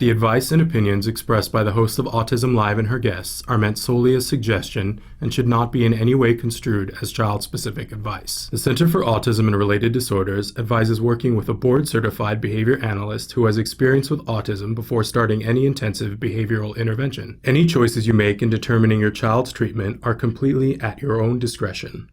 The advice and opinions expressed by the host of Autism Live and her guests are meant solely as suggestion and should not be in any way construed as child-specific advice. The Center for Autism and Related Disorders advises working with a board-certified behavior analyst who has experience with autism before starting any intensive behavioral intervention. Any choices you make in determining your child's treatment are completely at your own discretion.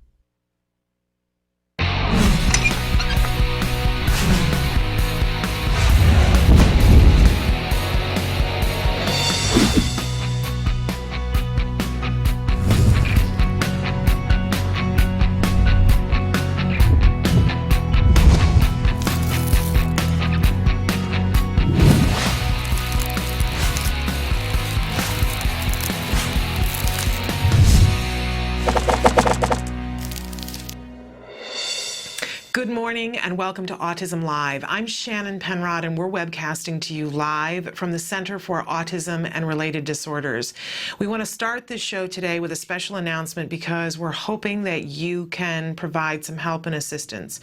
Good morning and welcome to Autism Live. I'm Shannon Penrod and we're webcasting to you live from the Center for Autism and Related Disorders. We want to start this show today with a special announcement because we're hoping that you can provide some help and assistance.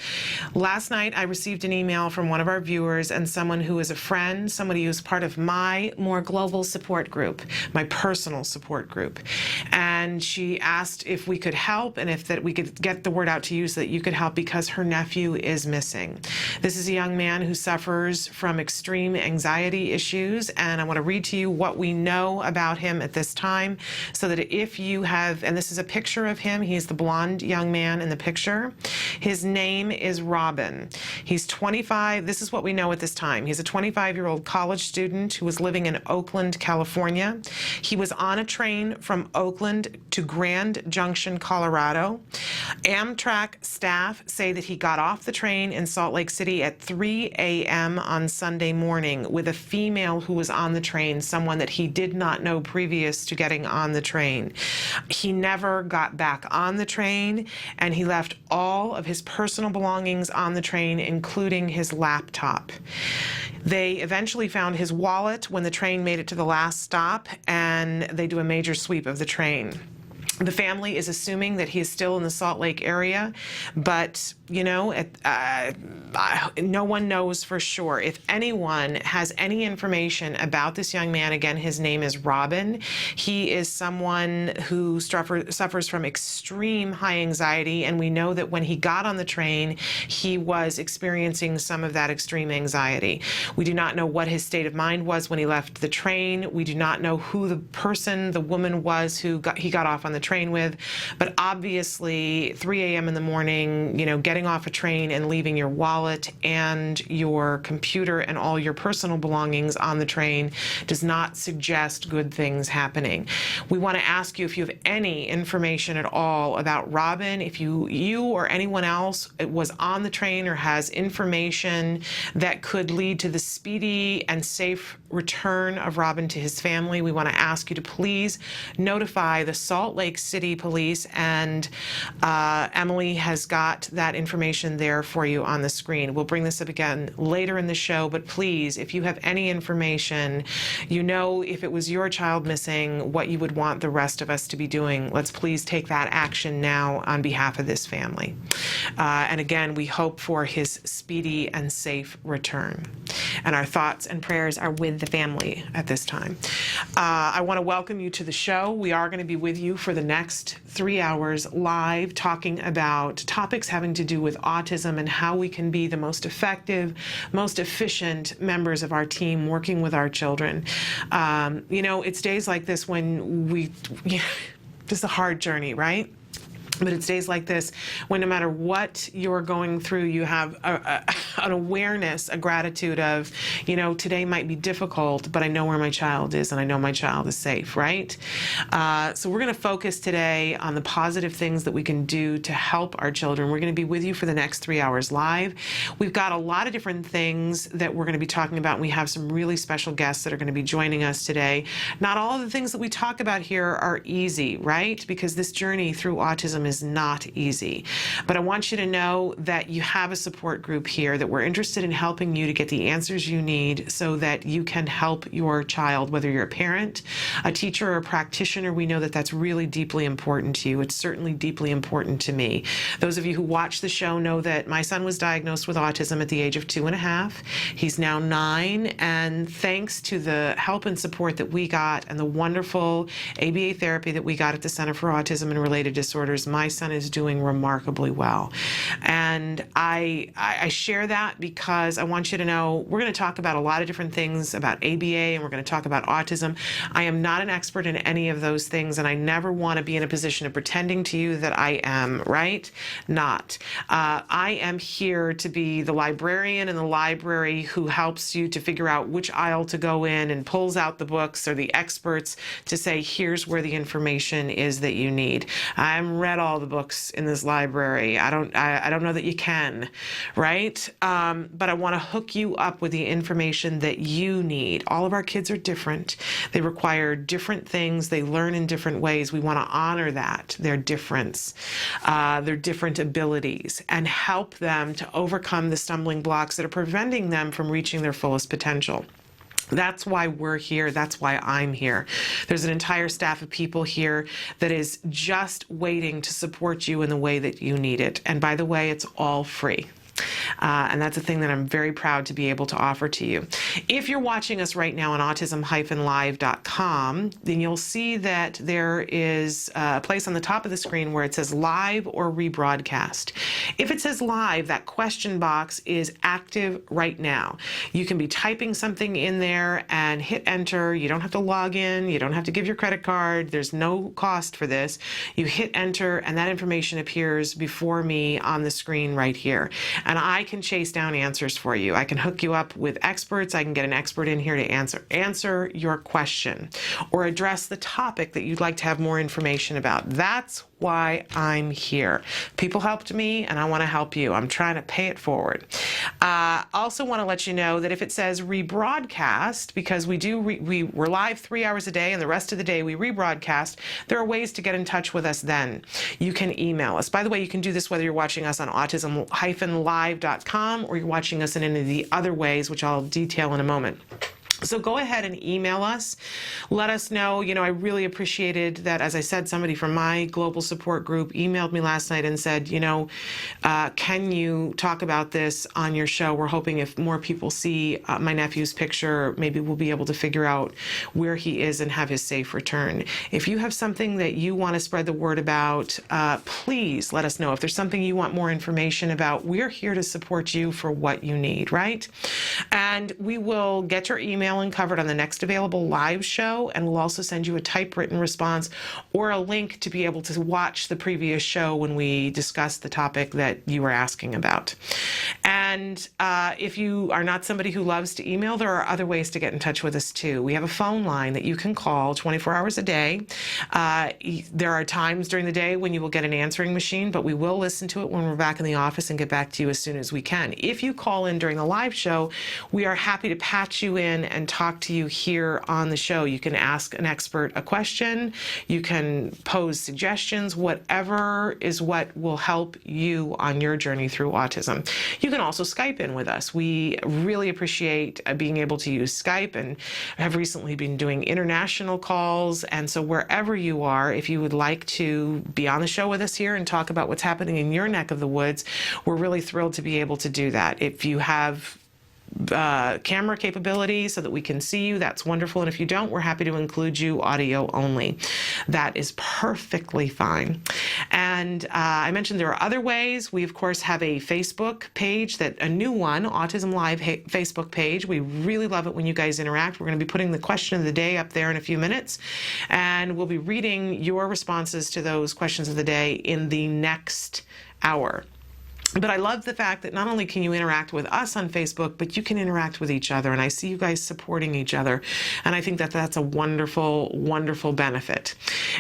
Last night I received an email from one of our viewers and someone who is a friend, somebody who's part of my more global support group, my personal support group. And she asked if we could help and if that we could get the word out to you so that you could help because her nephew is missing. This is a young man who suffers from extreme anxiety issues, and I want to read to you what we know about him at this time so that if you have, and this is a picture of him, he's the blonde young man in the picture. His name is Robin. He's 25. This is what we know at this time. He's a 25-year-old college student who was living in Oakland, California. He was on a train from Oakland to Grand Junction, Colorado. Amtrak staff say that he got off the train in Salt Lake City at 3 a.m. on Sunday morning with a female who was on the train, someone that he did not know previous to getting on the train. He never got back on the train, and he left all of his personal belongings on the train, including his laptop. They eventually found his wallet when the train made it to the last stop, and they do a major sweep of the train. The family is assuming that he is still in the Salt Lake area, but, you know, no one knows for sure. If anyone has any information about this young man, again, his name is Robin. He is someone who suffers from extreme high anxiety, and we know that when he got on the train, he was experiencing some of that extreme anxiety. We do not know what his state of mind was when he left the train. We do not know who the woman was who he got off on the train with, but obviously 3 a.m. in the morning, you know, getting off a train and leaving your wallet and your computer and all your personal belongings on the train does not suggest good things happening. We want to ask you if you have any information at all about Robin, if you or anyone else was on the train or has information that could lead to the speedy and safe return of Robin to his family. We want to ask you to please notify the Salt Lake City Police, and Emily has got that information there for you on the screen. We'll bring this up again later in the show, but please, if you have any information, you know, if it was your child missing, what you would want the rest of us to be doing, let's please take that action now on behalf of this family. And again, we hope for his speedy and safe return. And our thoughts and prayers are with the family at this time. I want to welcome you to the show. We are going to be with you for the next 3 hours live, talking about topics having to do with autism and how we can be the most effective, most efficient members of our team working with our children. You know, it's days like this when this is a hard journey, right? But it's days like this when no matter what you're going through, you have an awareness, a gratitude of, you know, today might be difficult, but I know where my child is and I know my child is safe, right? So we're going to focus today on the positive things that we can do to help our children. We're going to be with you for the next 3 hours live. We've got a lot of different things that we're going to be talking about, and we have some really special guests that are going to be joining us today. Not all of the things that we talk about here are easy, right? Because this journey through autism autism is not easy. But I want you to know that you have a support group here, that we're interested in helping you to get the answers you need so that you can help your child, whether you're a parent, a teacher, or a practitioner. We know that that's really deeply important to you. It's certainly deeply important to me. Those of you who watch the show know that my son was diagnosed with autism at the age of 2.5. He's now 9, and thanks to the help and support that we got and the wonderful ABA therapy that we got at the Center for Autism and Related Disorders, my son is doing remarkably well. And I share that because I want you to know we're going to talk about a lot of different things about ABA, and we're going to talk about autism. I am not an expert in any of those things, and I never want to be in a position of pretending to you that I am, right? Not. I am here to be the librarian in the library who helps you to figure out which aisle to go in and pulls out the books or the experts to say, here's where the information is that you need. I've read all the books in this library. I don't know that you can, right? But I want to hook you up with the information that you need. All of our kids are different. They require different things. They learn in different ways. We want to honor that, their difference, their different abilities, and help them to overcome the stumbling blocks that are preventing them from reaching their fullest potential. That's why we're here. That's why I'm here. There's an entire staff of people here that is just waiting to support you in the way that you need it. And by the way, it's all free. And that's a thing that I'm very proud to be able to offer to you. If you're watching us right now on autism-live.com, then you'll see that there is a place on the top of the screen where it says live or rebroadcast. If it says live, that question box is active right now. You can be typing something in there and hit enter. You don't have to log in. You don't have to give your credit card. There's no cost for this. You hit enter, and that information appears before me on the screen right here. And I can chase down answers for you. I can hook you up with experts. I can get an expert in here to answer your question or address the topic that you'd like to have more information about. That's why I'm here. People helped me, and I want to help you. I'm trying to pay it forward. Also want to let you know that if it says rebroadcast, because we're live 3 hours a day, and the rest of the day we rebroadcast, there are ways to get in touch with us then. You can email us. By the way, you can do this whether you're watching us on autism-live.com or you're watching us in any of the other ways, which I'll detail in a moment. So go ahead and email us. Let us know. I really appreciated that, as I said, somebody from my global support group emailed me last night and said, can you talk about this on your show? We're hoping if more people see my nephew's picture, maybe we'll be able to figure out where he is and have his safe return. If you have something that you want to spread the word about, please let us know. If there's something you want more information about, we're here to support you for what you need, right? And we will get your email and covered on the next available live show, and we'll also send you a typewritten response or a link to be able to watch the previous show when we discuss the topic that you were asking about. And if you are not somebody who loves to email, there are other ways to get in touch with us too. We have a phone line that you can call 24 hours a day. There are times during the day when you will get an answering machine, but we will listen to it when we're back in the office and get back to you as soon as we can. If you call in during the live show, we are happy to patch you in and talk to you here on the show. You can ask an expert a question, you can pose suggestions, whatever is what will help you on your journey through autism. You can also Skype in with us. We really appreciate being able to use Skype and have recently been doing international calls. And so wherever you are, if you would like to be on the show with us here and talk about what's happening in your neck of the woods, we're really thrilled to be able to do that. If you have camera capability so that we can see you, that's wonderful. And if you don't, we're happy to include you audio only. That is perfectly fine. And I mentioned there are other ways. We, of course, have a Facebook page, a new one, Autism Live Facebook page. We really love it when you guys interact. We're going to be putting the question of the day up there in a few minutes, and we'll be reading your responses to those questions of the day in the next hour. But I love the fact that not only can you interact with us on Facebook, but you can interact with each other. And I see you guys supporting each other. And I think that that's a wonderful, wonderful benefit.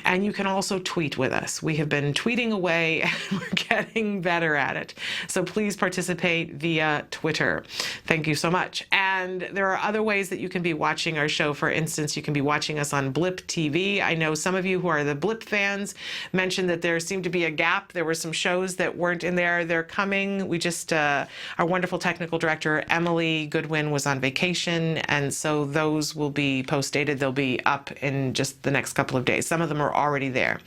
And you can also tweet with us. We have been tweeting away and we're getting better at it. So please participate via Twitter. Thank you so much. And there are other ways that you can be watching our show. For instance, you can be watching us on Blip TV. I know some of you who are the Blip fans mentioned that there seemed to be a gap. There were some shows that weren't in there. They're coming. We just, our wonderful technical director, Emily Goodwin, was on vacation, and so those will be post-dated. They'll be up in just the next couple of days. Some of them are already there.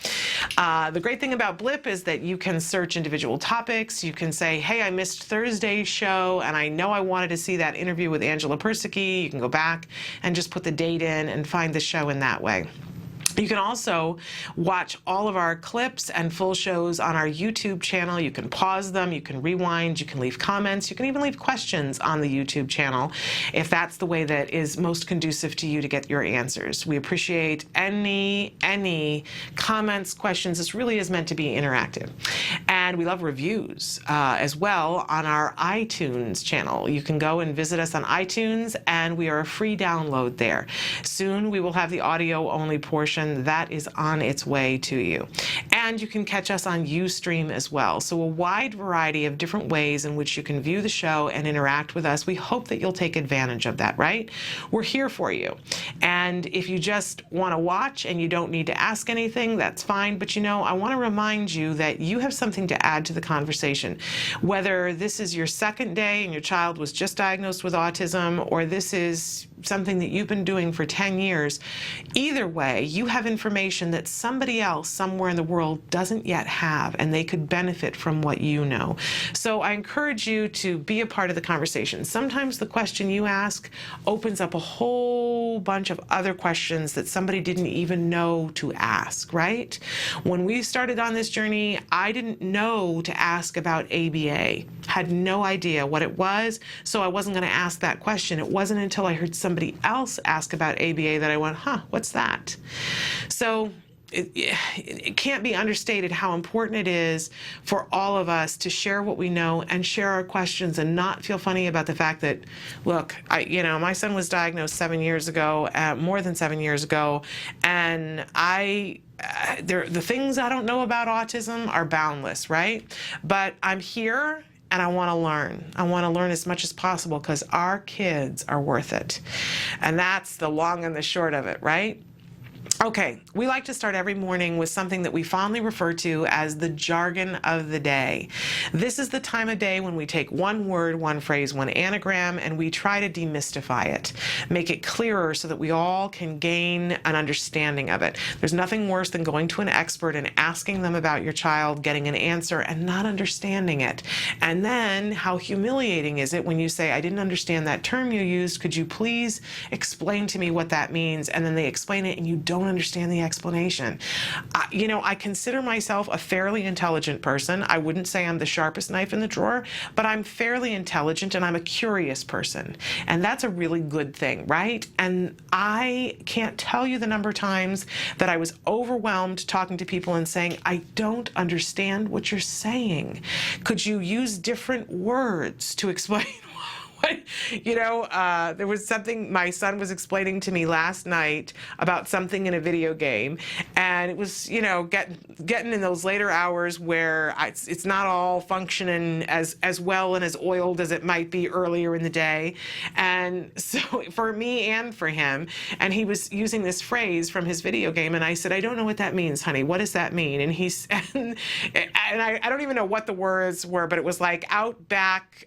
The great thing about Blip is that you can search individual topics. You can say, hey, I missed Thursday's show, and I know I wanted to see that interview with Angela Persicke. You can go back and just put the date in and find the show in that way. You can also watch all of our clips and full shows on our YouTube channel. You can pause them, you can rewind, you can leave comments, you can even leave questions on the YouTube channel if that's the way that is most conducive to you to get your answers. We appreciate any comments, questions. This really is meant to be interactive. And we love reviews as well on our iTunes channel. You can go and visit us on iTunes, and we are a free download there. Soon we will have the audio-only portion that is on its way to you. And you can catch us on Ustream as well. So a wide variety of different ways in which you can view the show and interact with us. We hope that you'll take advantage of that, right? We're here for you. And if you just want to watch and you don't need to ask anything, that's fine. But I want to remind you that you have something to add to the conversation. Whether this is your second day and your child was just diagnosed with autism, or this is something that you've been doing for 10 years, either way, you have information that somebody else somewhere in the world doesn't yet have, and they could benefit from what you know. So I encourage you to be a part of the conversation. Sometimes the question you ask opens up a whole bunch of other questions that somebody didn't even know to ask, right? When we started on this journey, I didn't know to ask about ABA, had no idea what it was, so I wasn't going to ask that question. It wasn't until I heard somebody else ask about ABA that I went, what's that? So it can't be understated how important it is for all of us to share what we know and share our questions and not feel funny about the fact that, look, my son was diagnosed 7 years ago, more than 7 years ago, and the things I don't know about autism are boundless, right? But I'm here and I want to learn. I want to learn as much as possible because our kids are worth it. And that's the long and the short of it, right? Okay, we like to start every morning with something that we fondly refer to as the jargon of the day. This is the time of day when we take one word, one phrase, one anagram, and we try to demystify it, make it clearer so that we all can gain an understanding of it. There's nothing worse than going to an expert and asking them about your child, getting an answer, and not understanding it. And then how humiliating is it when you say, I didn't understand that term you used, could you please explain to me what that means? And then they explain it and you don't understand the explanation. I consider myself a fairly intelligent person. I wouldn't say I'm the sharpest knife in the drawer, but I'm fairly intelligent and I'm a curious person. And that's a really good thing, right? And I can't tell you the number of times that I was overwhelmed talking to people and saying, I don't understand what you're saying. Could you use different words to explain there was something my son was explaining to me last night about something in a video game, and it was, getting in those later hours where it's not all functioning as well and as oiled as it might be earlier in the day. And so for me and for him, and he was using this phrase from his video game, and I said, I don't know what that means, honey. What does that mean? And I don't even know what the words were, but it was like Outback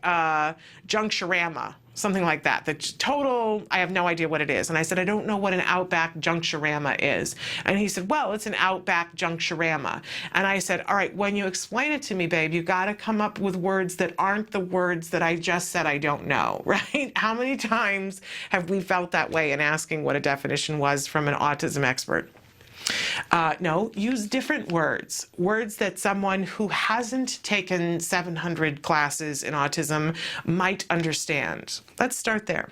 Juncturama, something like that. The total, I have no idea what it is. And I said, I don't know what an Outback Juncturama is. And he said, well, it's an Outback Juncturama. And I said, all right, when you explain it to me, babe, you got to come up with words that aren't the words that I just said I don't know, right? How many times have we felt that way in asking what a definition was from an autism expert? No, use different words. Words that someone who hasn't taken 700 classes in autism might understand. Let's start there.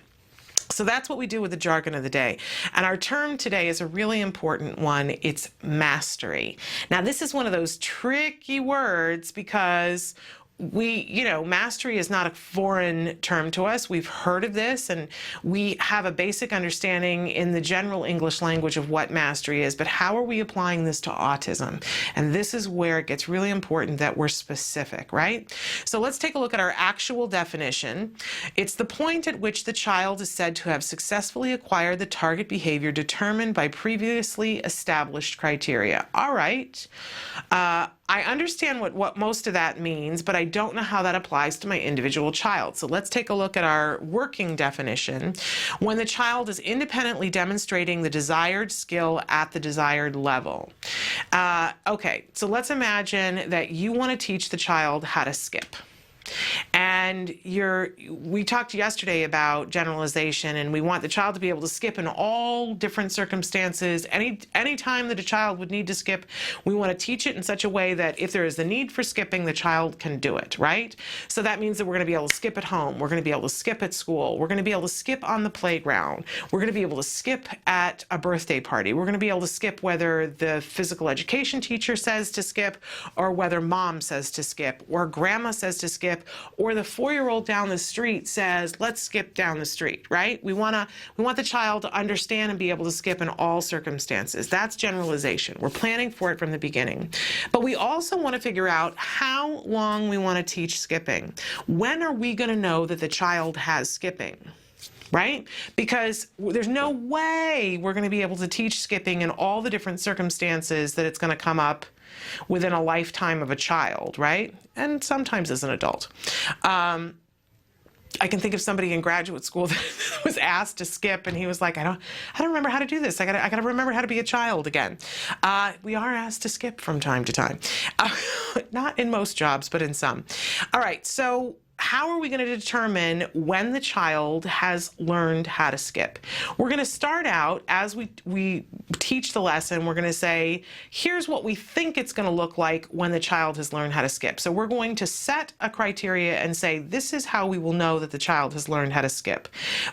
So that's what we do with the jargon of the day. And our term today is a really important one. It's mastery. Now, this is one of those tricky words because mastery is not a foreign term to us. We've heard of this, and we have a basic understanding in the general English language of what mastery is, but how are we applying this to autism? And this is where it gets really important that we're specific, right? So let's take a look at our actual definition. It's the point at which the child is said to have successfully acquired the target behavior determined by previously established criteria. All right. I understand what most of that means, but I don't know how that applies to my individual child. So let's take a look at our working definition. When the child is independently demonstrating the desired skill at the desired level. Okay, so let's imagine that you want to teach the child how to skip. And we talked yesterday about generalization, and we want the child to be able to skip in all different circumstances. Any time that a child would need to skip, we want to teach it in such a way that if there is the need for skipping, the child can do it, right? So that means that we're going to be able to skip at home. We're going to be able to skip at school. We're going to be able to skip on the playground. We're going to be able to skip at a birthday party. We're going to be able to skip whether the physical education teacher says to skip, or whether mom says to skip, or grandma says to skip, or the 4-year-old down the street says, let's skip down the street, right? We want the child to understand and be able to skip in all circumstances. That's generalization. We're planning for it from the beginning. But we also want to figure out how long we want to teach skipping. When are we going to know that the child has skipping? Right? Because there's no way we're going to be able to teach skipping in all the different circumstances that it's going to come up within a lifetime of a child, right? And sometimes as an adult. I can think of somebody in graduate school that was asked to skip, and he was like, I don't remember how to do this. I gotta remember how to be a child again. We are asked to skip from time to time. Not in most jobs, but in some. All right, so how are we going to determine when the child has learned how to skip? We're going to start out as we teach the lesson. We're going to say, here's what we think it's going to look like when the child has learned how to skip. So we're going to set a criteria and say, this is how we will know that the child has learned how to skip.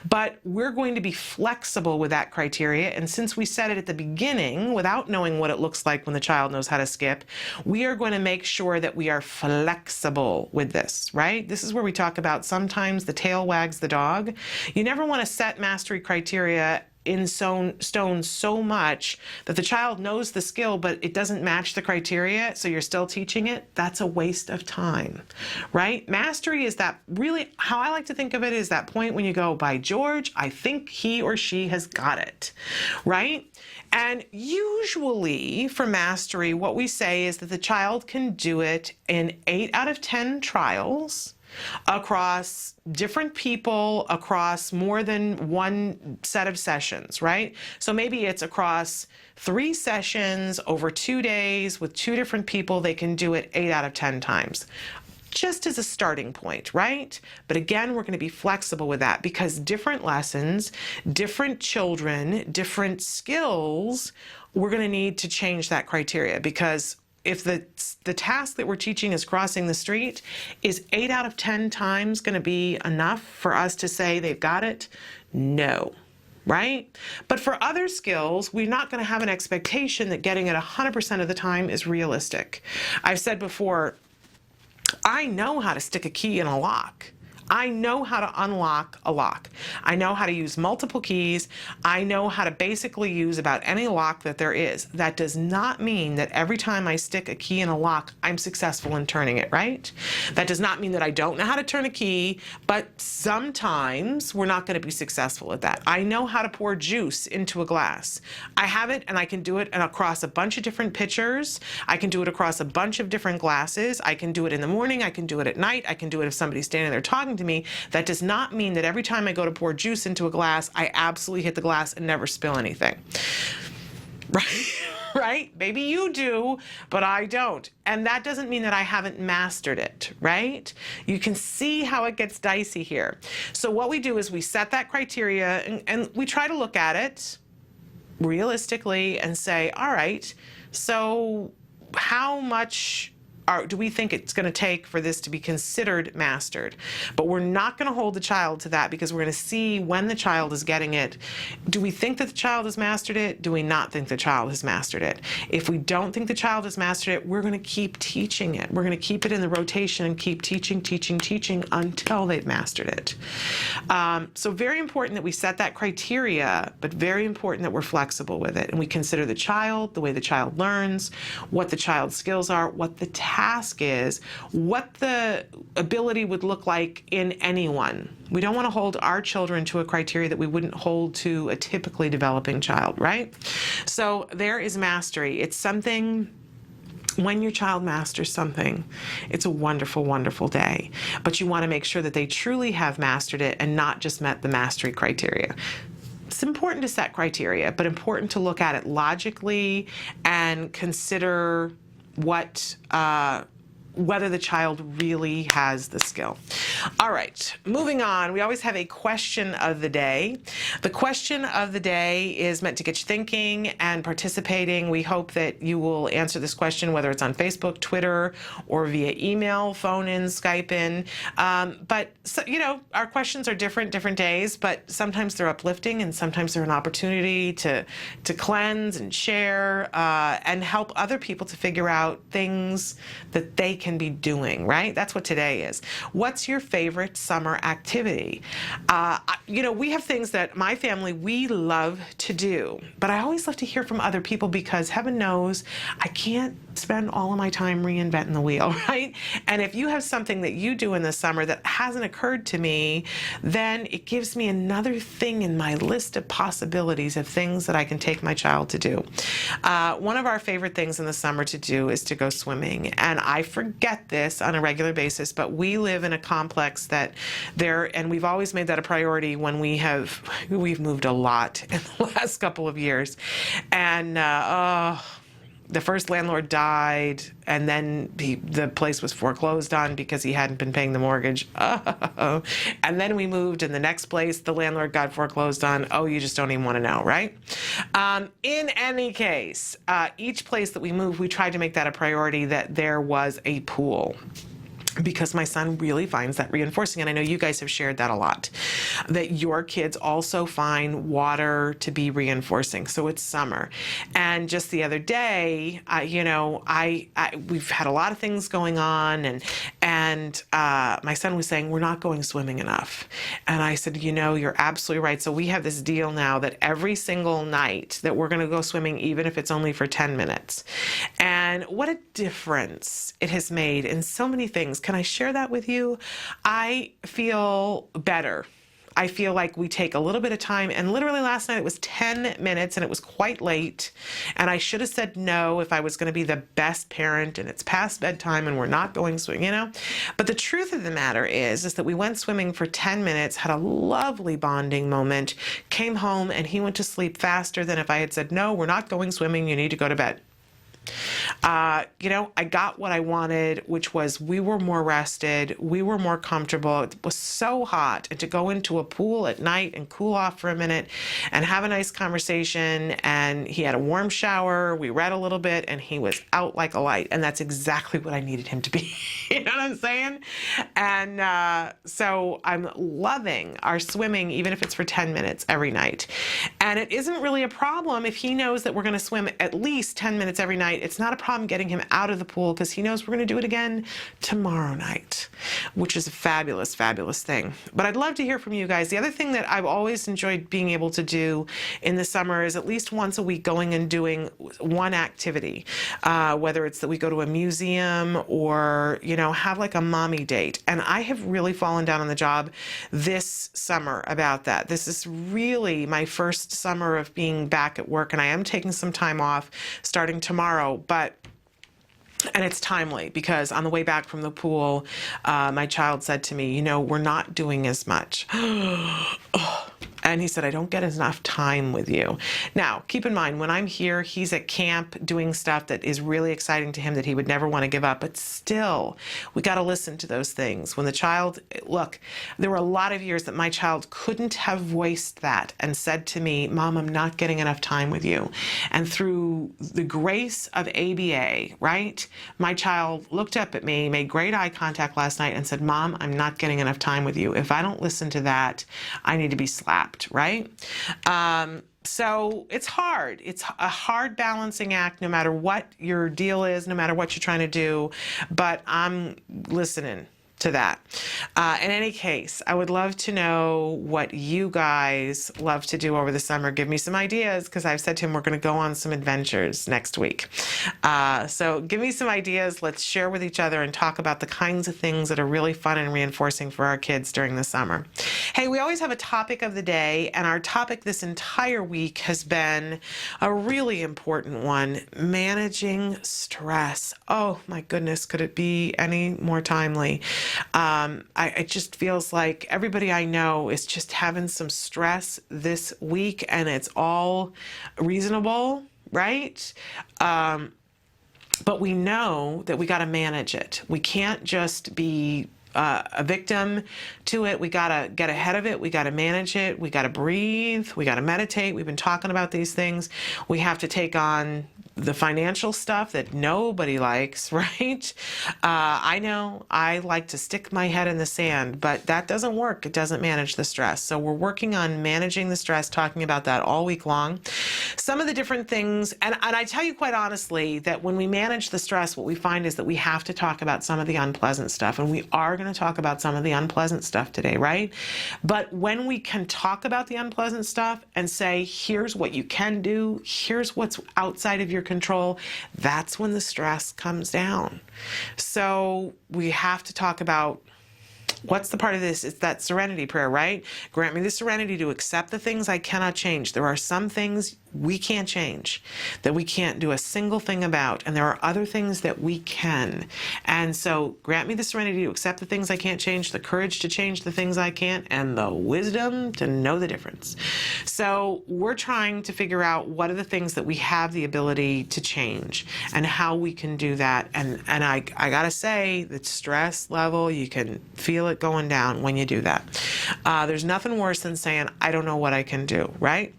But we're going to be flexible with that criteria. And since we set it at the beginning, without knowing what it looks like when the child knows how to skip, we are going to make sure that we are flexible with this, right? This is where we talk about sometimes the tail wags the dog. You never want to set mastery criteria in stone so much that the child knows the skill, but it doesn't match the criteria, so you're still teaching it. That's a waste of time, right? Mastery is that, really, how I like to think of it is that point when you go, by George, I think he or she has got it, right? And usually for mastery, what we say is that the child can do it in 8 out of 10 trials, across different people, across more than one set of sessions, right? So maybe it's across 3 sessions over 2 days with 2 different people. They can do it 8 out of 10 times. Just as a starting point, right? But again, we're going to be flexible with that because different lessons, different children, different skills, we're going to need to change that criteria, because if the task that we're teaching is crossing the street, is 8 out of 10 times going to be enough for us to say they've got it? No, right? But for other skills, we're not going to have an expectation that getting it 100% of the time is realistic. I've said before, I know how to stick a key in a lock. I know how to unlock a lock. I know how to use multiple keys. I know how to basically use about any lock that there is. That does not mean that every time I stick a key in a lock, I'm successful in turning it, right? That does not mean that I don't know how to turn a key, but sometimes we're not going to be successful at that. I know how to pour juice into a glass. I have it, and I can do it across a bunch of different pitchers. I can do it across a bunch of different glasses. I can do it in the morning. I can do it at night. I can do it if somebody's standing there talking to me. That does not mean that every time I go to pour juice into a glass, I absolutely hit the glass and never spill anything. Right? Right? Maybe you do, but I don't. And that doesn't mean that I haven't mastered it, right? You can see how it gets dicey here. So what we do is we set that criteria and we try to look at it realistically and say, all right, so how much do we think it's going to take for this to be considered mastered? But we're not going to hold the child to that, because we're going to see when the child is getting it. Do we think that the child has mastered it? Do we not think the child has mastered it? If we don't think the child has mastered it, we're going to keep teaching it. We're going to keep it in the rotation and keep teaching until they've mastered it. So very important that we set that criteria, but very important that we're flexible with it. And we consider the child, the way the child learns, what the child's skills are, what the task is, what the ability would look like in anyone. We don't want to hold our children to a criteria that we wouldn't hold to a typically developing child, right? So there is mastery. It's something. When your child masters something, it's a wonderful, wonderful day. But you want to make sure that they truly have mastered it and not just met the mastery criteria. It's important to set criteria, but important to look at it logically and consider whether the child really has the skill. All right, moving on. We always have a question of the day. The question of the day is meant to get you thinking and participating. We hope that you will answer this question, whether it's on Facebook, Twitter, or via email, phone in, Skype in. But so, our questions are different days, but sometimes they're uplifting and sometimes they're an opportunity to cleanse and share and help other people to figure out things that they can be doing, right? That's what today is. What's your favorite summer activity? We have things that my family, we love to do, but I always love to hear from other people, because heaven knows I can't spend all of my time reinventing the wheel, right? And if you have something that you do in the summer that hasn't occurred to me, then it gives me another thing in my list of possibilities of things that I can take my child to do. One of our favorite things in the summer to do is to go swimming. And I forget this on a regular basis, but we live in a complex and we've always made that a priority when we've moved a lot in the last couple of years. And, the first landlord died, and then the place was foreclosed on because he hadn't been paying the mortgage. And then we moved, and the next place the landlord got foreclosed on. Oh, you just don't even want to know, right? In any case, each place that we moved, we tried to make that a priority, that there was a pool, because my son really finds that reinforcing. And I know you guys have shared that a lot, that your kids also find water to be reinforcing. So it's summer. And just the other day, we've had a lot of things going on, and my son was saying, we're not going swimming enough. And I said, you're absolutely right. So we have this deal now that every single night that we're going to go swimming, even if it's only for 10 minutes. And what a difference it has made in so many things. Can I share that with you? I feel better. I feel like we take a little bit of time, and literally last night it was 10 minutes and it was quite late, and I should have said no if I was going to be the best parent, and it's past bedtime and we're not going swimming, But the truth of the matter is that we went swimming for 10 minutes, had a lovely bonding moment, came home, and he went to sleep faster than if I had said, no, we're not going swimming, you need to go to bed. I got what I wanted, which was we were more rested, we were more comfortable. It was so hot, and to go into a pool at night and cool off for a minute and have a nice conversation, and he had a warm shower, we read a little bit, and he was out like a light, and that's exactly what I needed him to be. You know what I'm saying? And so I'm loving our swimming, even if it's for 10 minutes every night. And it isn't really a problem if he knows that we're going to swim at least 10 minutes every night. It's not a problem getting him out of the pool, because he knows we're going to do it again tomorrow night, which is a fabulous, fabulous thing. But I'd love to hear from you guys. The other thing that I've always enjoyed being able to do in the summer is at least once a week going and doing one activity, whether it's that we go to a museum or, have like a mommy date. And I have really fallen down on the job this summer about that. This is really my first summer of being back at work, and I am taking some time off starting tomorrow. And it's timely, because on the way back from the pool, my child said to me, we're not doing as much. And he said, I don't get enough time with you. Now, keep in mind, when I'm here, he's at camp doing stuff that is really exciting to him that he would never want to give up. But still, we got to listen to those things. When the child, look, there were a lot of years that my child couldn't have voiced that and said to me, Mom, I'm not getting enough time with you. And through the grace of ABA, right, my child looked up at me, made great eye contact last night and said, Mom, I'm not getting enough time with you. If I don't listen to that, I need to be slapped. Right? So it's hard. It's a hard balancing act, no matter what your deal is, no matter what you're trying to do. But I'm listening to that. In any case, I would love to know what you guys love to do over the summer. Give me some ideas, because I've said to him we're going to go on some adventures next week. So give me some ideas. Let's share with each other and talk about the kinds of things that are really fun and reinforcing for our kids during the summer. Hey, we always have a topic of the day, and our topic this entire week has been a really important one: managing stress. Oh my goodness, could it be any more timely? It just feels like everybody I know is just having some stress this week, and it's all reasonable, right? But we know that we got to manage it. We can't just be a victim to it. We got to get ahead of it. We got to manage it. We got to breathe. We got to meditate. We've been talking about these things. We have to take on the financial stuff that nobody likes, right? I know I like to stick my head in the sand, but that doesn't work. It doesn't manage the stress. So we're working on managing the stress, talking about that all week long. Some of the different things, and I tell you quite honestly that when we manage the stress, what we find is that we have to talk about some of the unpleasant stuff, and we are going to talk about some of the unpleasant stuff today, right? But when we can talk about the unpleasant stuff and say, here's what you can do, here's what's outside of your control, that's when the stress comes down. So we have to talk about what's the part of this? It's that serenity prayer, right? Grant me the serenity to accept the things I cannot change. There are some things we can't change, that we can't do a single thing about, and there are other things that we can. And so grant me the serenity to accept the things I can't change, the courage to change the things I can't, and the wisdom to know the difference. So we're trying to figure out what are the things that we have the ability to change and how we can do that. And I gotta say, the stress level, you can feel it going down when you do that. There's nothing worse than saying, I don't know what I can do, right?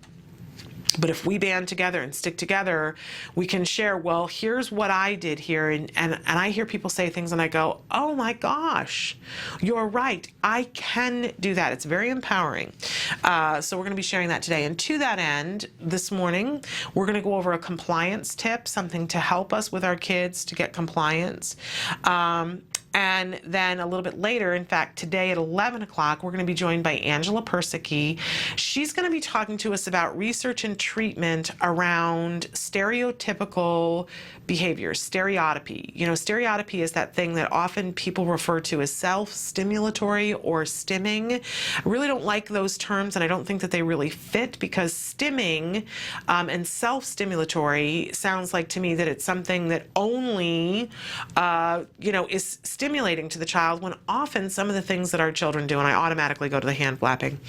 But if we band together and stick together, we can share, well, here's what I did here. And I hear people say things and I go, oh my gosh, you're right. I can do that. It's very empowering. So we're going to be sharing that today. And to that end, this morning, we're going to go over a compliance tip, something to help us with our kids to get compliance. And then a little bit later, in fact, today at 11 o'clock, we're going to be joined by Angela Persicke. She's going to be talking to us about research and treatment around stereotypical behaviors, stereotypy. You know, stereotypy is that thing that often people refer to as self-stimulatory or stimming. I really don't like those terms, and I don't think that they really fit, because stimming and self-stimulatory sounds like to me that it's something that only, is stimulating to the child, when often some of the things that our children do, and I automatically go to the hand flapping,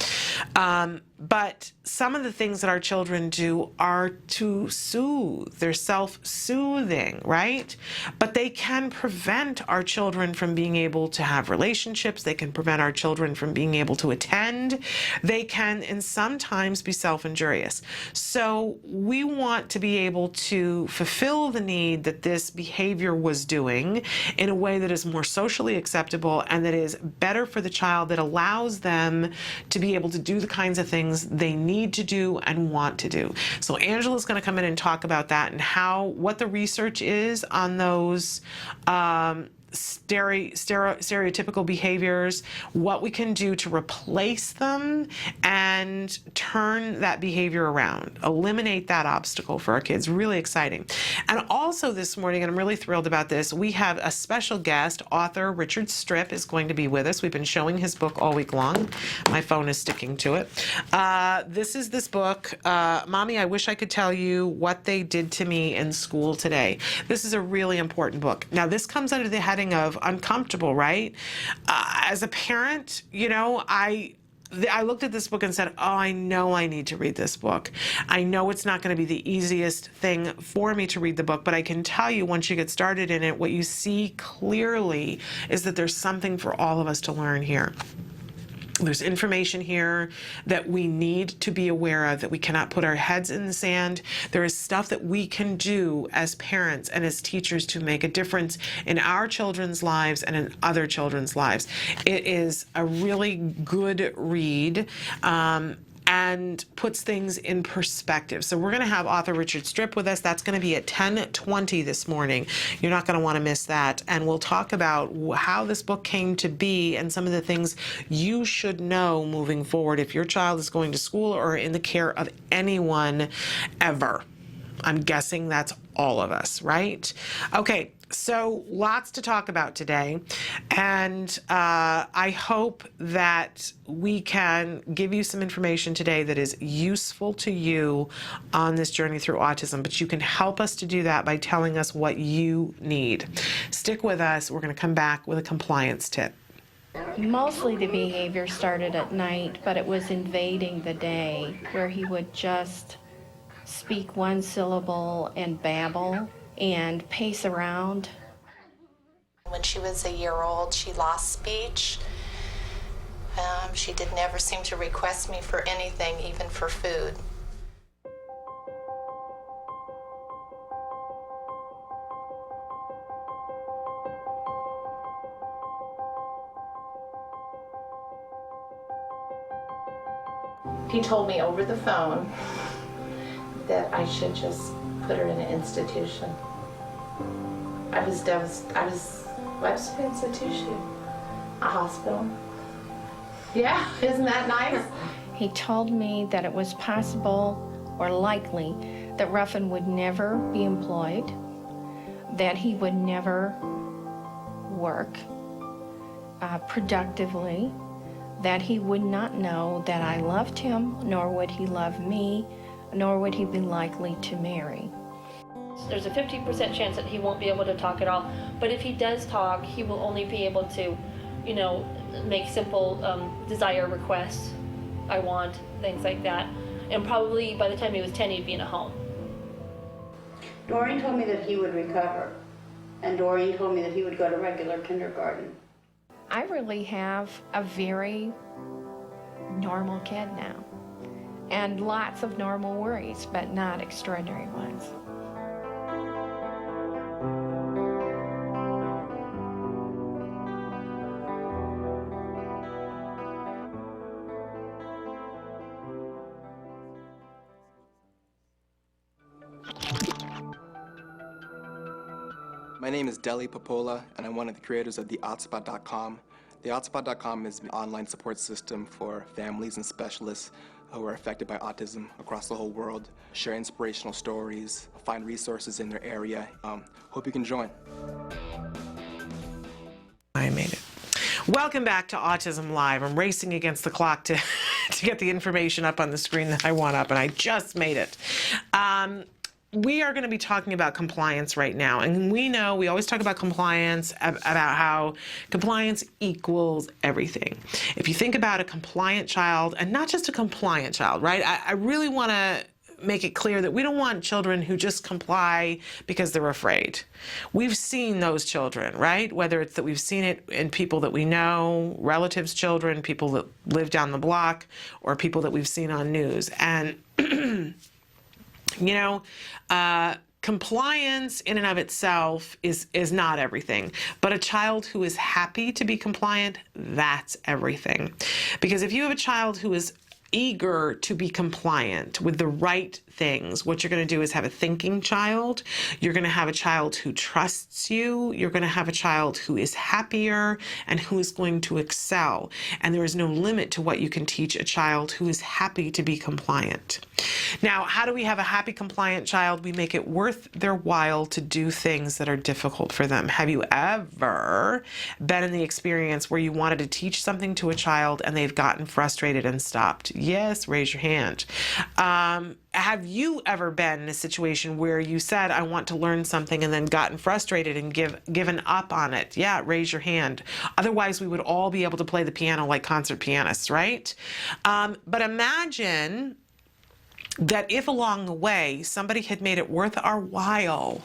but some of the things that our children do are to soothe. They're self-soothing, right? But they can prevent our children from being able to have relationships. They can prevent our children from being able to attend. They can, and sometimes, be self-injurious. So we want to be able to fulfill the need that this behavior was doing in a way that is more socially acceptable and that is better for the child, that allows them to be able to do the kinds of things they need to do and want to do. So Angela's going to come in and talk about that and what the research is on those stereotypical behaviors, what we can do to replace them and turn that behavior around, eliminate that obstacle for our kids. Really exciting. And also this morning, and I'm really thrilled about this, we have a special guest. Author Richard Stripp is going to be with us. We've been showing his book all week long. My phone is sticking to it. This is this book, Mommy, I Wish I Could Tell You What They Did to Me in School Today. This is a really important book. Now, this comes under the heading of uncomfortable, right? As a parent, I looked at this book and said, oh, I know I need to read this book. I know it's not going to be the easiest thing for me to read the book, but I can tell you once you get started in it, what you see clearly is that there's something for all of us to learn here. There's information here that we need to be aware of, that we cannot put our heads in the sand. There is stuff that we can do as parents and as teachers to make a difference in our children's lives and in other children's lives. It is a really good read. And puts things in perspective. So we're going to have author Richard Stripp with us. That's going to be at 10:20 this morning. You're not going to want to miss that. And we'll talk about how this book came to be and some of the things you should know moving forward if your child is going to school or in the care of anyone ever. I'm guessing that's all of us, right? Okay. So lots to talk about today, and I hope that we can give you some information today that is useful to you on this journey through autism, but you can help us to do that by telling us what you need. Stick with us. We're going to come back with a compliance tip. Mostly the behavior started at night, but it was invading the day, where he would just speak one syllable and babble and pace around. When she was a year old, she lost speech. She did never seem to request me for anything, even for food. He told me over the phone that I should just put her in an institution. I was devastated. What's an institution? A hospital. Yeah, isn't that nice? He told me that it was possible or likely that Ruffin would never be employed, that he would never work productively, that he would not know that I loved him, nor would he love me, nor would he be likely to marry. There's a 50% chance that he won't be able to talk at all, but if he does talk, he will only be able to, make simple desire requests. I want, things like that. And probably by the time he was 10, he'd be in a home. Doreen told me that he would recover, and Doreen told me that he would go to regular kindergarten. I really have a very normal kid now, and lots of normal worries, but not extraordinary ones. My name is Deli Popola, and I'm one of the creators of thehotspot.com. Thehotspot.com is an online support system for families and specialists who are affected by autism across the whole world. Share inspirational stories, find resources in their area. Hope you can join. I made it. Welcome back to Autism Live. I'm racing against the clock to get the information up on the screen that I want up, and I just made it. We are going to be talking about compliance right now. And we always talk about compliance, about how compliance equals everything. If you think about a compliant child, and not just a compliant child, right? I really want to make it clear that we don't want children who just comply because they're afraid. We've seen those children, right? Whether it's that we've seen it in people that we know, relatives' children, people that live down the block, or people that we've seen on news. And compliance in and of itself is not everything, but a child who is happy to be compliant, that's everything. Because if you have a child who is eager to be compliant with the right things, what you're going to do is have a thinking child. You're going to have a child who trusts you. You're going to have a child who is happier and who is going to excel. And there is no limit to what you can teach a child who is happy to be compliant. Now, how do we have a happy, compliant child? We make it worth their while to do things that are difficult for them. Have you ever been in the experience where you wanted to teach something to a child and they've gotten frustrated and stopped? Yes, raise your hand. Have you ever been in a situation where you said, I want to learn something, and then gotten frustrated and given up on it? Yeah, raise your hand. Otherwise, we would all be able to play the piano like concert pianists, right? But imagine that if along the way somebody had made it worth our while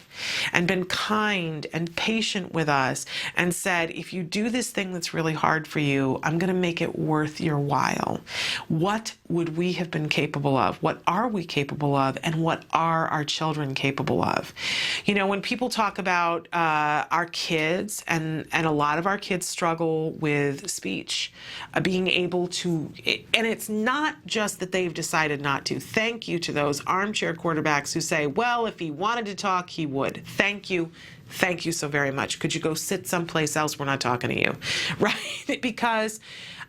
and been kind and patient with us and said, if you do this thing that's really hard for you, I'm going to make it worth your while. What would we have been capable of? What are we capable of? And what are our children capable of? You know, when people talk about our kids, and a lot of our kids struggle with speech, being able to, and it's not just that they've decided not to. Thank you to those armchair quarterbacks who say, well, if he wanted to talk, he would. Thank you. Thank you so very much. Could you go sit someplace else? We're not talking to you, right? Because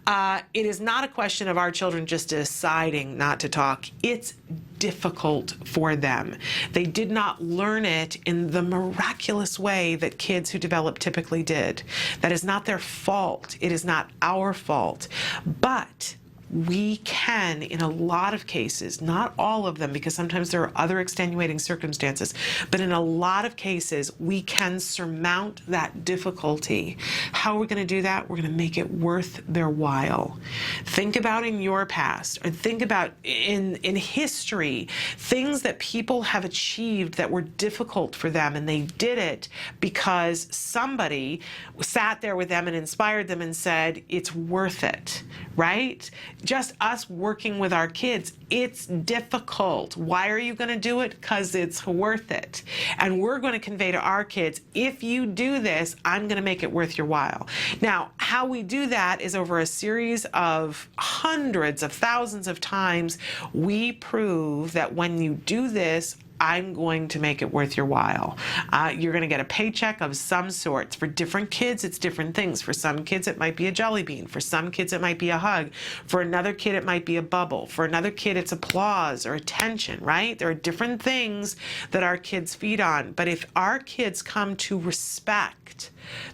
it is not a question of our children just deciding not to talk. It's difficult for them. They did not learn it in the miraculous way that kids who develop typically did. That is not their fault. It is not our fault. But we can, in a lot of cases, not all of them, because sometimes there are other extenuating circumstances, but in a lot of cases, we can surmount that difficulty. How are we going to do that? We're going to make it worth their while. Think about in your past, or think about in history, things that people have achieved that were difficult for them, and they did it because somebody sat there with them and inspired them and said, it's worth it, right? Just us working with our kids, it's difficult. Why are you going to do it? Because it's worth it. And we're going to convey to our kids, if you do this, I'm going to make it worth your while. Now, how we do that is over a series of hundreds of thousands of times, we prove that when you do this, I'm going to make it worth your while. You're going to get a paycheck of some sorts. For different kids, it's different things. For some kids, it might be a jelly bean. For some kids, it might be a hug. For another kid, it might be a bubble. For another kid, it's applause or attention, right? There are different things that our kids feed on. But if our kids come to respect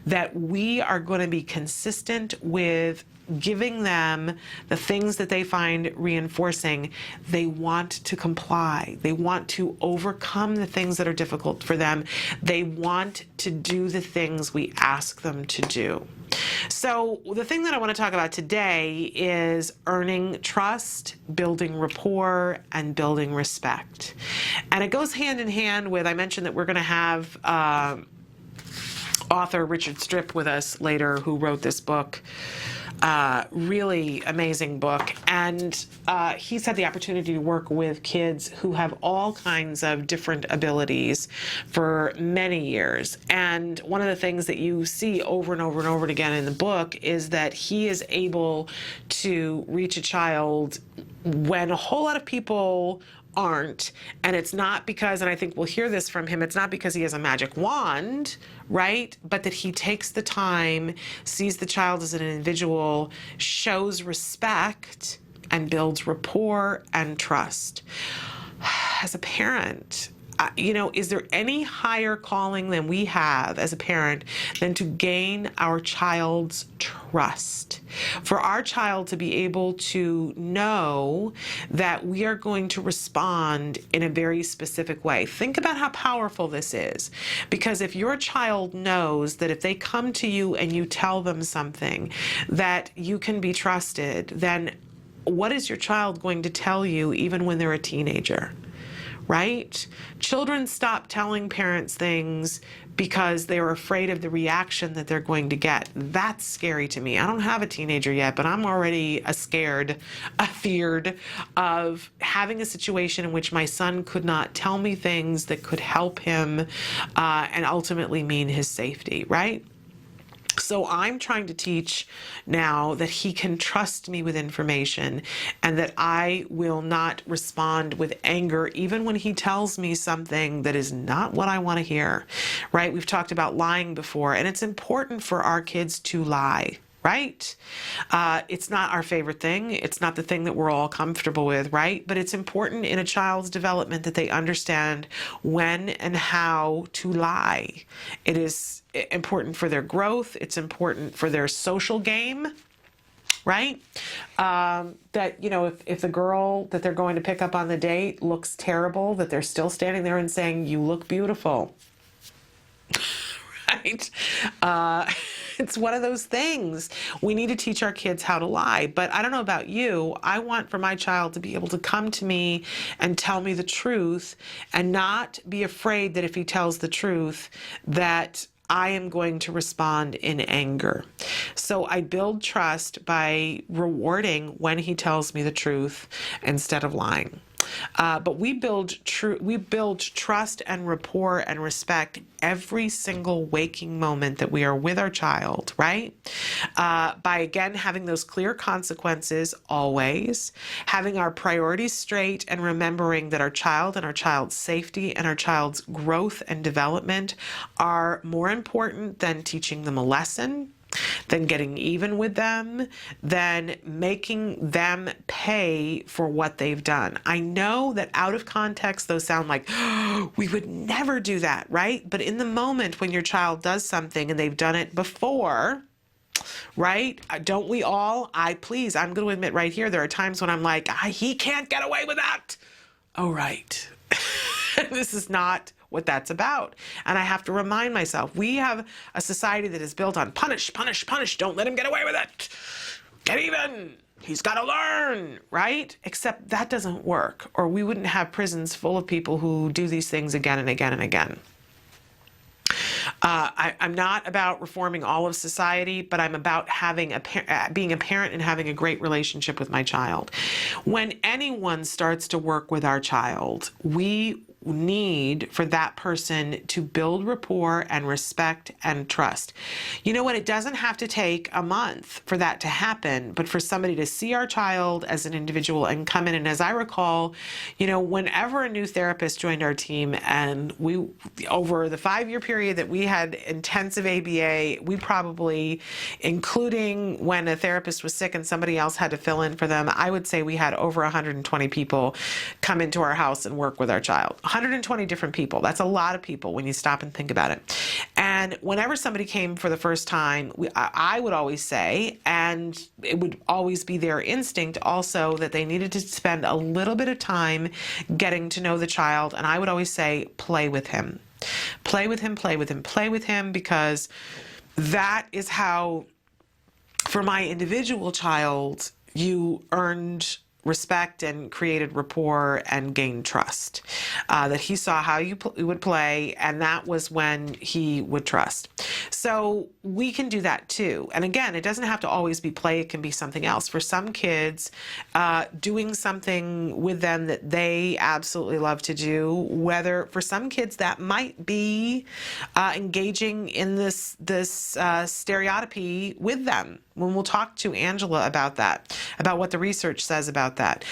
that we are going to be consistent with giving them the things that they find reinforcing, they want to comply. They want to overcome the things that are difficult for them. They want to do the things we ask them to do. So the thing that I want to talk about today is earning trust, building rapport, and building respect. And it goes hand in hand with, I mentioned that we're going to have author Richard Stripp with us later, who wrote this book. Really amazing book. And he's had the opportunity to work with kids who have all kinds of different abilities for many years. And one of the things that you see over and over and over again in the book is that he is able to reach a child when a whole lot of people aren't. And it's not because, and I think we'll hear this from him, it's not because he has a magic wand, right? But that he takes the time, sees the child as an individual, shows respect, and builds rapport and trust. As a parent, you know, is there any higher calling than we have as a parent than to gain our child's trust? For our child to be able to know that we are going to respond in a very specific way. Think about how powerful this is. Because if your child knows that if they come to you and you tell them something, that you can be trusted, then what is your child going to tell you even when they're a teenager? Right? Children stop telling parents things because they're afraid of the reaction that they're going to get. That's scary to me. I don't have a teenager yet, but I'm already feared of having a situation in which my son could not tell me things that could help him and ultimately mean his safety, right? So I'm trying to teach now that he can trust me with information and that I will not respond with anger even when he tells me something that is not what I want to hear, right? We've talked about lying before, and it's important for our kids to lie. Right? It's not our favorite thing. It's not the thing that we're all comfortable with, right? But it's important in a child's development that they understand when and how to lie. It is important for their growth. It's important for their social game, right? That, if the girl that they're going to pick up on the date looks terrible, that they're still standing there and saying, you look beautiful, right? It's one of those things. We need to teach our kids how to lie. But I don't know about you. I want for my child to be able to come to me and tell me the truth and not be afraid that if he tells the truth, that I am going to respond in anger. So I build trust by rewarding when he tells me the truth instead of lying. But we build trust and rapport and respect every single waking moment that we are with our child, right? By again having those clear consequences always, having our priorities straight, and remembering that our child and our child's safety and our child's growth and development are more important than teaching them a lesson, than getting even with them, than making them pay for what they've done. I know that out of context, those sound like, oh, we would never do that, right? But in the moment when your child does something and they've done it before, right? Don't we all? I'm going to admit right here, there are times when I'm like, he can't get away with that. Oh, right. This is not what that's about. And I have to remind myself, we have a society that is built on punish, punish, punish. Don't let him get away with it. Get even. He's got to learn, right? Except that doesn't work, or we wouldn't have prisons full of people who do these things again and again and again. I'm not about reforming all of society, but I'm about being a parent and having a great relationship with my child. When anyone starts to work with our child, we need for that person to build rapport and respect and trust. You know what? It doesn't have to take a month for that to happen, but for somebody to see our child as an individual and come in. And as I recall, whenever a new therapist joined our team, and we, over the 5-year period that we had intensive ABA, we probably, including when a therapist was sick and somebody else had to fill in for them, I would say we had over 120 people come into our house and work with our child. 120 different people. That's a lot of people when you stop and think about it. And whenever somebody came for the first time, I would always say, and it would always be their instinct also, that they needed to spend a little bit of time getting to know the child. And I would always say, play with him. Play with him, play with him, play with him, because that is how, for my individual child, you earned respect and created rapport and gained trust. That he saw how you would play, and that was when he would trust. So we can do that too. And again, it doesn't have to always be play. It can be something else. For some kids, doing something with them that they absolutely love to do, whether for some kids that might be engaging in this stereotypy with them. When we'll talk to Angela about that, about what the research says about that.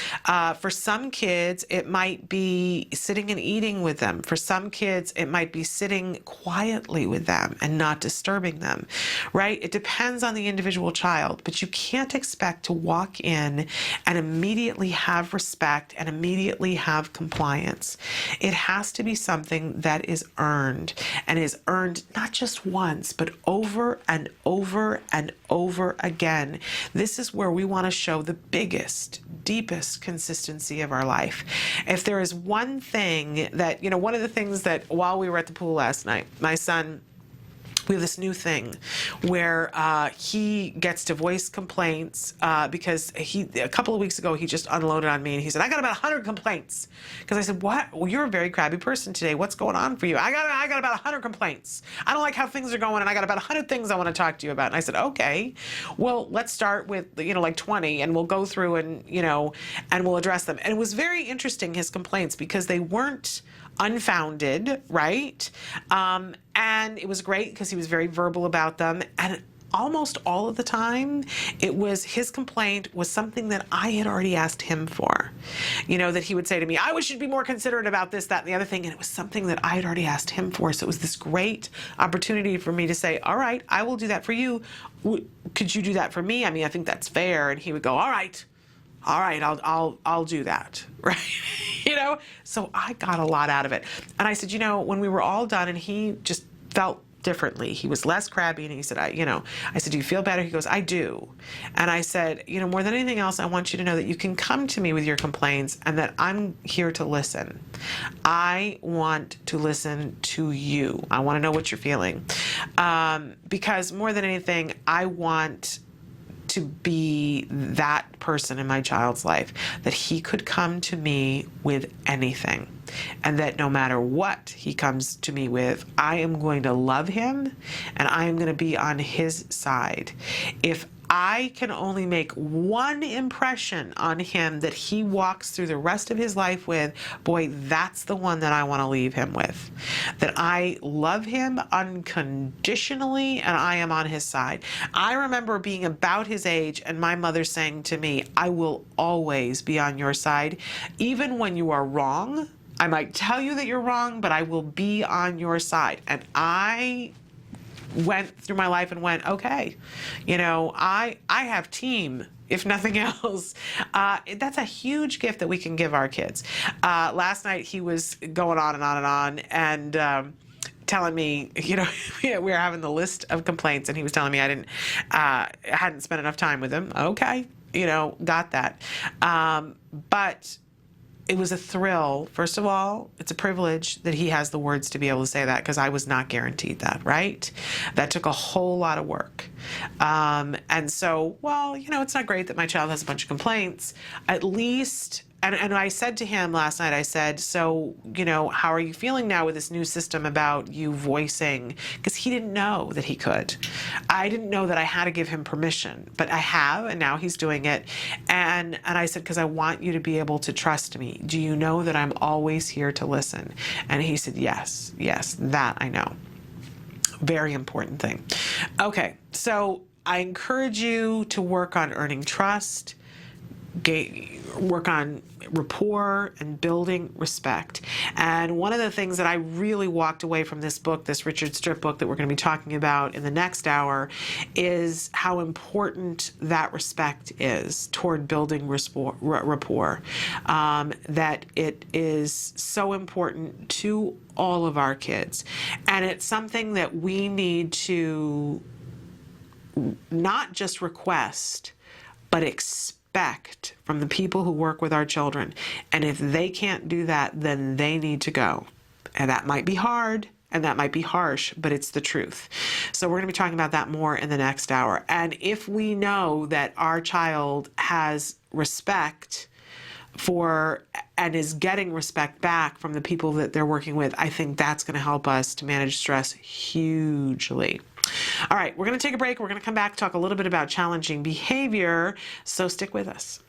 For some kids, it might be sitting and eating with them. For some kids, it might be sitting quietly with them and not disturbing them, right? It depends on the individual child, but you can't expect to walk in and immediately have respect and immediately have compliance. It has to be something that is earned, and is earned not just once, but over and over and over again. This is where we want to show the biggest, deepest consistency of our life. If there is one thing that, one of the things that while we were at the pool last night, my son, we have this new thing where he gets to voice complaints because a couple of weeks ago, he just unloaded on me, and he said, I got about 100 complaints. Because I said, what? Well, you're a very crabby person today. What's going on for you? I got about 100 complaints. I don't like how things are going, and I got about 100 things I want to talk to you about. And I said, okay, well, let's start with, like 20, and we'll go through and we'll address them. And it was very interesting, his complaints, because they weren't unfounded, right? And it was great because he was very verbal about them. And almost all of the time, his complaint was something that I had already asked him for. That he would say to me, I wish you'd be more considerate about this, that, and the other thing. And it was something that I had already asked him for. So it was this great opportunity for me to say, all right, I will do that for you. Could you do that for me? I mean, I think that's fair. And he would go, all right, I'll do that, right? So I got a lot out of it. And I said, when we were all done and he just felt differently. He was less crabby, and he said, I said, do you feel better? He goes, I do. And I said, more than anything else, I want you to know that you can come to me with your complaints and that I'm here to listen. I want to listen to you. I want to know what you're feeling. Because more than anything, I want to be that person in my child's life, that he could come to me with anything, and that no matter what he comes to me with, I am going to love him and I am going to be on his side. If I can only make one impression on him that he walks through the rest of his life with, boy, that's the one that I want to leave him with. That I love him unconditionally and I am on his side. I remember being about his age and my mother saying to me, I will always be on your side, even when you are wrong. I might tell you that you're wrong, but I will be on your side. And I went through my life and went, okay, I have team, if nothing else. That's a huge gift that we can give our kids. Last night he was going on and on and on, and telling me, we were having the list of complaints, and he was telling me I hadn't spent enough time with him. Okay, got that. But it was a thrill. First of all, it's a privilege that he has the words to be able to say that, because I was not guaranteed that, right? That took a whole lot of work. And so, it's not great that my child has a bunch of complaints. At least, and I said to him last night, I said, so, how are you feeling now with this new system about you voicing? Because he didn't know that he could. I didn't know that I had to give him permission, but I have, and now he's doing it. And I said, because I want you to be able to trust me. Do you know that I'm always here to listen? And he said, yes, that I know. Very important thing. Okay, so I encourage you to work on earning trust, work on rapport, and building respect. And one of the things that I really walked away from this book, this Richard Stripp book that we're going to be talking about in the next hour, is how important that respect is toward building rapport. That it is so important to all of our kids. And it's something that we need to not just request, but expect from the people who work with our children. And if they can't do that, then they need to go. And that might be hard and that might be harsh, but it's the truth. So we're going to be talking about that more in the next hour. And if we know that our child has respect for and is getting respect back from the people that they're working with, I think that's going to help us to manage stress hugely. All right, we're going to take a break. We're going to come back, talk a little bit about challenging behavior, so stick with us.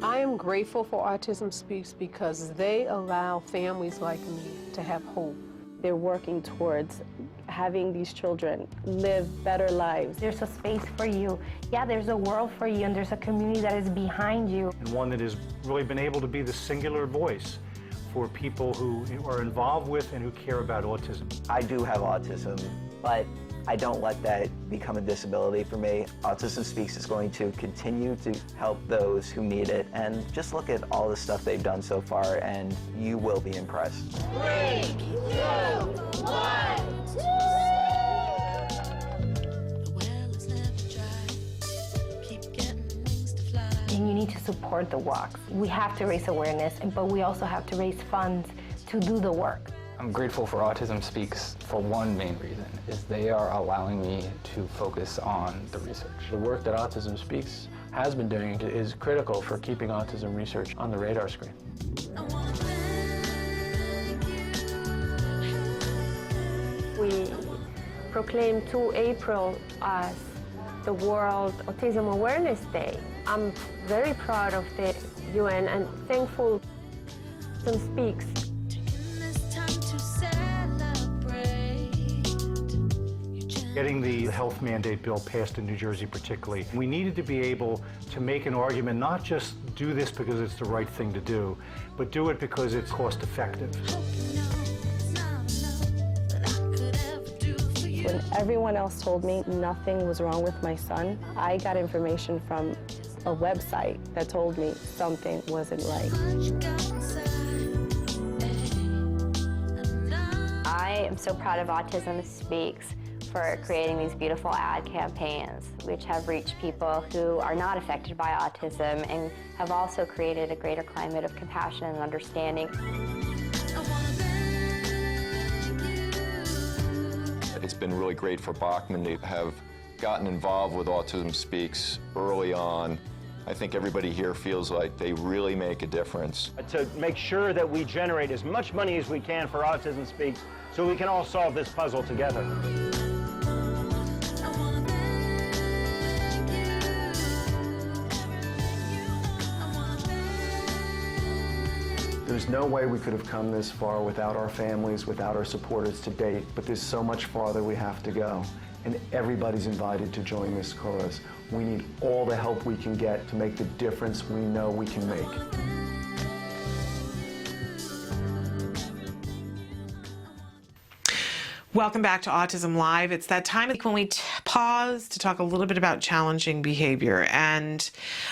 I am grateful for Autism Speaks because they allow families like me to have hope. They're working towards having these children live better lives. There's a space for you. Yeah, there's a world for you, and there's a community that is behind you. And one that has really been able to be the singular voice for people who are involved with and who care about autism. I do have autism, but I don't let that become a disability for me. Autism Speaks is going to continue to help those who need it, and just look at all the stuff they've done so far and you will be impressed. 3, 2, 1. And you need to support the walks. We have to raise awareness, but we also have to raise funds to do the work. I'm grateful for Autism Speaks for one main reason, is they are allowing me to focus on the research. The work that Autism Speaks has been doing is critical for keeping autism research on the radar screen. We proclaimed 2 April as the World Autism Awareness Day. I'm very proud of the UN and thankful Autism Speaks. Getting the health mandate bill passed in New Jersey particularly, we needed to be able to make an argument, not just do this because it's the right thing to do, but do it because it's cost effective. When When everyone else told me nothing was wrong with my son, I got information from a website that told me something wasn't right. I am so proud of Autism Speaks for creating these beautiful ad campaigns, which have reached people who are not affected by autism and have also created a greater climate of compassion and understanding. It's been really great for Bachman to have gotten involved with Autism Speaks early on. I think everybody here feels like they really make a difference. To make sure that we generate as much money as we can for Autism Speaks so we can all solve this puzzle together. There's no way we could have come this far without our families, without our supporters to date, but there's so much farther we have to go. And everybody's invited to join this cause. We need all the help we can get to make the difference we know we can make. Welcome back to Autism Live. It's that time when we pause to talk a little bit about challenging behavior. And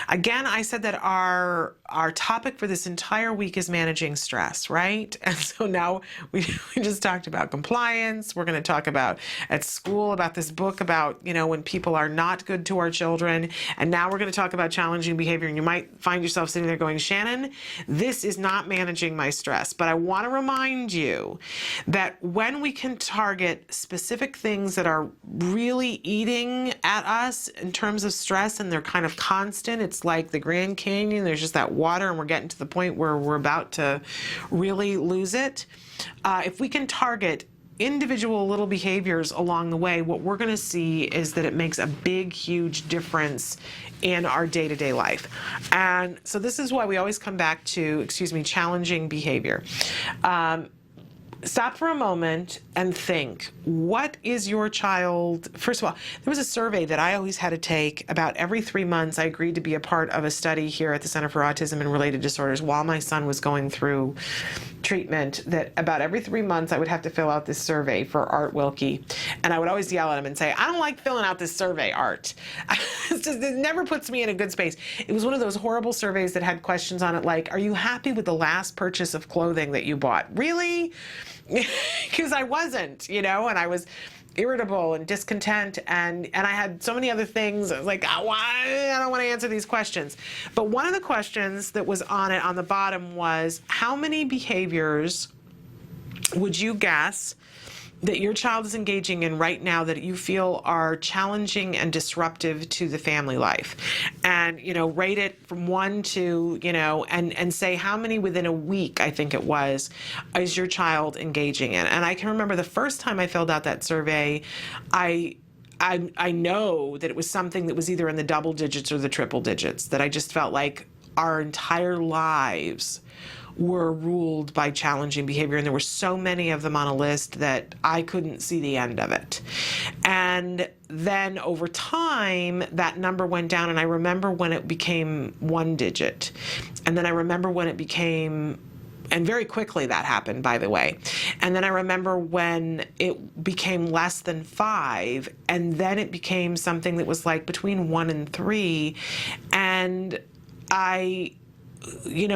again, I said that our topic for this entire week is managing stress, right? And so now we just talked about compliance. We're going to talk about at school, about this book about, when people are not good to our children. And now we're going to talk about challenging behavior. And you might find yourself sitting there going, Shannon, this is not managing my stress. But I want to remind you that when we can target specific things that are really eating at us in terms of stress and they're kind of constant, it's like the Grand Canyon, there's just that water and we're getting to the point where we're about to really lose it. If we can target individual little behaviors along the way, what we're going to see is that it makes a big, huge difference in our day-to-day life. And so this is why we always come back to, challenging behavior. Stop for a moment and think, what is your child? First of all, there was a survey that I always had to take about every 3 months. I agreed to be a part of a study here at the Center for Autism and Related Disorders while my son was going through treatment, that about every 3 months I would have to fill out this survey for Art Wilkie. And I would always yell at him and say, I don't like filling out this survey, Art. It never puts me in a good space. It was one of those horrible surveys that had questions on it like, are you happy with the last purchase of clothing that you bought? Really? Because I wasn't, and I was irritable and discontent, and I had so many other things. I was like, why? I don't want to answer these questions. But one of the questions that was on it on the bottom was, how many behaviors would you guess that your child is engaging in right now that you feel are challenging and disruptive to the family life? And, rate it from 1 to, and say how many within a week, I think it was, is your child engaging in. And I can remember the first time I filled out that survey, I know that it was something that was either in the double digits or the triple digits, that I just felt like our entire lives were ruled by challenging behavior, and there were so many of them on a list that I couldn't see the end of it. And then over time, that number went down, and I remember when it became 1 digit. And then I remember when it became, and very quickly that happened, by the way. And then I remember when it became less than 5, and then it became something that was like between 1 and 3. And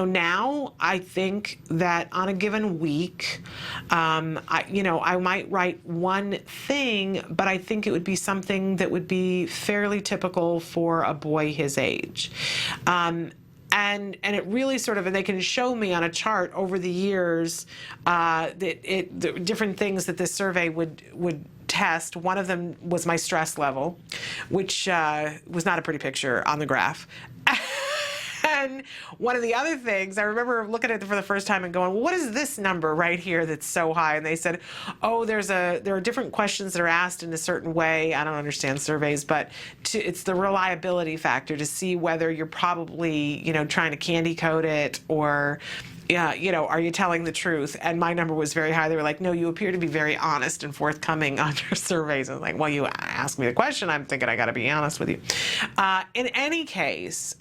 now I think that on a given week, I might write one thing, but I think it would be something that would be fairly typical for a boy his age. And it really sort of, and they can show me on a chart over the years the different things that this survey would test. One of them was my stress level, which was not a pretty picture on the graph. And one of the other things, I remember looking at it for the first time and going, well, what is this number right here that's so high? And they said, oh, there are different questions that are asked in a certain way. I don't understand surveys, but it's the reliability factor to see whether you're probably, trying to candy coat it or, are you telling the truth? And my number was very high. They were like, no, you appear to be very honest and forthcoming on your surveys. I was like, well, you asked me the question. I'm thinking I got to be honest with you. In any case,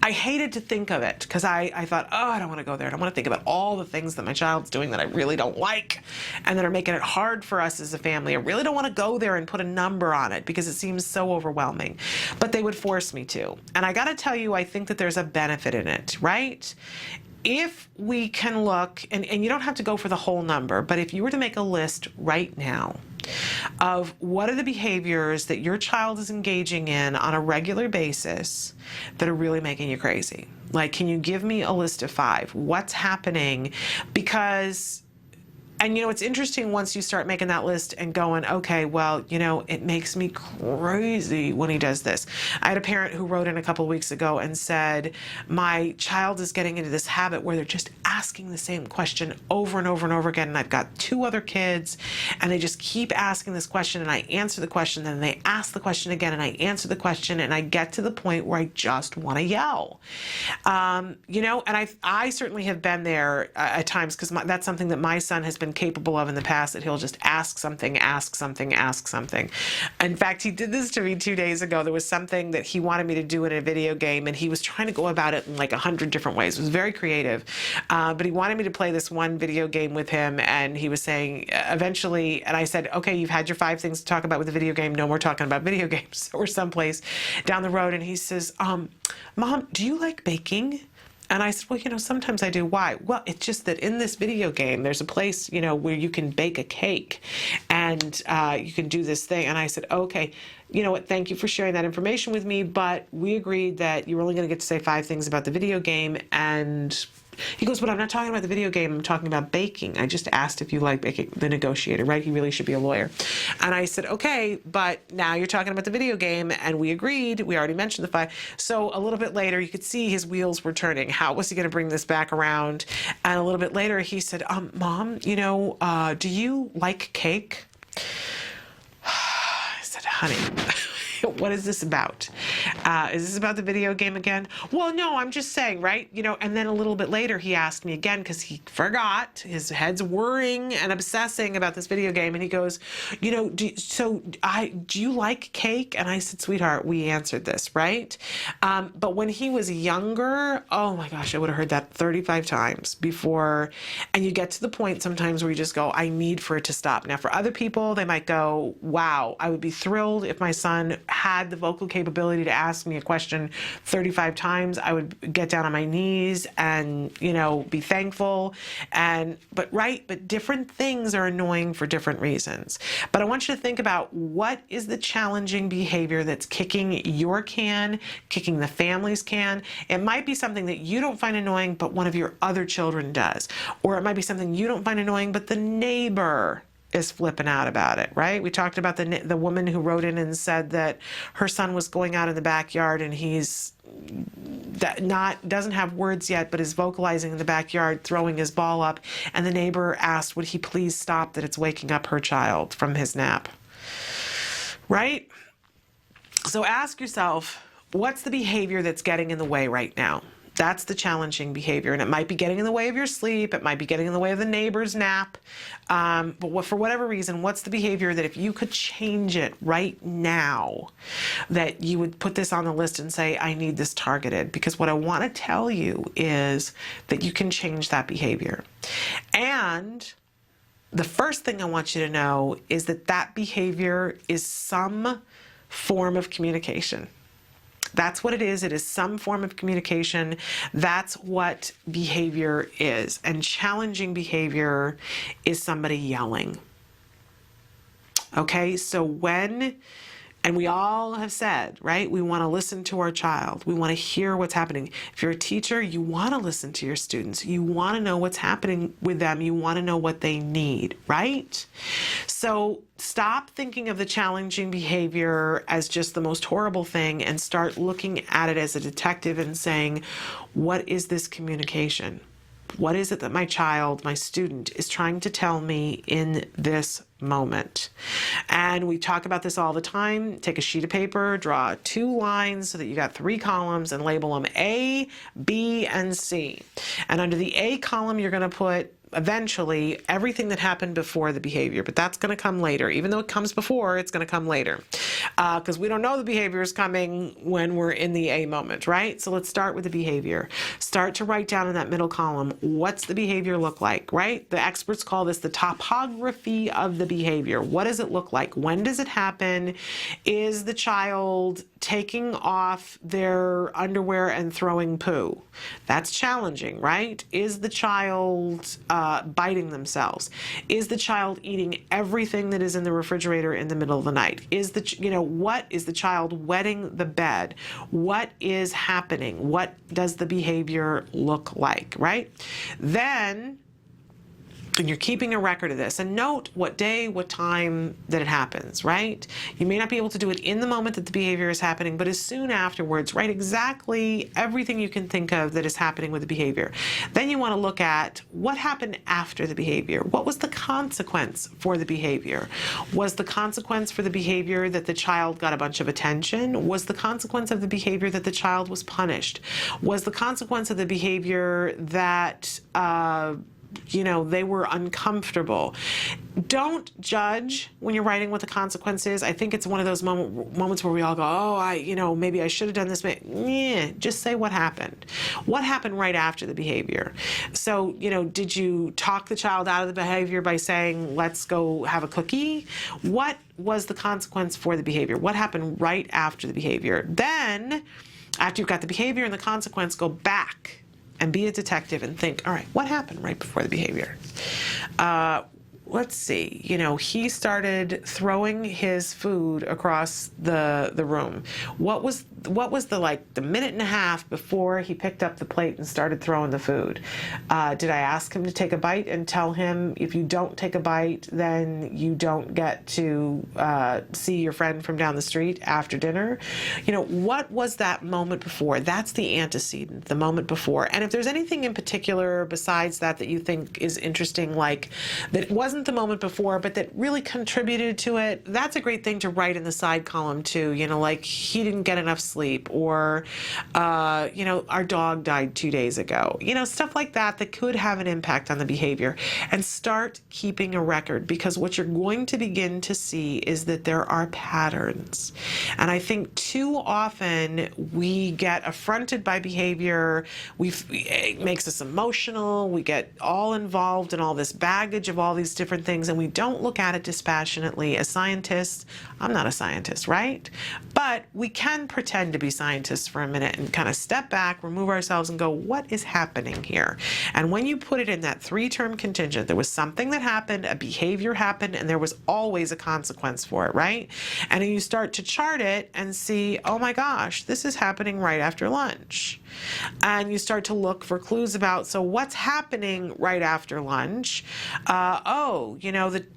I hated to think of it because I thought, oh, I don't want to go there. I don't want to think about all the things that my child's doing that I really don't like and that are making it hard for us as a family. I really don't want to go there and put a number on it because it seems so overwhelming. But they would force me to. And I got to tell you, I think that there's a benefit in it, right? If we can look, and you don't have to go for the whole number, but if you were to make a list right now of what are the behaviors that your child is engaging in on a regular basis that are really making you crazy. Like, can you give me a list of 5? What's happening? Because, and you know, it's interesting once you start making that list and going, okay, well, you know, it makes me crazy when he does this. I had a parent who wrote in a couple of weeks ago and said, my child is getting into this habit where they're just asking the same question over and over and over again. And I've got 2 other kids and they just keep asking this question and I answer the question and they ask the question again and I answer the question and I get to the point where I just want to yell. You know, and I certainly have been there at times because that's something that my son has been capable of in the past, that he'll just ask something. In fact, he did this to me 2 days ago. There was something that he wanted me to do in a video game, and he was trying to go about it in like 100 different ways. It was very creative, but he wanted me to play this one video game with him, and he was saying eventually, and I said, okay, you've had your 5 things to talk about with the video game. No more talking about video games. So we're someplace down the road, and he says, Mom, do you like baking? And I said, well, you know, sometimes I do. Why? Well, it's just that in this video game, there's a place, you know, where you can bake a cake and you can do this thing. And I said, okay, you know what, thank you for sharing that information with me, but we agreed that you're only going to get to say 5 things about the video game. And he goes, but I'm not talking about the video game, I'm talking about baking. I just asked if you like baking. The negotiator, right? He really should be a lawyer. And I said, okay, but now you're talking about the video game, and we agreed, we already mentioned the 5. So a little bit later, you could see his wheels were turning. How was he going to bring this back around? And a little bit later, he said, Mom, you know, do you like cake? I said, honey, what is this about? Is this about the video game again? Well, no, I'm just saying, right? You know, and then a little bit later, he asked me again because he forgot. His head's worrying and obsessing about this video game. And he goes, you know, do you like cake? And I said, sweetheart, we answered this, right? But when he was younger, oh my gosh, I would have heard that 35 times before. And you get to the point sometimes where you just go, I need for it to stop. Now, for other people, they might go, wow, I would be thrilled if my son had the vocal capability to ask me a question 35 times. I would get down on my knees and, you know, be thankful. But different things are annoying for different reasons. But I want you to think about what is the challenging behavior that's kicking your can, kicking the family's can. It might be something that you don't find annoying, but one of your other children does. Or it might be something you don't find annoying, but the neighbor is flipping out about it, right? We talked about the woman who wrote in and said that her son was going out in the backyard and he's doesn't have words yet, but is vocalizing in the backyard, throwing his ball up, and the neighbor asked, would he please stop, that it's waking up her child from his nap, right? So ask yourself, what's the behavior that's getting in the way right now? That's the challenging behavior, and it might be getting in the way of your sleep. It might be getting in the way of the neighbor's nap. But for whatever reason, what's the behavior that if you could change it right now, that you would put this on the list and say, I need this targeted? Because what I want to tell you is that you can change that behavior. And the first thing I want you to know is that that behavior is some form of communication. That's what it is. It is some form of communication. That's what behavior is. And challenging behavior is somebody yelling. Okay, so and we all have said, right, we want to listen to our child. We want to hear what's happening. If you're a teacher, you want to listen to your students. You want to know what's happening with them. You want to know what they need, right? So stop thinking of the challenging behavior as just the most horrible thing and start looking at it as a detective and saying, what is this communication? What is it that my child, my student, is trying to tell me in this moment? And we talk about this all the time. Take a sheet of paper, draw 2 lines so that you got 3 columns and label them A, B, and C. And under the A column, you're going to put eventually everything that happened before the behavior, but that's going to come later. Even though it comes before, it's going to come later, because we don't know the behavior is coming when we're in the A moment, right? So let's start with the behavior. Start to write down in that middle column, what's the behavior look like, right? The experts call this the topography of the behavior. What does it look like? When does it happen? Is the child taking off their underwear and throwing poo? That's challenging, right? Is the child biting themselves? Is the child eating everything that is in the refrigerator in the middle of the night? Is what is the child wetting the bed? What is happening? What does the behavior look like, right? Then, and you're keeping a record of this, and note what day, what time that it happens, right? You may not be able to do it in the moment that the behavior is happening, but as soon afterwards, write exactly everything you can think of that is happening with the behavior. Then you want to look at what happened after the behavior. What was the consequence for the behavior? Was the consequence for the behavior that the child got a bunch of attention? Was the consequence of the behavior that the child was punished? Was the consequence of the behavior that they were uncomfortable? Don't judge when you're writing what the consequence is. I think it's one of those moments where we all go, maybe I should have done this. Just say what happened. What happened right after the behavior? So, did you talk the child out of the behavior by saying, let's go have a cookie? What was the consequence for the behavior? What happened right after the behavior? Then, after you've got the behavior and the consequence, go back and be a detective and think, all right, what happened right before the behavior? Let's see, he started throwing his food across the room. What was the minute and a half before he picked up the plate and started throwing the food? Did I ask him to take a bite and tell him, if you don't take a bite, then you don't get to see your friend from down the street after dinner? What was that moment before? That's the antecedent, the moment before. And if there's anything in particular besides that you think is interesting, like that wasn't the moment before, but that really contributed to it, that's a great thing to write in the side column too. Like he didn't get enough sleep, or our dog died 2 days ago. Stuff like that could have an impact on the behavior. And start keeping a record, because what you're going to begin to see is that there are patterns. And I think too often we get affronted by behavior. It makes us emotional. We get all involved in all this baggage of all these different things, and we don't look at it dispassionately. As scientists, I'm not a scientist, right? But we can pretend to be scientists for a minute and kind of step back, remove ourselves, and go, what is happening here? And when you put it in that 3-term contingent, there was something that happened, a behavior happened, and there was always a consequence for it, right? And then you start to chart it and see, oh my gosh, this is happening right after lunch. And you start to look for clues about, so what's happening right after lunch?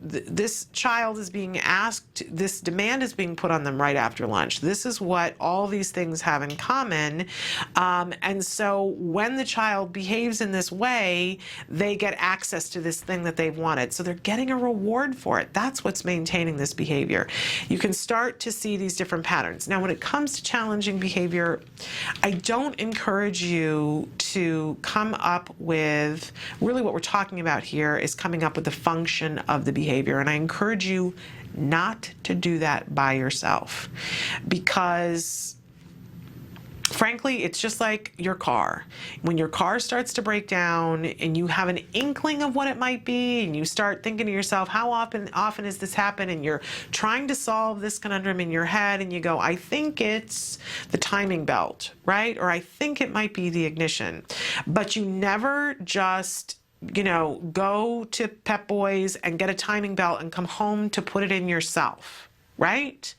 This child is being asked, this demand is being put on them right after lunch. This is what all these things have in common. And so when the child behaves in this way, they get access to this thing that they've wanted. So they're getting a reward for it. That's what's maintaining this behavior. You can start to see these different patterns. Now, when it comes to challenging behavior, I don't encourage you to come up with, really what we're talking about here is coming up with the function of the behavior. And I encourage you not to do that by yourself, because frankly, it's just like your car. When your car starts to break down and you have an inkling of what it might be, and you start thinking to yourself, how often does this happen? And you're trying to solve this conundrum in your head, and you go, I think it's the timing belt, right? Or I think it might be the ignition. But you never just go to Pep Boys and get a timing belt and come home to put it in yourself, right?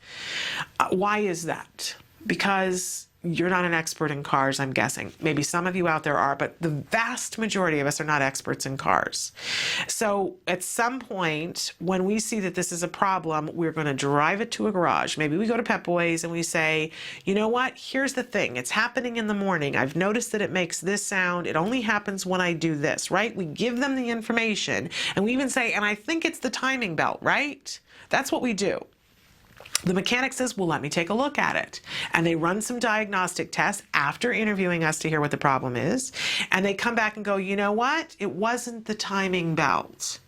Why is that? Because you're not an expert in cars, I'm guessing. Maybe some of you out there are, but the vast majority of us are not experts in cars. So at some point, when we see that this is a problem, we're going to drive it to a garage. Maybe we go to Pep Boys and we say, you know what? Here's the thing. It's happening in the morning. I've noticed that it makes this sound. It only happens when I do this, right? We give them the information, and we even say, and I think it's the timing belt, right? That's what we do. The mechanic says, well, let me take a look at it. And they run some diagnostic tests after interviewing us to hear what the problem is. And they come back and go, you know what? It wasn't the timing belt.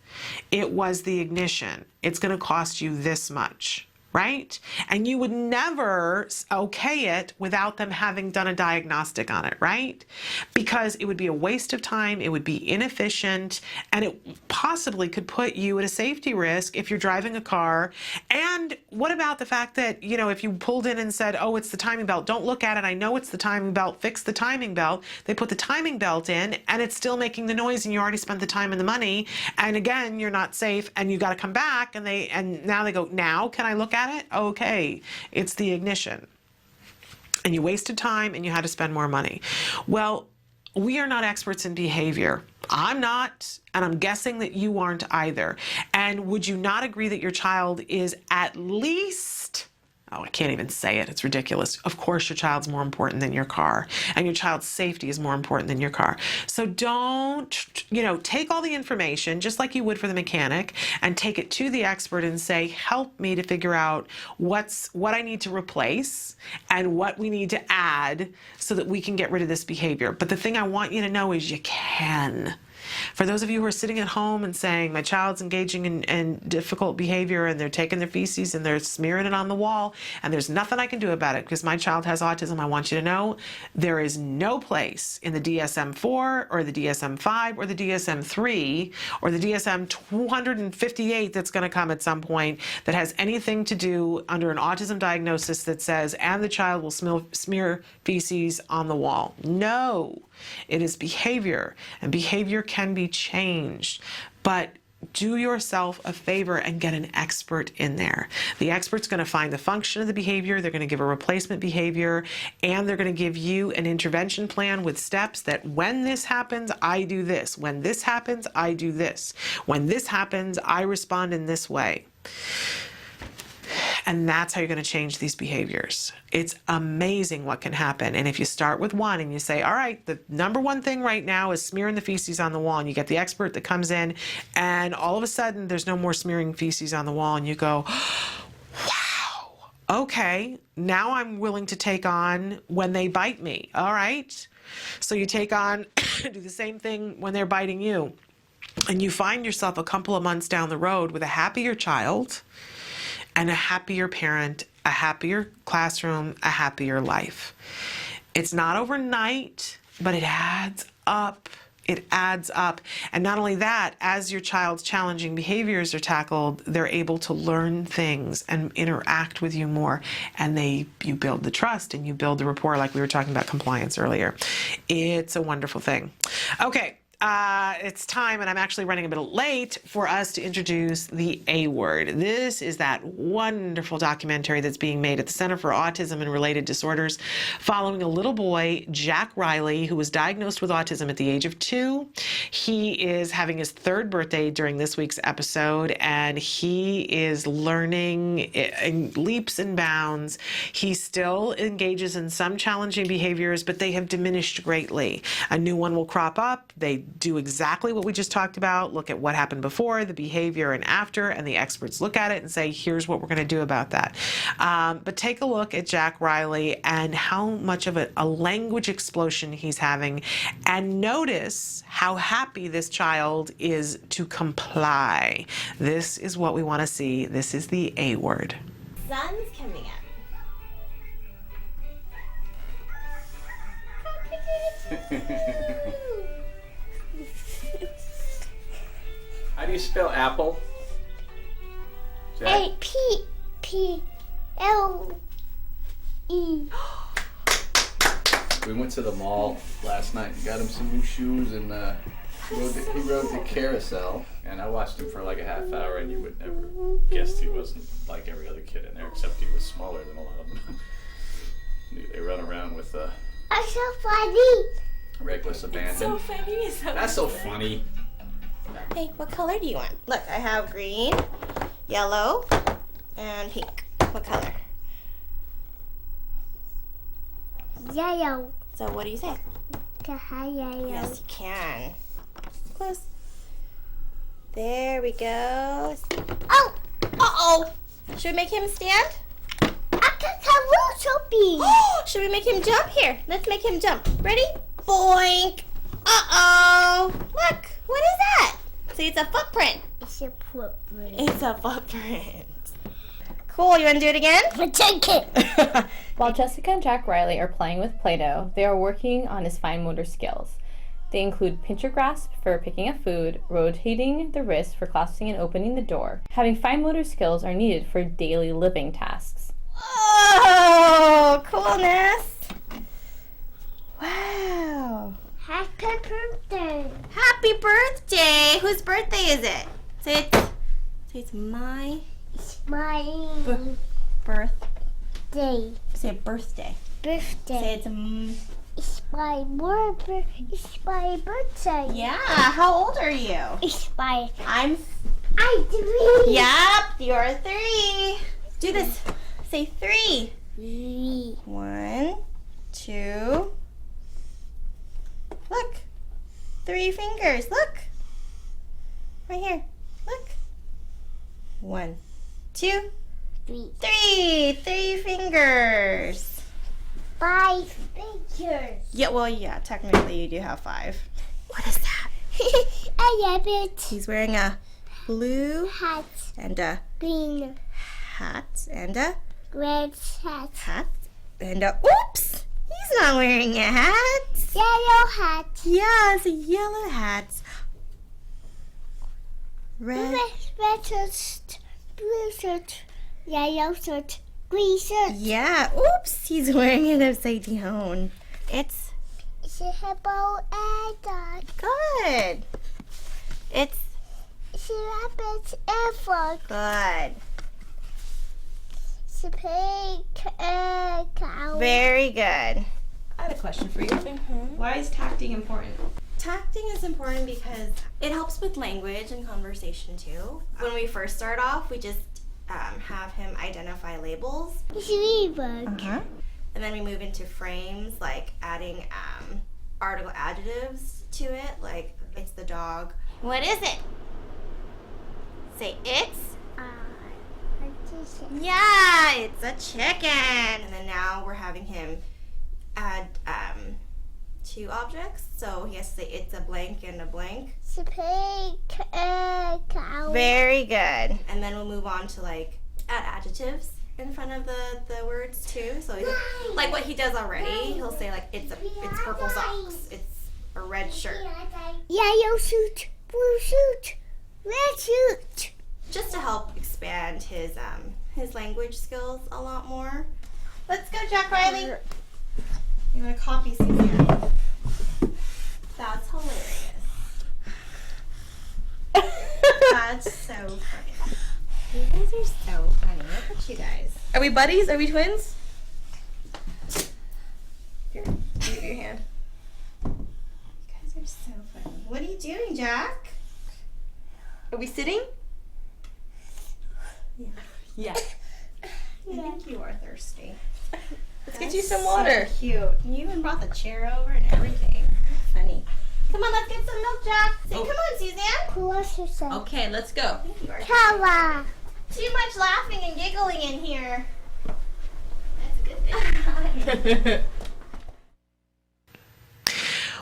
It was the ignition. It's going to cost you this much. Right? And you would never okay it without them having done a diagnostic on it, right? Because it would be a waste of time, it would be inefficient, and it possibly could put you at a safety risk if you're driving a car. And what about the fact that, you know, if you pulled in and said, oh, it's the timing belt, don't look at it, I know it's the timing belt, fix the timing belt. They put the timing belt in and it's still making the noise and you already spent the time and the money. And again, you're not safe and you got to come back and now they go, now can I look at it? Okay, it's the ignition. And you wasted time and you had to spend more money. Well, we are not experts in behavior. I'm not, and I'm guessing that you aren't either. And would you not agree that your child is at least, oh, I can't even say it, it's ridiculous. Of course your child's more important than your car, and your child's safety is more important than your car. So don't, you know, take all the information, just like you would for the mechanic, and take it to the expert and say, help me to figure out what I need to replace and what we need to add so that we can get rid of this behavior. But the thing I want you to know is you can. For those of you who are sitting at home and saying, my child's engaging in difficult behavior and they're taking their feces and they're smearing it on the wall and there's nothing I can do about it because my child has autism, I want you to know there is no place in the DSM-4 or the DSM-5 or the DSM-3 or the DSM-258 that's going to come at some point that has anything to do under an autism diagnosis that says, and the child will smear feces on the wall. No, it is behavior, and behavior can be changed. But do yourself a favor and get an expert in there. The expert's going to find the function of the behavior, they're going to give a replacement behavior, and they're going to give you an intervention plan with steps that when this happens, I do this. When this happens, I do this. When this happens, I respond in this way. And that's how you're going to change these behaviors. It's amazing what can happen. And if you start with one and you say, all right, the number one thing right now is smearing the feces on the wall, and you get the expert that comes in and all of a sudden there's no more smearing feces on the wall, and you go, wow, okay, now I'm willing to take on when they bite me. All right. So you take on, do the same thing when they're biting you. And you find yourself a couple of months down the road with a happier child and a happier parent, a happier classroom, a happier life. It's not overnight, but it adds up. It adds up. And not only that, as your child's challenging behaviors are tackled, they're able to learn things and interact with you more. And you build the trust and you build the rapport, like we were talking about compliance earlier. It's a wonderful thing. Okay. It's time, and I'm actually running a bit late, for us to introduce the A Word. This is that wonderful documentary that's being made at the Center for Autism and Related Disorders following a little boy, Jack Riley, who was diagnosed with autism at the age of 2. He is having his 3rd birthday during this week's episode, and he is learning in leaps and bounds. He still engages in some challenging behaviors, but they have diminished greatly. A new one will crop up. They do exactly what we just talked about, look at what happened before, the behavior and after, and the experts look at it and say, here's what we're going to do about that. But take a look at Jack Riley and how much of a language explosion he's having, and notice how happy this child is to comply. This is what we want to see. This is the A Word. Sun's coming up. How do you spell apple? A-P-P-L-E. We went to the mall last night and got him some new shoes, and he rode the carousel, and I watched him for like a half hour, and you would never guess he wasn't like every other kid in there, except he was smaller than a lot of them. They run around with That's so funny. reckless abandon. So funny. That's so funny. Hey, what color do you want? Look, I have green, yellow, and pink. What color? Yellow. So what do you say? Yellow. Yes, you can. Close. There we go. Oh! Uh-oh! Should we make him stand? Should we make him jump? Here, let's make him jump. Ready? Boink. Uh-oh. Look, what is that? See, it's a footprint. It's a footprint. It's a footprint. Cool, you want to do it again? Take it. While Jessica and Jack Riley are playing with Play-Doh, they are working on his fine motor skills. They include pincher grasp for picking up food, rotating the wrist for clasping and opening the door. Having fine motor skills are needed for daily living tasks. Oh, coolness. Wow. Happy birthday. Happy birthday. Whose birthday is it? Say it's my birthday. Say birthday. Birthday. Say it's my birthday. It's my birthday. Yeah. How old are you? It's my. I'm 3. Yep, you're 3. Do this. Say 3. 3. 1, 2. Look. 3 fingers. Look. Right here. Look. 1, 2, 3. 3 fingers. 5 fingers. Yeah, technically you do have 5. What is that? I love it. He's wearing a blue hat and a green hat and a red hat and a oops! He's not wearing a hat. Yellow hat. Yeah, it's a yellow hat. Red shirt, blue shirt, yellow shirt, green shirt. Yeah, oops! He's wearing it upside down. It's a hippo and dog. Good. It's a rabbit and frog. Good. It's a pig and cow. Very good. I have a question for you. Why is tacting important? Tacting is important because it helps with language and conversation too. When we first start off, we just have him identify labels. It's a ladybug. And then we move into frames, like adding article adjectives to it, like it's the dog. What is it? Say it's. Yeah, it's a chicken. And then now we're having him add 2 objects. So he has to say it's a blank and a blank. It's a pig and cow. Very good. And then we'll move on to like add adjectives in front of the words too. So like what he does already, he'll say like it's purple socks. It's a red shirt. Yellow suit, blue suit, red suit. Just to help expand his language skills a lot more. Let's go, Jack Riley. You want to copy Suzanne? That's hilarious. That's so funny. You guys are so funny. Look at you guys. Are we buddies? Are we twins? Here, give me your hand. You guys are so funny. What are you doing, Jack? Are we sitting? Yeah. I think you are thirsty. Let's get you some water. So cute. You even brought the chair over and everything. That's funny. Come on, let's get some milk, Jack. Say, come on, Suzanne. Close yourself. Okay, let's go. Kala. Too much laughing and giggling in here. That's a good thing.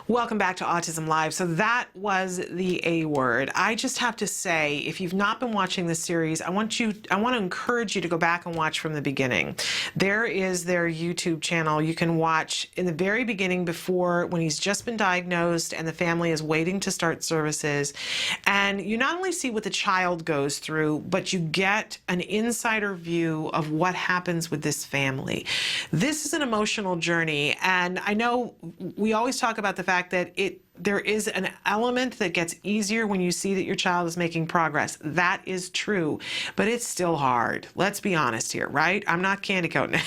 Welcome back to Autism Live. So that was the A word. I just have to say, if you've not been watching this series, I want to encourage you to go back and watch from the beginning. There is their YouTube channel. You can watch in the very beginning, before when he's just been diagnosed and the family is waiting to start services. And you not only see what the child goes through, but you get an insider view of what happens with this family. This is an emotional journey, and I know we always talk about the fact that there is an element that gets easier when you see that your child is making progress. That is true, but it's still hard. Let's be honest here, right? I'm not candy coating it.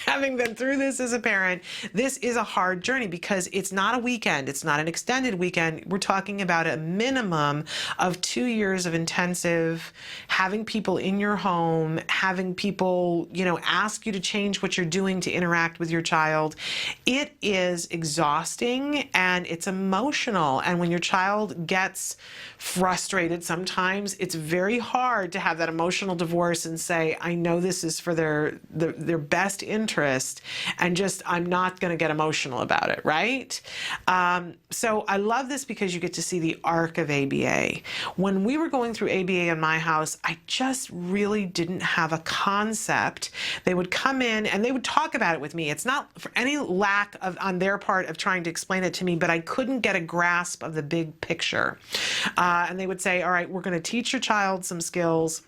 having been through this as a parent, this is a hard journey because it's not a weekend. It's not an extended weekend. We're talking about a minimum of 2 years of intensive, having people in your home, having people, ask you to change what you're doing to interact with your child. It is exhausting and it's emotional. And when your child gets frustrated, sometimes it's very hard to have that emotional divorce and say, I know this is for their best interest, and just, I'm not going to get emotional about it, right? So I love this because you get to see the arc of ABA. When we were going through ABA in my house, I just really didn't have a concept. They would come in and they would talk about it with me. It's not for any lack of on their part of trying to explain it to me, but I couldn't get a grasp of the big picture. And they would say, all right, we're going to teach your child some skills.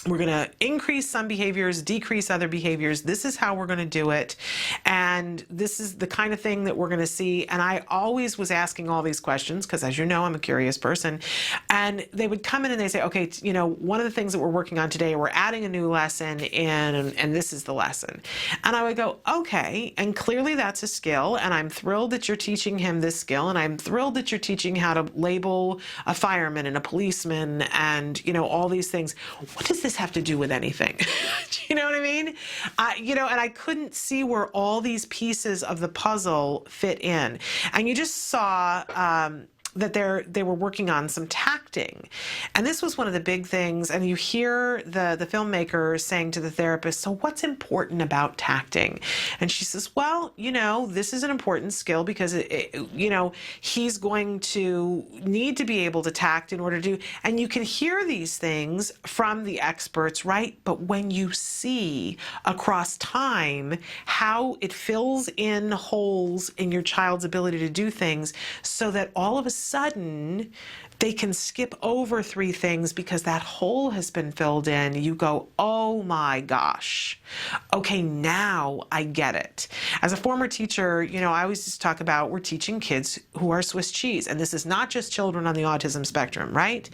We're going to increase some behaviors, decrease other behaviors. This is how we're going to do it. And this is the kind of thing that we're going to see. And I always was asking all these questions because, as you know, I'm a curious person. And they would come in and they say, okay, one of the things that we're working on today, we're adding a new lesson in, and this is the lesson. And I would go, okay, and clearly that's a skill. And I'm thrilled that you're teaching him this skill. And I'm thrilled that you're teaching how to label a fireman and a policeman and, all these things. What does this have to do with anything? Do you know what I mean? And I couldn't see where all these pieces of the puzzle fit in. And you just saw that they were working on some tacting. And this was one of the big things. And you hear the filmmaker saying to the therapist, so what's important about tacting? And she says, well, this is an important skill because, he's going to need to be able to tact in order to, and you can hear these things from the experts, right? But when you see across time how it fills in holes in your child's ability to do things so that all of a sudden they can skip over 3 things because that hole has been filled in, you go, oh my gosh. Okay, now I get it. As a former teacher, I always just talk about we're teaching kids who are Swiss cheese. And this is not just children on the autism spectrum, right?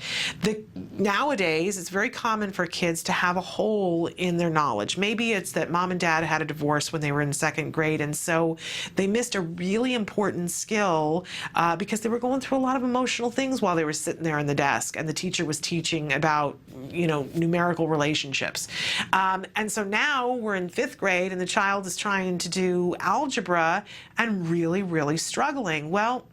Nowadays, it's very common for kids to have a hole in their knowledge. Maybe it's that mom and dad had a divorce when they were in 2nd grade. And so they missed a really important skill because they were going through a lot of emotional things while they were sitting there in the desk and the teacher was teaching about, numerical relationships. And so now we're in 5th grade and the child is trying to do algebra and really, really struggling. Well,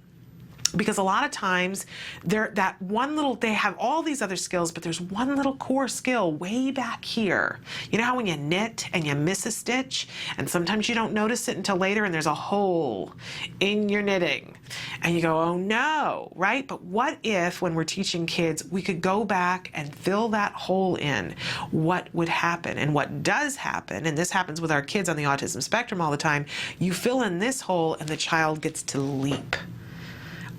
because a lot of times they have all these other skills, but there's one little core skill way back here. You know how when you knit and you miss a stitch and sometimes you don't notice it until later and there's a hole in your knitting and you go, oh no, right? But what if when we're teaching kids, we could go back and fill that hole in? What would happen? And what does happen, and this happens with our kids on the autism spectrum all the time, you fill in this hole and the child gets to leap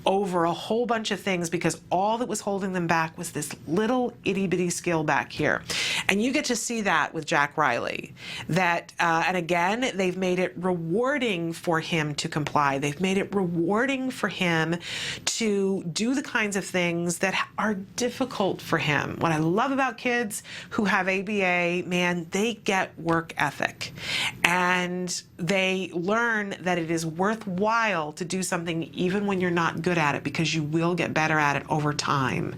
over a whole bunch of things because all that was holding them back was this little itty-bitty skill back here. And you get to see that with Jack Riley. And again, they've made it rewarding for him to comply. They've made it rewarding for him to do the kinds of things that are difficult for him. What I love about kids who have ABA, man, they get work ethic. And they learn that it is worthwhile to do something even when you're not good at it because you will get better at it over time.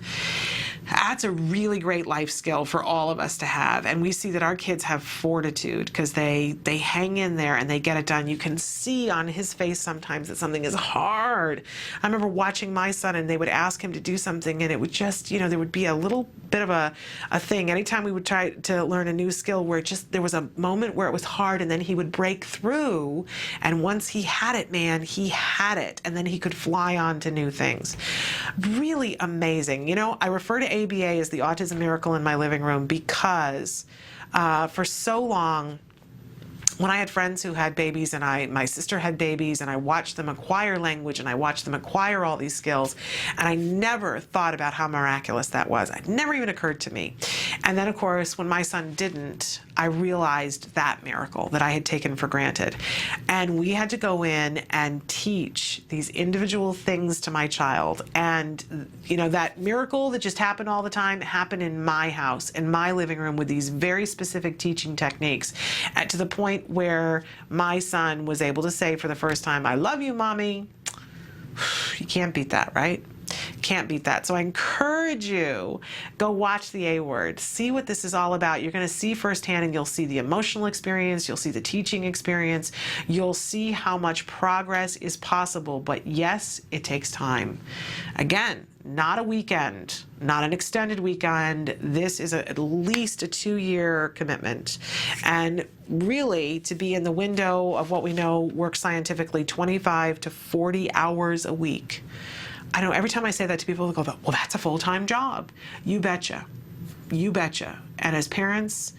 That's a really great life skill for all of us to have. And we see that our kids have fortitude because they hang in there and they get it done. You can see on his face sometimes that something is hard. I remember watching my son and they would ask him to do something and it would just, there would be a little bit of a thing. Anytime we would try to learn a new skill where there was a moment where it was hard and then he would break through. And once he had it, man, he had it. And then he could fly on to new things. Really amazing. I refer to ABA as the autism miracle in my living room because for so long, when I had friends who had babies and my sister had babies and I watched them acquire language and I watched them acquire all these skills and I never thought about how miraculous that was. It never even occurred to me. And then of course, when my son didn't, I realized that miracle that I had taken for granted. And we had to go in and teach these individual things to my child. And that miracle that just happened all the time happened in my house, in my living room with these very specific teaching techniques to the point where my son was able to say for the first time, "I love you, Mommy." You can't beat that, right? Can't beat that. So I encourage you, go watch the A Word. See what this is all about. You're going to see firsthand, and you'll see the emotional experience. You'll see the teaching experience. You'll see how much progress is possible. But yes, it takes time. Again, not a weekend, not an extended weekend. This is at least a 2-year commitment. And really, to be in the window of what we know works scientifically, 25 to 40 hours a week. I know every time I say that to people, they'll go, "Well, that's a full-time job." You betcha. You betcha. And as parents,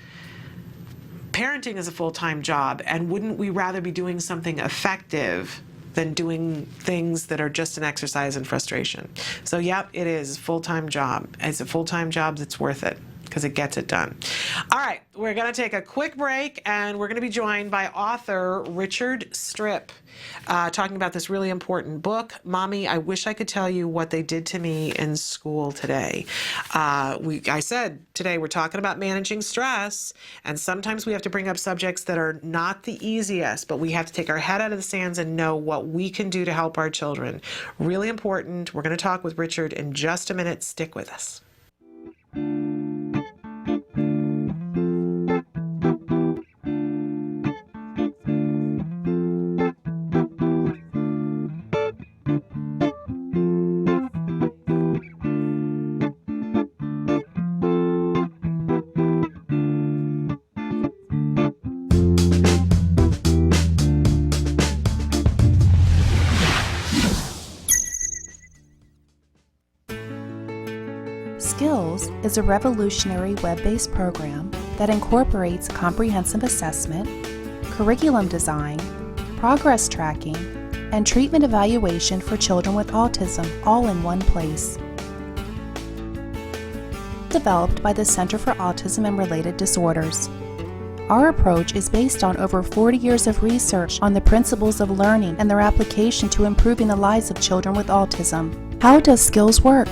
parenting is a full-time job. And wouldn't we rather be doing something effective than doing things that are just an exercise in frustration? So, yep, it is a full-time job. It's a full-time job that's worth it, because it gets it done. All right, we're going to take a quick break, and we're going to be joined by author Richard Stripp, talking about this really important book, Mommy, I Wish I Could Tell You What They Did to Me in School Today. I said today we're talking about managing stress, and sometimes we have to bring up subjects that are not the easiest, but we have to take our head out of the sands and know what we can do to help our children. Really important. We're going to talk with Richard in just a minute. Stick with us. Skills is a revolutionary web-based program that incorporates comprehensive assessment, curriculum design, progress tracking, and treatment evaluation for children with autism all in one place. Developed by the Center for Autism and Related Disorders. Our approach is based on over 40 years of research on the principles of learning and their application to improving the lives of children with autism. How does Skills work?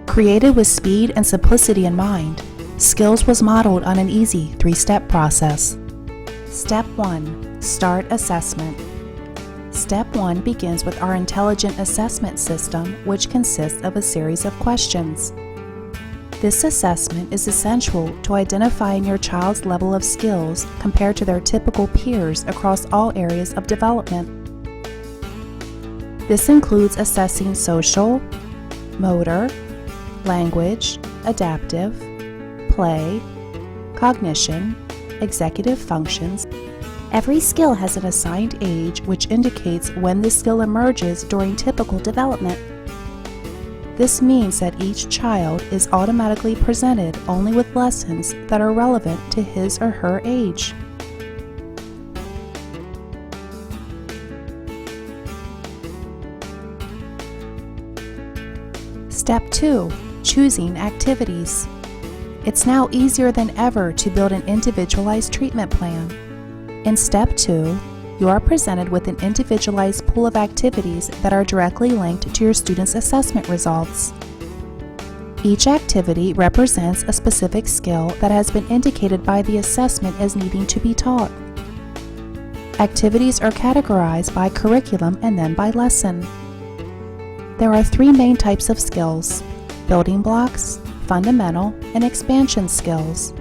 Created with speed and simplicity in mind, Skills was modeled on an easy 3-step process. Step 1. Start assessment. Step 1 begins with our intelligent assessment system, which consists of a series of questions. This assessment is essential to identifying your child's level of skills compared to their typical peers across all areas of development. This includes assessing social, motor, language, adaptive, play, cognition, executive functions. Every skill has an assigned age which indicates when the skill emerges during typical development. This means that each child is automatically presented only with lessons that are relevant to his or her age. Step 2. Choosing activities. It's now easier than ever to build an individualized treatment plan. In Step 2, you are presented with an individualized pool of activities that are directly linked to your student's assessment results. Each activity represents a specific skill that has been indicated by the assessment as needing to be taught. Activities are categorized by curriculum and then by lesson. There are 3 main types of skills: building blocks, fundamental, and expansion skills.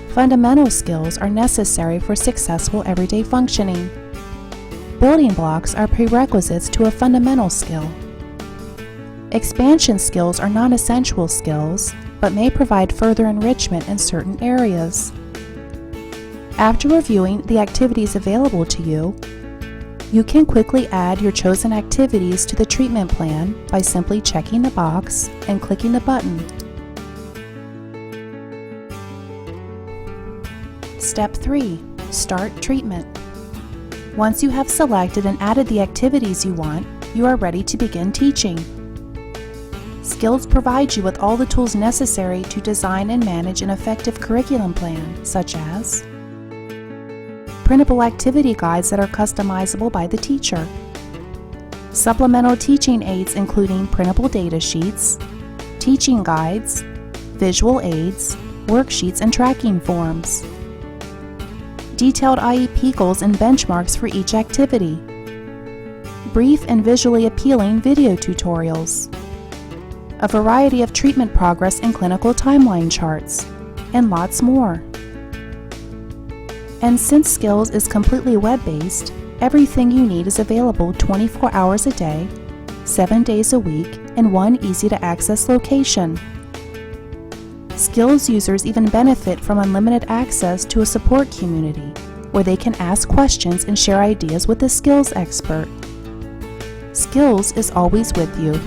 Fundamental skills are necessary for successful everyday functioning. Building blocks are prerequisites to a fundamental skill. Expansion skills are non-essential skills, but may provide further enrichment in certain areas. After reviewing the activities available to you, you can quickly add your chosen activities to the treatment plan by simply checking the box and clicking the button. Step 3. Start treatment. Once you have selected and added the activities you want, you are ready to begin teaching. Skills provides you with all the tools necessary to design and manage an effective curriculum plan, such as printable activity guides that are customizable by the teacher, supplemental teaching aids including printable data sheets, teaching guides, visual aids, worksheets, and tracking forms, detailed IEP goals and benchmarks for each activity, brief and visually appealing video tutorials, a variety of treatment progress and clinical timeline charts, and lots more. And since Skills is completely web-based, everything you need is available 24 hours a day, 7 days a week, in one easy-to-access location. Skills users even benefit from unlimited access to a support community where they can ask questions and share ideas with a skills expert. Skills is always with you.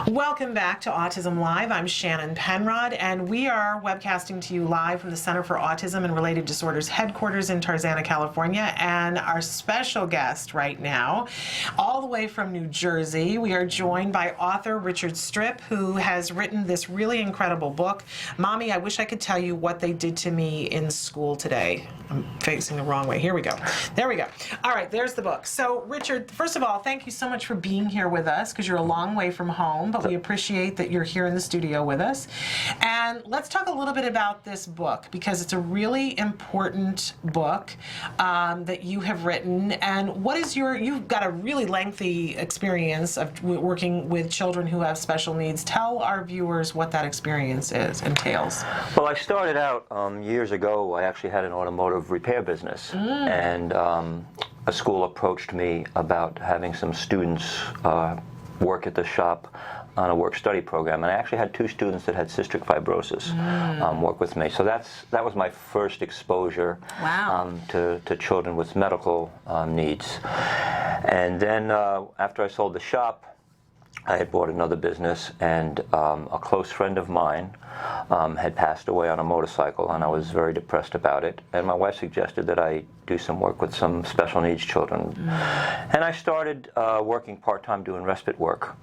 Welcome back to Autism Live. I'm Shannon Penrod, and we are webcasting to you live from the Center for Autism and Related Disorders headquarters in Tarzana, California. And our special guest right now, all the way from New Jersey, we are joined by author Richard Stripp, who has written this really incredible book, Mommy, I Wish I Could Tell You What They Did to Me in School Today. I'm facing the wrong way. Here we go. There we go. All right, there's the book. So, Richard, first of all, thank you so much for being here with us, because you're a long way from home, but we appreciate that you're here in the studio with us. And let's talk a little bit about this book, because it's a really important book that you have written. And what is you've got a really lengthy experience of working with children who have special needs. Tell our viewers what that experience entails. Well, I started out years ago. I actually had an automotive repair business, and a school approached me about having some students work at the shop on a work-study program, and I actually had 2 students that had cystic fibrosis work with me. So that was my first exposure to children with medical needs. And then after I sold the shop, I had bought another business, and a close friend of mine had passed away on a motorcycle, and I was very depressed about it. And my wife suggested that I do some work with some special needs children. And I started working part-time doing respite work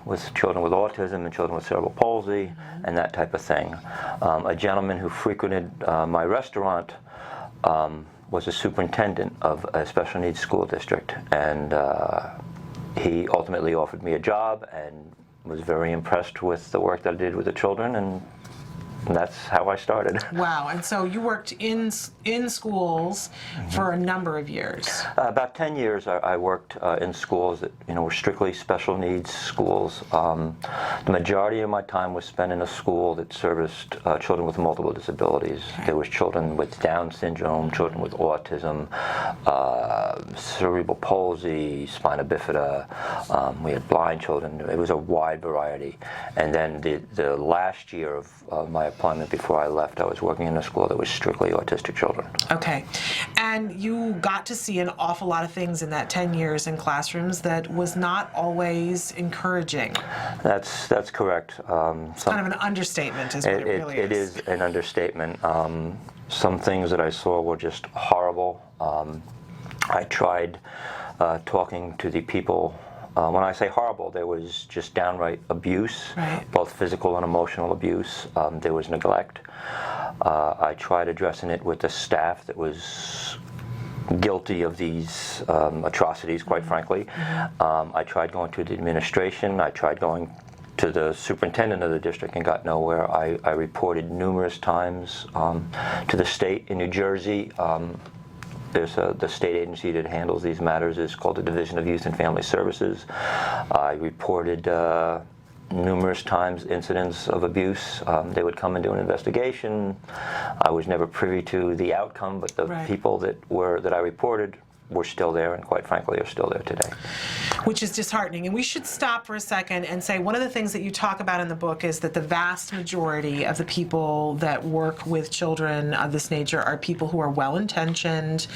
with children with autism and children with cerebral palsy and that type of thing. A gentleman who frequented my restaurant was a superintendent of a special needs school district, and he ultimately offered me a job and was very impressed with the work that I did with the children, and that's how I started. Wow, and so you worked in schools for a number of years. About 10 years I worked in schools that were strictly special needs schools. The majority of my time was spent in a school that serviced children with multiple disabilities. There was children with Down syndrome, children with autism, cerebral palsy, spina bifida. We had blind children. It was a wide variety. And then the last year of my employment before I left, I was working in a school that was strictly autistic children. Okay. And you got to see an awful lot of things in that 10 years in classrooms that was not always encouraging. That's correct. It's kind of an understatement is what it really is. It is an understatement. Some things that I saw were just horrible. I tried talking to the people. When I say horrible, there was just downright abuse, both physical and emotional abuse. There was neglect. I tried addressing it with the staff that was guilty of these atrocities, quite frankly. I tried going to the administration. I tried going to the superintendent of the district and got nowhere. I reported numerous times to the state in New Jersey. There's the state agency that handles these matters is called the Division of Youth and Family Services. I reported numerous times incidents of abuse. They would come and do an investigation. I was never privy to the outcome, but the people that I reported were still there, and quite frankly are still there today. Which is disheartening. And we should stop for a second and say one of the things that you talk about in the book is that the vast majority of the people that work with children of this nature are people who are well-intentioned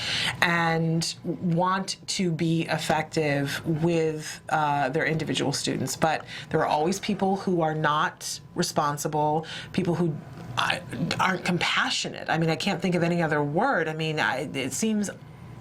and want to be effective with their individual students. But there are always people who are not responsible, people who aren't compassionate. I mean, I can't think of any other word. I mean, it seems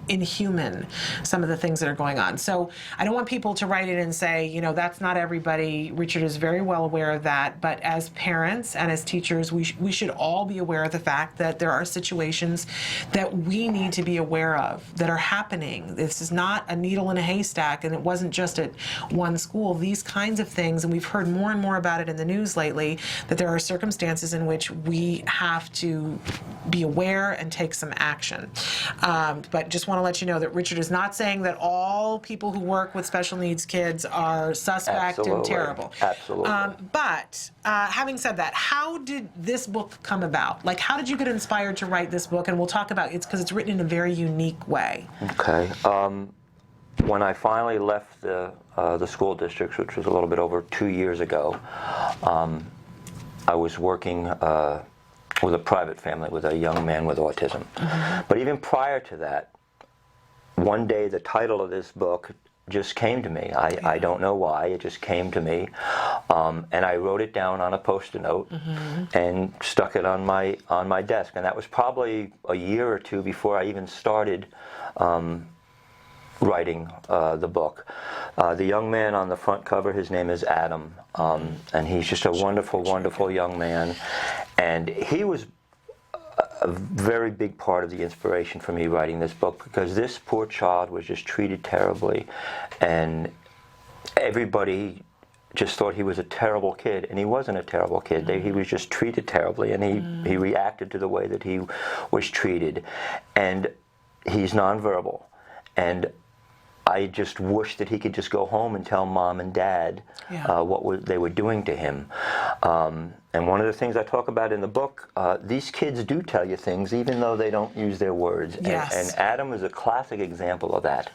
inhuman, some of the things that are going on. So I don't want people to write in and say, you know, that's not everybody. Richard is very well aware of that, but as parents and as teachers, we should all be aware of the fact that there are situations that we need to be aware of that are happening. This is not a needle in a haystack, and it wasn't just at one school. These kinds of things, and we've heard more and more about it in the news lately, that there are circumstances in which we have to be aware and take some action. But just want to let you know that Richard is not saying that all people who work with special needs kids are suspect and terrible. Absolutely. But having said that, how did this book come about? Like, how did you get inspired to write this book? And we'll talk about it because it's written in a very unique way. Okay. When I finally left the school districts, which was a little bit over 2 years ago, I was working with a private family with a young man with autism. But even prior to that, one day the title of this book just came to me. I don't know why, it just came to me. And I wrote it down on a Post-it note and stuck it on my desk. And that was probably a year or two before I even started writing the book. The young man on the front cover, his name is Adam, and he's just a wonderful, wonderful young man. And he was a very big part of the inspiration for me writing this book, because this poor child was just treated terribly, and everybody just thought he was a terrible kid, and he wasn't a terrible kid. He was just treated terribly, and he reacted to the way that he was treated. And he's nonverbal, and I just wish that he could just go home and tell Mom and Dad what they were doing to him. And one of the things I talk about in the book, these kids do tell you things even though they don't use their words. Yes. And Adam is a classic example of that.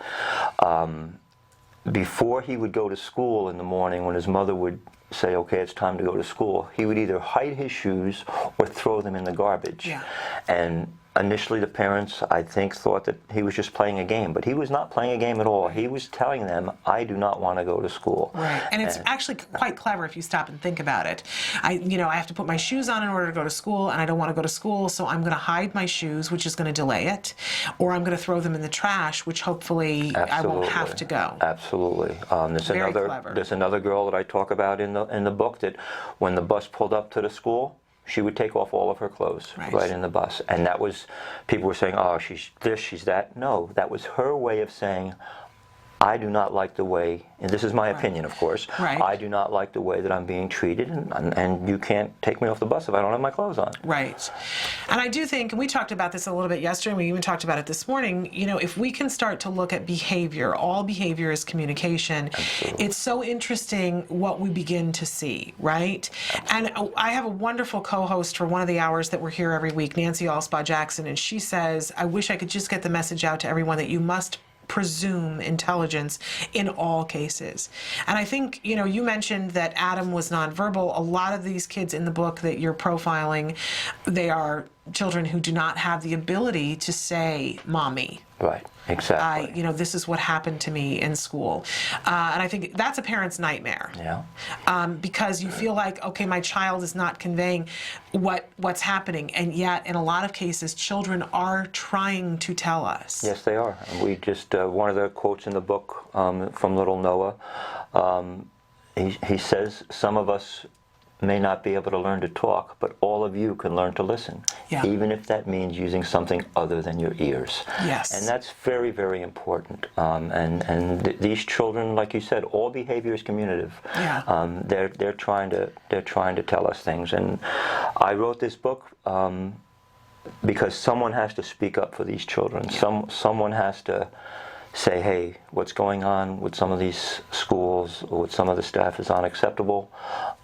Before he would go to school in the morning, when his mother would say, okay, it's time to go to school, he would either hide his shoes or throw them in the garbage. Yeah. And initially the parents, I think, thought that he was just playing a game, but he was not playing a game at all. He was telling them, I do not want to go to school. Right, and it's actually quite clever if you stop and think about it. I have to put my shoes on in order to go to school, and I don't want to go to school, so I'm going to hide my shoes, which is going to delay it, or I'm going to throw them in the trash, which hopefully I won't have to go. Absolutely. Very clever. There's another girl that I talk about in the book that when the bus pulled up to the school, she would take off all of her clothes right in the bus. And that was, people were saying, oh, she's this, she's that. No, that was her way of saying, I do not like the way, and this is my opinion, of course, I do not like the way that I'm being treated, and you can't take me off the bus if I don't have my clothes on. Right. And I do think, and we talked about this a little bit yesterday, and we even talked about it this morning, if we can start to look at behavior, all behavior is communication, it's so interesting what we begin to see, right? And I have a wonderful co-host for one of the hours that we're here every week, Nancy Allspaw-Jackson, and she says, I wish I could just get the message out to everyone that you must presume intelligence in all cases. And I think, you mentioned that Adam was nonverbal. A lot of these kids in the book that you're profiling, they are children who do not have the ability to say, Mommy. Right, exactly. This is what happened to me in school. And I think that's a parent's nightmare. Yeah. Because you feel like, okay, my child is not conveying what's happening. And yet, in a lot of cases, children are trying to tell us. Yes, they are. And we just, one of the quotes in the book from little Noah, he says, some of us may not be able to learn to talk, but all of you can learn to listen, even if that means using something other than your ears. Yes. And that's very, very important. These children, like you said, all behavior is communicative. Yeah. They're trying to tell us things. And I wrote this book because someone has to speak up for these children. Yeah. Someone has to say, hey, what's going on with some of these schools or with some of the staff is unacceptable,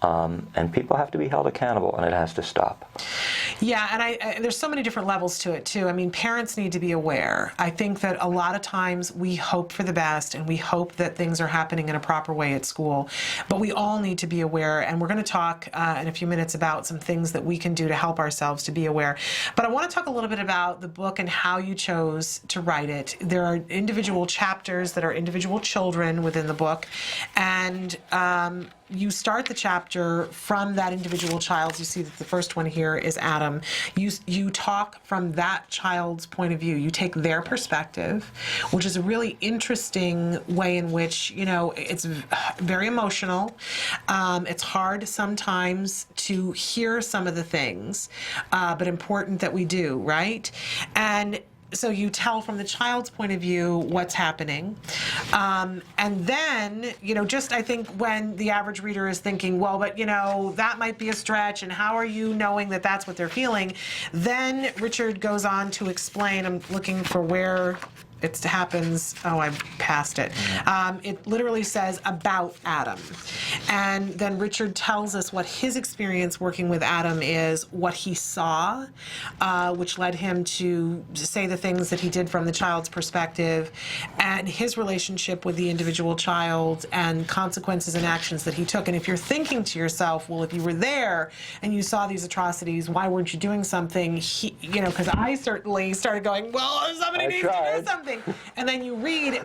and people have to be held accountable, and it has to stop. Yeah, and there's so many different levels to it, too. I mean, parents need to be aware. I think that a lot of times we hope for the best, and we hope that things are happening in a proper way at school, but we all need to be aware, and we're going to talk in a few minutes about some things that we can do to help ourselves to be aware. But I want to talk a little bit about the book and how you chose to write it. There are individual chapters that are individual children within the book, and you start the chapter from that individual child. You see that the first one here is Adam. autism, you talk from that child's point of view. You take their perspective, which is a really interesting way in which, you know, it's very emotional. It's hard sometimes to hear some of the things, but important that we do, right? And so you tell from the child's point of view what's happening. And then, you know, just I think when the average reader is thinking, well, but, you know, that might be a stretch, and how are you knowing that that's what they're feeling? Then Richard goes on to explain, I'm looking for where it happens. Oh, I passed it. It literally says about Adam. And then Richard tells us what his experience working with Adam is, what he saw, which led him to say the things that he did from the child's perspective, and his relationship with the individual child and consequences and actions that he took. And if you're thinking to yourself, well, if you were there and you saw these atrocities, why weren't you doing something? You know, because I certainly started going, well, somebody needs to do something. And then you read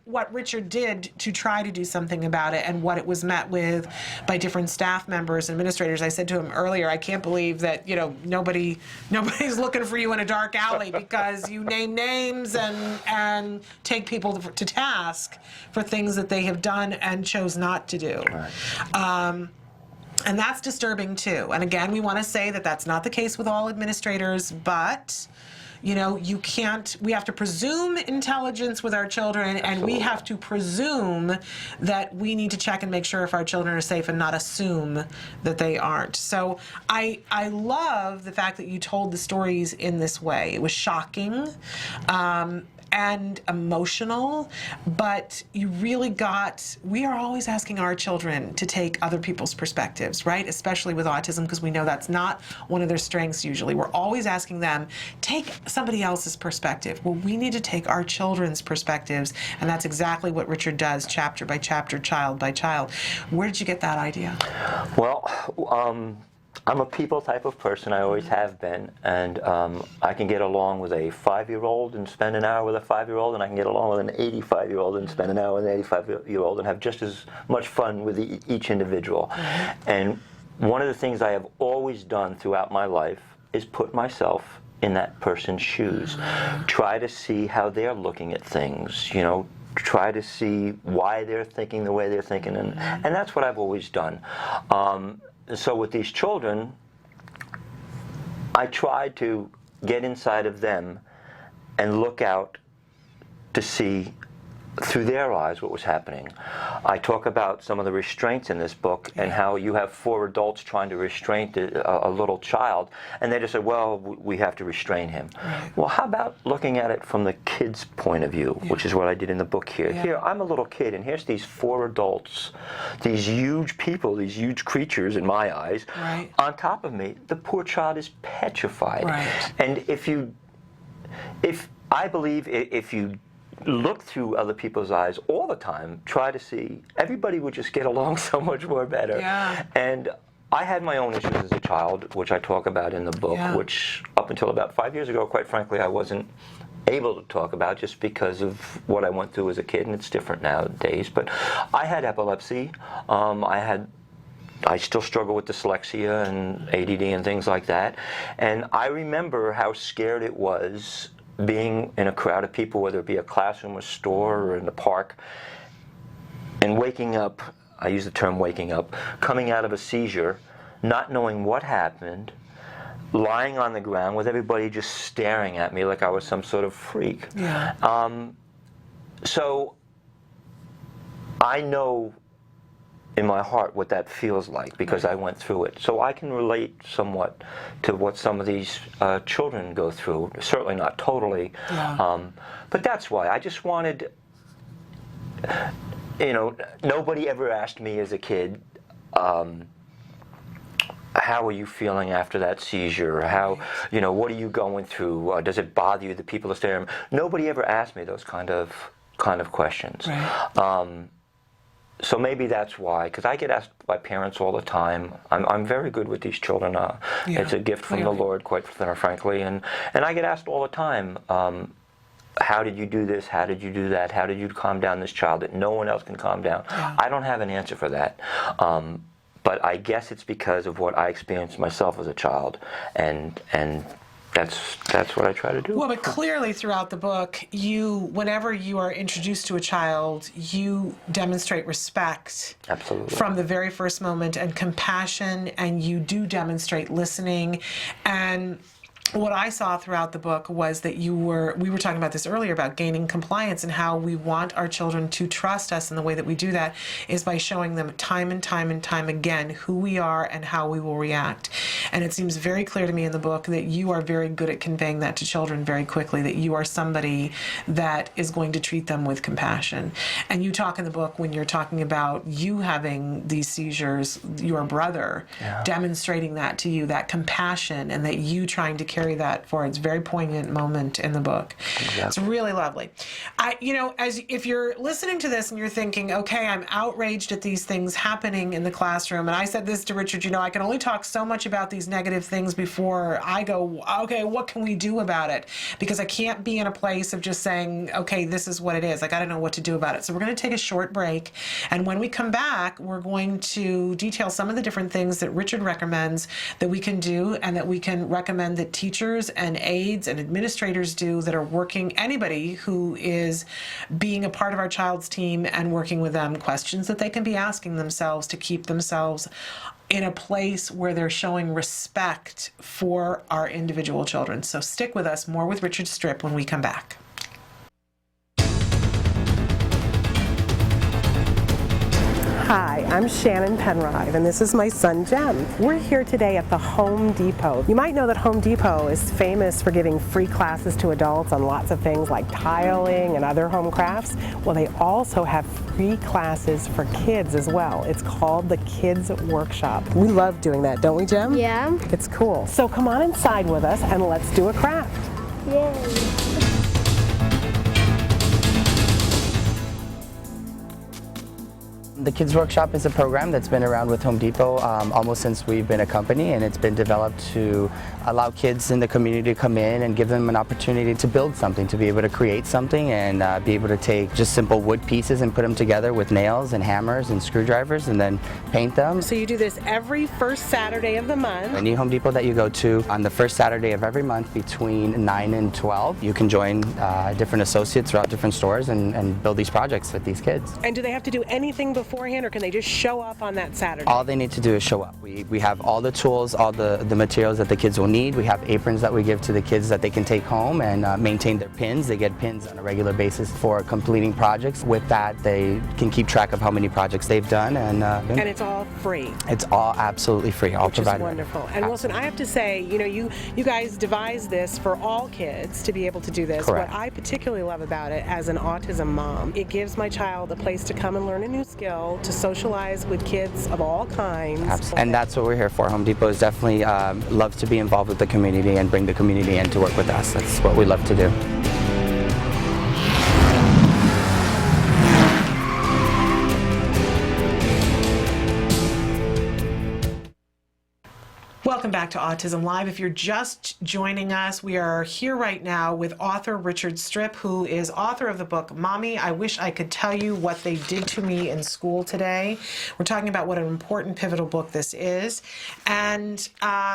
what Richard did to try to do something about it and what it was met with by different staff members, administrators. I said to him earlier, I can't believe that, you know, nobody's looking for you in a dark alley because you name names and take people to task for things that they have done and chose not to do. Right. And that's disturbing too. And again, we want to say that that's not the case with all administrators, but you know, we have to presume intelligence with our children, and we have to presume that we need to check and make sure if our children are safe and not assume that they aren't. So I love the fact that you told the stories in this way. It was shocking and emotional, but you really we are always asking our children to take other people's perspectives, right? Especially with autism, because we know that's not one of their strengths usually. We're always asking them, take somebody else's perspective. Well, we need to take our children's perspectives, and that's exactly what Richard does, chapter by chapter, child by child. Where did you get that idea? Well, I'm a people type of person. I always have been, and I can get along with a 5-year-old and spend an hour with a 5-year-old, and I can get along with an 85-year-old and spend an hour with an 85-year-old and have just as much fun with each individual. And one of the things I have always done throughout my life is put myself in that person's shoes. Try to see how they're looking at things, you know, try to see why they're thinking the way they're thinking, and that's what I've always done. So with these children, I tried to get inside of them and look out to see through their eyes what was happening. I talk about some of the restraints in this book and how you have 4 adults trying to restrain a little child, and they just said, well, we have to restrain him. Right. Well, how about looking at it from the kid's point of view, which is what I did in the book here. Here, I'm a little kid, and here's these 4 adults, these huge people, these huge creatures in my eyes, on top of me. The poor child is petrified. Right. And I believe if you look through other people's eyes all the time, try to see, everybody would just get along so much more better. Yeah. And I had my own issues as a child, which I talk about in the book, which up until about 5 years ago, quite frankly, I wasn't able to talk about just because of what I went through as a kid, and it's different nowadays. But I had epilepsy. I still struggle with dyslexia and ADD and things like that. And I remember how scared it was being in a crowd of people, whether it be a classroom, a store, or in the park, and waking up, I use the term waking up, coming out of a seizure, not knowing what happened, lying on the ground with everybody just staring at me like I was some sort of freak. Yeah. So I know in my heart what that feels like because I went through it. So I can relate somewhat to what some of these children go through. Certainly not totally. Yeah. But that's why. I just wanted, you know, nobody ever asked me as a kid, how are you feeling after that seizure? How, you know, what are you going through? Does it bother you that people are staring? Nobody ever asked me those kind of questions. Right. So maybe that's why, because I get asked by parents all the time. I'm very good with these children. It's a gift from the Lord, quite frankly, and I get asked all the time, how did you do this? How did you do that? How did you calm down this child that no one else can calm down? Yeah. I don't have an answer for that. But I guess it's because of what I experienced myself as a child, and that's what I try to do. Well, but clearly throughout the book, whenever you are introduced to a child, you demonstrate respect. Absolutely. From the very first moment, and compassion, and you do demonstrate listening. And what I saw throughout the book was that we were talking about this earlier about gaining compliance, and how we want our children to trust us, and the way that we do that is by showing them time and time and time again who we are and how we will react. And it seems very clear to me in the book that you are very good at conveying that to children very quickly, that you are somebody that is going to treat them with compassion. And you talk in the book, when you're talking about you having these seizures, your brother demonstrating that to you, that compassion, and that you trying to carry that forward. It's a very poignant moment in the book. Exactly. It's really lovely. If you're listening to this and you're thinking, okay, I'm outraged at these things happening in the classroom, and I said this to Richard, I can only talk so much about these negative things before I go, okay, what can we do about it? Because I can't be in a place of just saying, okay, this is what it is. I got to know what to do about it. So we're going to take a short break, and when we come back, we're going to detail some of the different things that Richard recommends that we can do, and that we can recommend that teachers and aides and administrators do, that are working, anybody who is being a part of our child's team and working with them, questions that they can be asking themselves to keep themselves in a place where they're showing respect for our individual children. So stick with us. More with Richard Stripp when we come back. Hi, I'm Shannon Penrod, and this is my son, Jem. We're here today at the Home Depot. You might know that Home Depot is famous for giving free classes to adults on lots of things like tiling and other home crafts. Well, they also have free classes for kids as well. It's called the Kids Workshop. We love doing that, don't we, Jem? Yeah. It's cool. So come on inside with us and let's do a craft. Yay. The Kids Workshop is a program that's been around with Home Depot almost since we've been a company, and it's been developed to allow kids in the community to come in and give them an opportunity to build something, to be able to create something, and be able to take just simple wood pieces and put them together with nails and hammers and screwdrivers and then paint them. So you do this every first Saturday of the month. Any Home Depot that you go to on the first Saturday of every month between 9 and 12, you can join different associates throughout different stores and build these projects with these kids. And do they have to do anything beforehand, or can they just show up on that Saturday? All they need to do is show up. We have all the tools, all the materials that the kids will need. We have aprons that we give to the kids that they can take home and maintain their pins. They get pins on a regular basis for completing projects. With that, they can keep track of how many projects they've done. And it's all free. It's all absolutely free, all provided. Which is wonderful. And Wilson, I have to say, you guys devised this for all kids to be able to do this. Correct. What I particularly love about it as an autism mom, it gives my child a place to come and learn a new skill, to socialize with kids of all kinds. Absolutely. And that's what we're here for. Home Depot is definitely loves to be involved with the community and bring the community in to work with us. That's what we love to do. Welcome back to Autism Live. If you're just joining us, we are here right now with author Richard Stripp, who is author of the book, Mommy, I Wish I Could Tell You What They Did to Me in School Today. We're talking about what an important, pivotal book this is. And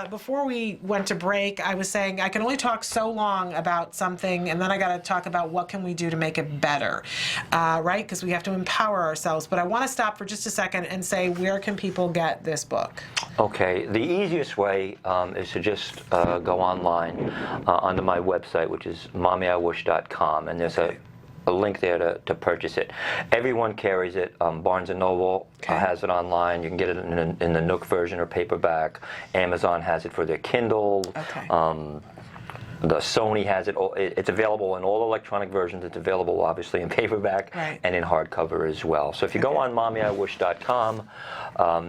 before we went to break, I was saying I can only talk so long about something, and then I got to talk about what can we do to make it better, right? Because we have to empower ourselves. But I want to stop for just a second and say, where can people get this book? Okay, the easiest way is to just go online onto my website, which is mommyiwish.com, and there's a link there to purchase it. Everyone carries it. Barnes & Noble has it online. You can get it in the Nook version or paperback. Amazon has it for their Kindle. The Sony has it. It's available in all electronic versions. It's available, obviously, in paperback and in hardcover as well. So if you go on mommyiwish.com,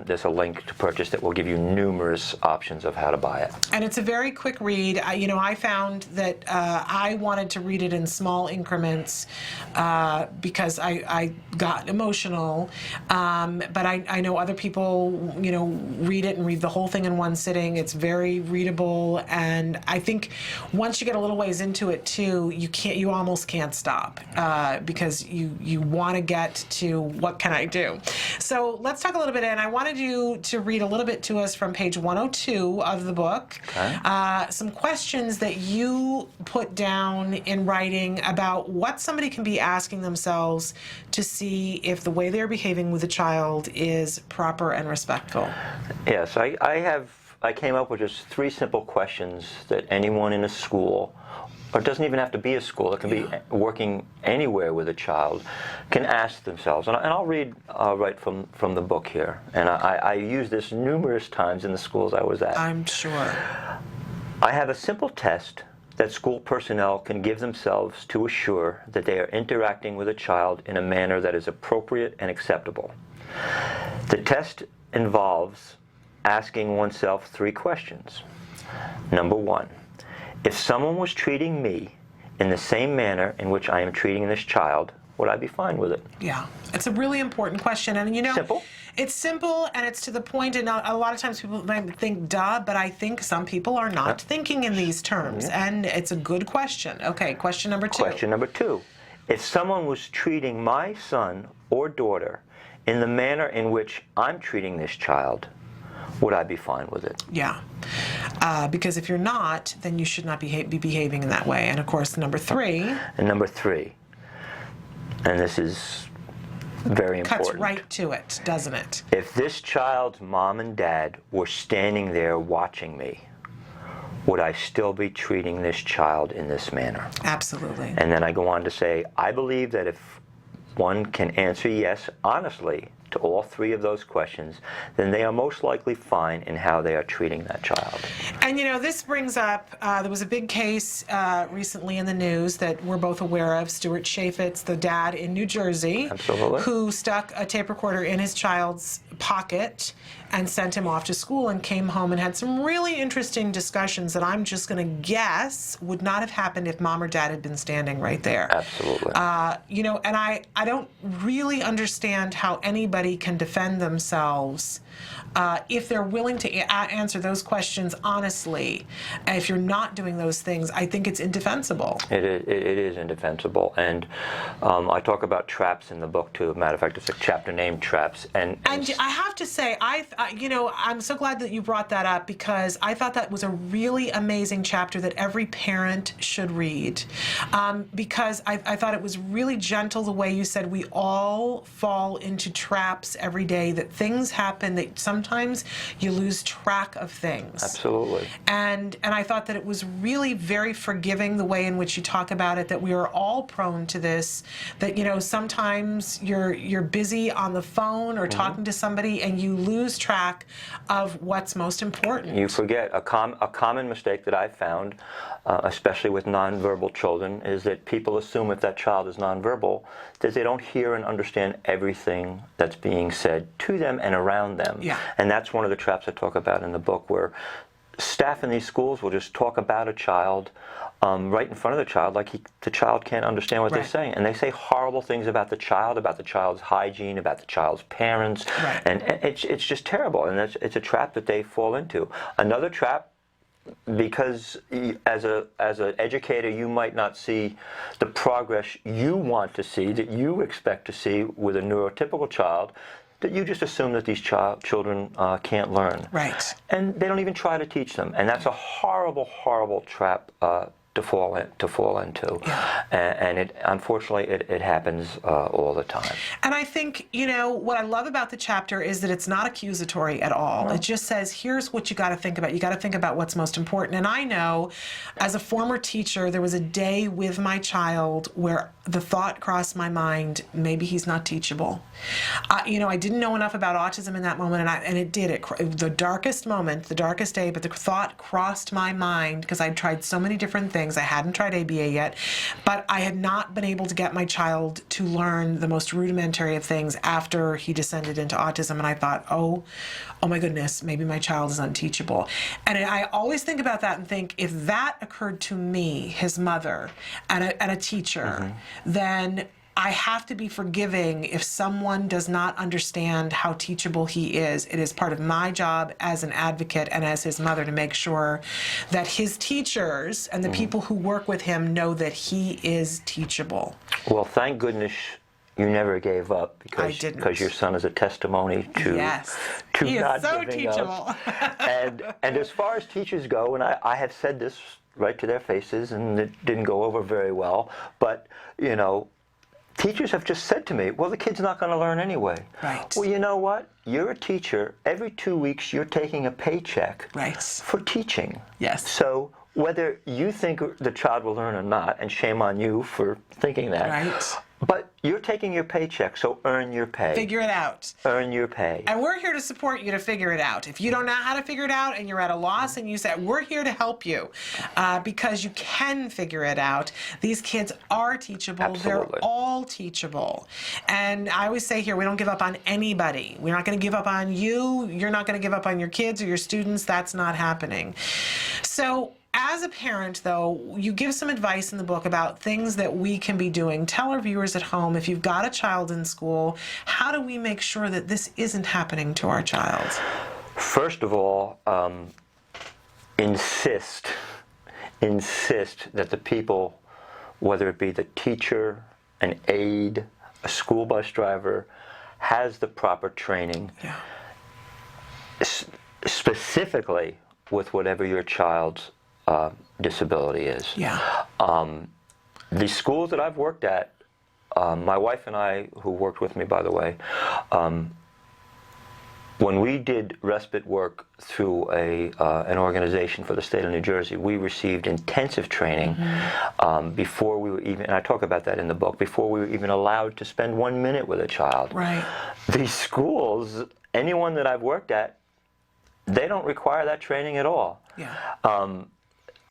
there's a link to purchase that will give you numerous options of how to buy it. And it's a very quick read. I found that I wanted to read it in small increments because I got emotional. But I know other people, read it and read the whole thing in one sitting. It's very readable, and I think once you get a little ways into it too, you almost can't stop because you want to get to what can I do. So let's talk a little bit, and I wanted you to read a little bit to us from page 102 of the book. Okay. Some questions that you put down in writing about what somebody can be asking themselves to see if the way they're behaving with a child is proper and respectful. Yes, I came up with just 3 simple questions that anyone in a school, or it doesn't even have to be a school, it can be working anywhere with a child, can ask themselves. And I'll read right from the book here. And I used this numerous times in the schools I was at. I'm sure. I have a simple test that school personnel can give themselves to assure that they are interacting with a child in a manner that is appropriate and acceptable. The test involves asking oneself 3 questions. Number 1, if someone was treating me in the same manner in which I am treating this child, would I be fine with it? Yeah, it's a really important question. And you know, simple. It's simple and it's to the point, and a lot of times people might think, duh, but I think some people are not thinking in these terms, and it's a good question. Okay, question number 2. Question number 2, if someone was treating my son or daughter in the manner in which I'm treating this child, would I be fine with it? Yeah, because if you're not, then you should not be behaving in that way. And of course, number 3. And number 3, and this is very important. Cuts right to it, doesn't it? If this child's mom and dad were standing there watching me, would I still be treating this child in this manner? Absolutely. And then I go on to say, I believe that if one can answer yes honestly to all 3 of those questions, then they are most likely fine in how they are treating that child. And you know, this brings up, there was a big case recently in the news that we're both aware of, Stuart Chaffetz, the dad in New Jersey, Absolutely. who stuck a tape recorder in his child's pocket and sent him off to school and came home and had some really interesting discussions that I'm just going to guess would not have happened if mom or dad had been standing right there. Absolutely. You know, and I don't really understand how anybody can defend themselves if they're willing to answer those questions honestly. If you're not doing those things, I think it's indefensible. It is indefensible, and I talk about traps in the book too. Matter of fact, it's a chapter named Traps. And I have to say, you know, I'm so glad that you brought that up, because I thought that was a really amazing chapter that every parent should read, because I thought it was really gentle the way you said we all fall into traps every day, that things happen, that sometimes you lose track of things. Absolutely. And I thought that it was really very forgiving the way in which you talk about it, that we are all prone to this, that, you know, sometimes you're busy on the phone or talking to somebody and you lose track of what's most important. You forget, a common mistake that I've found, especially with nonverbal children, is that people assume if that child is nonverbal, that they don't hear and understand everything that's being said to them and around them. Yeah. And that's one of the traps I talk about in the book, where staff in these schools will just talk about a child right in front of the child, like the child can't understand what they're saying. And they say horrible things about the child's hygiene, about the child's parents. Right. And it's just terrible. And it's a trap that they fall into. Another trap, because as an educator, you might not see the progress you want to see, that you expect to see with a neurotypical child, that you just assume that these children can't learn. Right. And they don't even try to teach them. And that's a horrible, horrible trap to fall into. Yeah. And unfortunately, it happens all the time. And I think, you know, what I love about the chapter is that it's not accusatory at all. No. It just says, here's what you got to think about. You got to think about what's most important. And I know, as a former teacher, there was a day with my child where the thought crossed my mind, maybe he's not teachable. You know, I didn't know enough about autism in that moment, and it did. The darkest moment, the darkest day, but the thought crossed my mind, because I'd tried so many different things. I hadn't tried ABA yet, but I had not been able to get my child to learn the most rudimentary of things after he descended into autism, and I thought, oh my goodness, maybe my child is unteachable. And I always think about that and think, if that occurred to me, his mother, and a teacher, then I have to be forgiving if someone does not understand how teachable he is. It is part of my job as an advocate and as his mother to make sure that his teachers and the people who work with him know that he is teachable. Well, thank goodness you never gave up I didn't. because your son is a testimony to Yes. to He is not so giving teachable. up. And as far as teachers go, and I have said this right to their faces, and it didn't go over very well, but you know, teachers have just said to me, well, the kid's not going to learn anyway. Right. Well, you know what? You're a teacher. Every 2 weeks, you're taking a paycheck Right. for teaching. Yes. So whether you think the child will learn or not, and shame on you for thinking that, Right. but you're taking your paycheck, so earn your pay. Figure it out. Earn your pay. And we're here to support you to figure it out. If you don't know how to figure it out and you're at a loss and you say, we're here to help you because you can figure it out. These kids are teachable. Absolutely. They're all teachable. And I always say here, we don't give up on anybody. We're not going to give up on you. You're not going to give up on your kids or your students. That's not happening. So, as a parent, though, you give some advice in the book about things that we can be doing. Tell our viewers at home, if you've got a child in school, how do we make sure that this isn't happening to our child? First of all, insist that the people, whether it be the teacher, an aide, a school bus driver, has the proper training, specifically with whatever your child's disability is. Yeah. The schools that I've worked at, my wife and I, who worked with me, by the way, when we did respite work through an organization for the state of New Jersey, we received intensive training before we were even, and I talk about that in the book, before we were even allowed to spend 1 minute with a child. Right. These schools, anyone that I've worked at, they don't require that training at all. Yeah.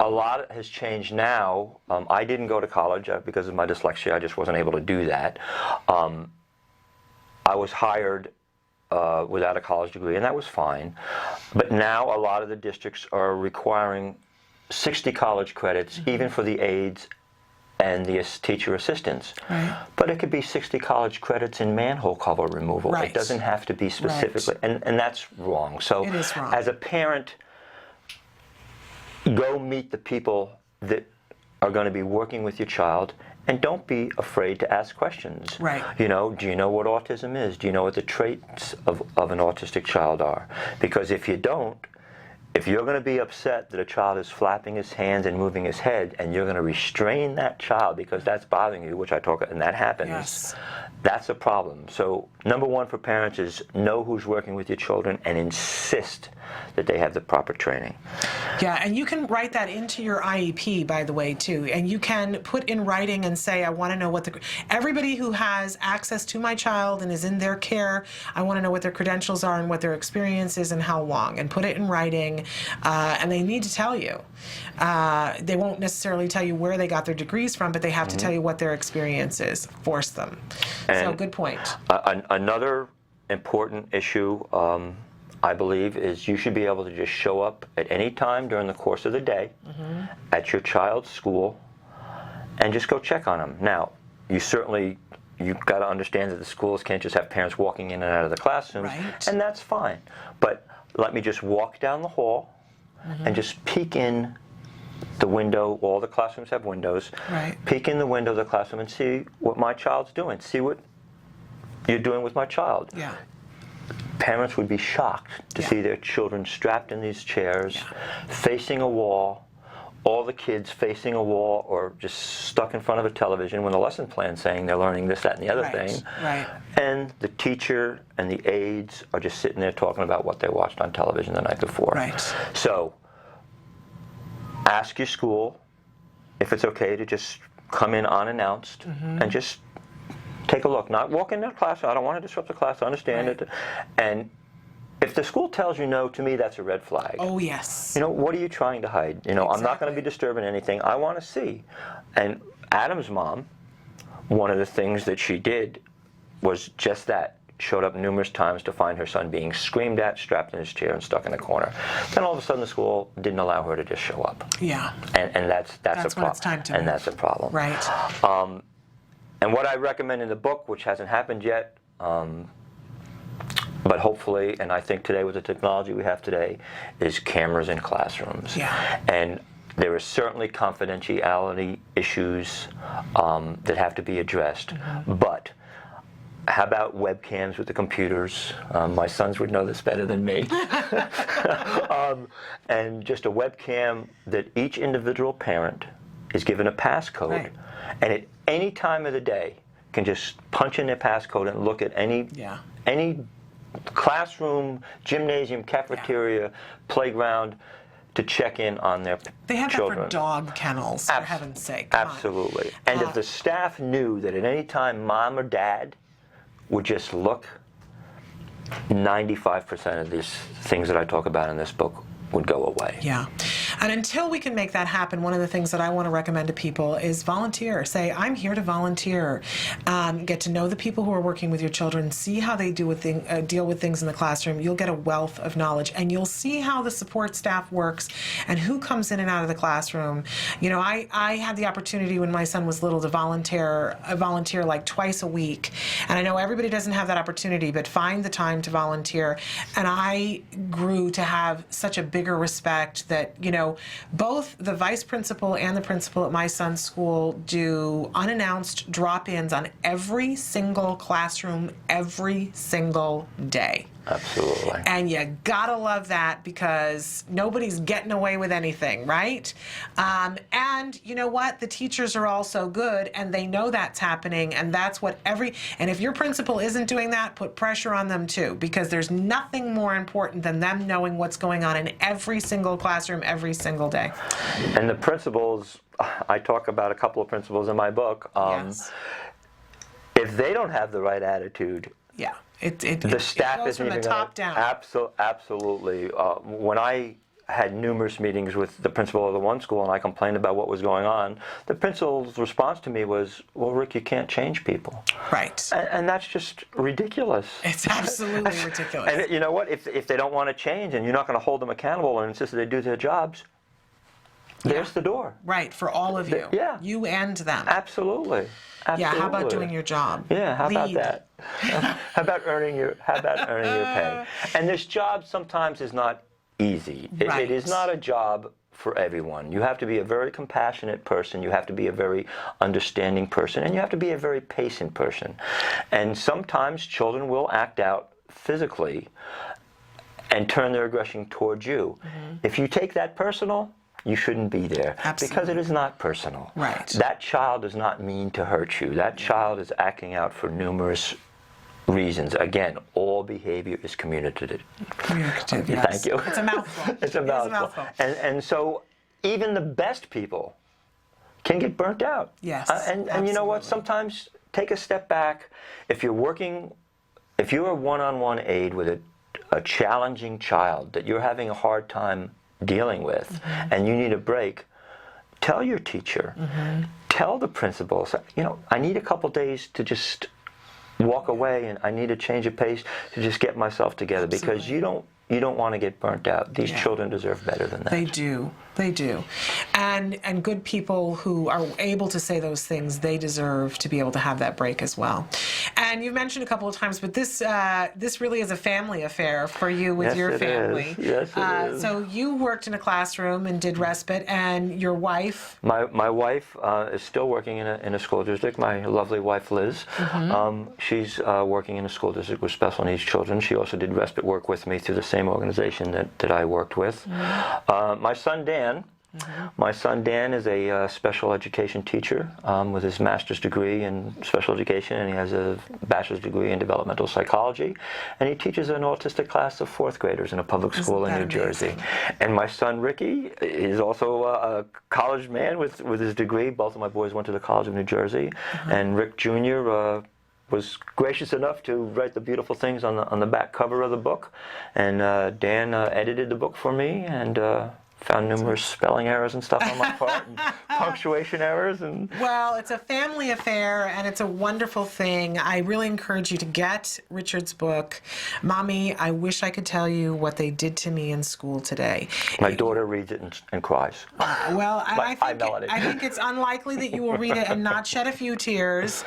A lot has changed now. I didn't go to college because of my dyslexia. I just wasn't able to do that. I was hired without a college degree, and that was fine. But now a lot of the districts are requiring 60 college credits, even for the aides and the teacher assistants. Right. But it could be 60 college credits in manhole cover removal. Right. It doesn't have to be specifically, and that's wrong. So It is wrong. as a parent, go meet the people that are going to be working with your child, and don't be afraid to ask questions. Right. You know, do you know what autism is? Do you know what the traits of an autistic child are? Because if you don't, if you're going to be upset that a child is flapping his hands and moving his head, and you're going to restrain that child because that's bothering you, which I talk about, and that happens, Yes. that's a problem. So number one for parents is know who's working with your children and insist that they have the proper training. Yeah, and you can write that into your IEP, by the way, too. And you can put in writing and say, I want to know what everybody who has access to my child and is in their care, I want to know what their credentials are and what their experience is and how long. And put it in writing, and they need to tell you. They won't necessarily tell you where they got their degrees from, but they have to tell you what their experience is. Force them. So good point. Another important issue, I believe, is you should be able to just show up at any time during the course of the day at your child's school and just go check on them. Now, you've got to understand that the schools can't just have parents walking in and out of the classrooms, and that's fine. But let me just walk down the hall and just peek in the window. All the classrooms have windows. Right. Peek in the window of the classroom and see what my child's doing. See what you're doing with my child. Yeah. Parents would be shocked to see their children strapped in these chairs, facing a wall, all the kids facing a wall or just stuck in front of a television when the lesson plan's saying they're learning this, that, and the other thing. Right. And the teacher and the aides are just sitting there talking about what they watched on television the night before. Right. So ask your school if it's okay to just come in unannounced and just take a look. Not walk into the class. I don't want to disrupt the class. I understand it. And if the school tells you no, to me, that's a red flag. Oh, yes. You know, what are you trying to hide? You know, I'm not going to be disturbing anything. I want to see. And Adam's mom, one of the things that she did was just that. Showed up numerous times to find her son being screamed at, strapped in his chair, and stuck in a corner. Then all of a sudden the school didn't allow her to just show up. Yeah. And that's a problem. when it's time to move. That's a problem. Right. And what I recommend in the book, which hasn't happened yet, but hopefully, and I think today with the technology we have today, is cameras in classrooms. Yeah. And there are certainly confidentiality issues that have to be addressed, but How about webcams with the computers? My sons would know this better than me. And just a webcam that each individual parent is given a passcode, Right. and at any time of the day can just punch in their passcode and look at any classroom, gymnasium, cafeteria, playground to check in on their They have children. that for dog kennels, for heaven's sake. Come on. Absolutely. And if the staff knew that at any time mom or dad would just look, 95% of these things that I talk about in this book would go away. Yeah. And until we can make that happen, one of the things that I want to recommend to people is volunteer. Say, I'm here to volunteer. Get to know the people who are working with your children. See how they deal with things in the classroom. You'll get a wealth of knowledge, and you'll see how the support staff works and who comes in and out of the classroom. You know, I had the opportunity when my son was little to volunteer like twice a week. And I know everybody doesn't have that opportunity, but find the time to volunteer. And I grew to have such a bigger respect that, you know, both the vice principal and the principal at my son's school do unannounced drop-ins on every single classroom every single day. Absolutely. And you gotta love that, because nobody's getting away with anything, right? And you know what? The teachers are all so good, and they know that's happening, and that's what and if your principal isn't doing that, put pressure on them too, because there's nothing more important than them knowing what's going on in every single classroom every single day. And the principals, I talk about a couple of principals in my book. Yes. If they don't have the right attitude, yeah. The staff goes isn't from even the top down. Absolutely. When I had numerous meetings with the principal of the one school and I complained about what was going on, the principal's response to me was, well, Rick, you can't change people. Right. And that's just ridiculous. It's absolutely ridiculous. And you know what? If they don't want to change and you're not going to hold them accountable and insist that they do their jobs, there's the door. Right, for all of you. Yeah. You and them. Absolutely. Yeah, how about doing your job? Yeah, how about Lead. that? How about earning your pay? And this job sometimes is not easy. It is not a job for everyone. You have to be a very compassionate person, you have to be a very understanding person, and you have to be a very patient person. And sometimes children will act out physically and turn their aggression towards you. If you take that personal, you shouldn't be there. Absolutely. Because it is not personal. Right. That child does not mean to hurt you. That child is acting out for numerous reasons. Again, all behavior is communicative. Communicative, yes. Thank you. It's a mouthful. It's a mouthful. And so even the best people can get burnt out. Yes. And you know what? Sometimes take a step back. If you're a one-on-one aide with a challenging child that you're having a hard time dealing with, and you need a break, tell your teacher, tell the principal, you know, I need a couple days to just walk away, and I need a change of pace to just get myself together. Absolutely. Because you don't want to get burnt out. These children deserve better than that. They do. They do. And good people who are able to say those things, they deserve to be able to have that break as well. And you've mentioned a couple of times, but this really is a family affair for you with your family. Yes, it is. So you worked in a classroom and did respite, and your wife? My wife is still working in a school district. My lovely wife, Liz. She's working in a school district with special needs children. She also did respite work with me through the same organization that I worked with. My son, Dan, My son Dan is a special education teacher with his master's degree in special education, and he has a bachelor's degree in developmental psychology, and he teaches an autistic class of 4th graders in a public school in New Jersey. And my son Ricky is also a college man with his degree. Both of my boys went to the College of New Jersey, and Rick Jr. Was gracious enough to write the beautiful things on the back cover of the book, and Dan edited the book for me, and found numerous spelling errors and stuff on my part, and punctuation errors. Well, it's a family affair, and it's a wonderful thing. I really encourage you to get Richard's book. Mommy, I wish I could tell you what they did to me in school today. My daughter reads it and cries. Well, I think it's unlikely that you will read it and not shed a few tears.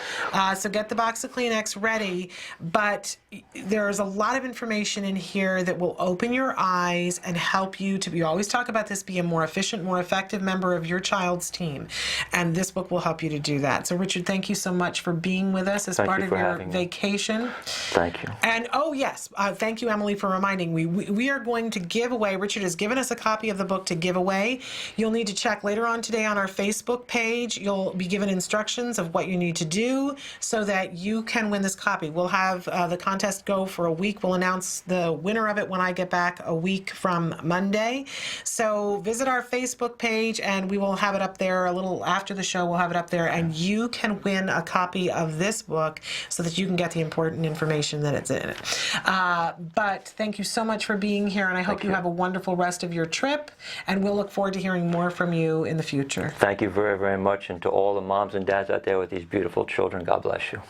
So get the box of Kleenex ready. But there's a lot of information in here that will open your eyes and help you to. You always talk about about this, be a more efficient, more effective member of your child's team. And this book will help you to do that. So Richard, thank you so much for being with us as part of your vacation. Thank you. And oh yes, thank you, Emily, for reminding me. We are going to give away, Richard has given us a copy of the book to give away. You'll need to check later on today on our Facebook page. You'll be given instructions of what you need to do so that you can win this copy. We'll have the contest go for a week. We'll announce the winner of it when I get back a week from Monday. So visit our Facebook page and we will have it up there a little after the show. We'll have it up there and you can win a copy of this book so that you can get the important information that it's in it. But thank you so much for being here, and I hope you have a wonderful rest of your trip, and we'll look forward to hearing more from you in the future. Thank you very, very much, and to all the moms and dads out there with these beautiful children, God bless you.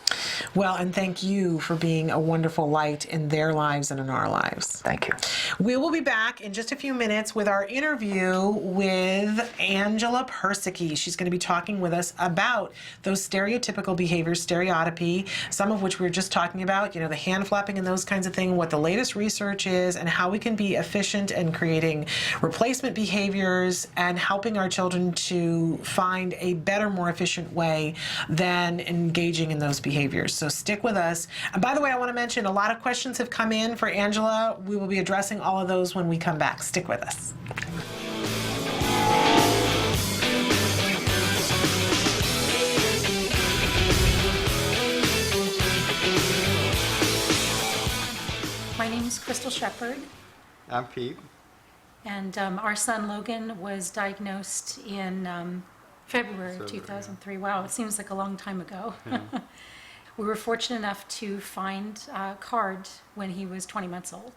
Well, and thank you for being a wonderful light in their lives and in our lives. Thank you. We will be back in just a few minutes with our interview with Angela Persicke. She's going to be talking with us about those stereotypical behaviors, stereotypy, some of which we were just talking about, you know, the hand flapping and those kinds of things, what the latest research is, and how we can be efficient in creating replacement behaviors and helping our children to find a better, more efficient way than engaging in those behaviors. So stick with us. And by the way, I want to mention a lot of questions have come in for Angela. We will be addressing all of those when we come back. Stick with us. My name is Crystal Shepard, I'm Pete. and our son Logan was diagnosed in February of 2003. Wow, it seems like a long time ago. Yeah. We were fortunate enough to find CARD when he was 20 months old.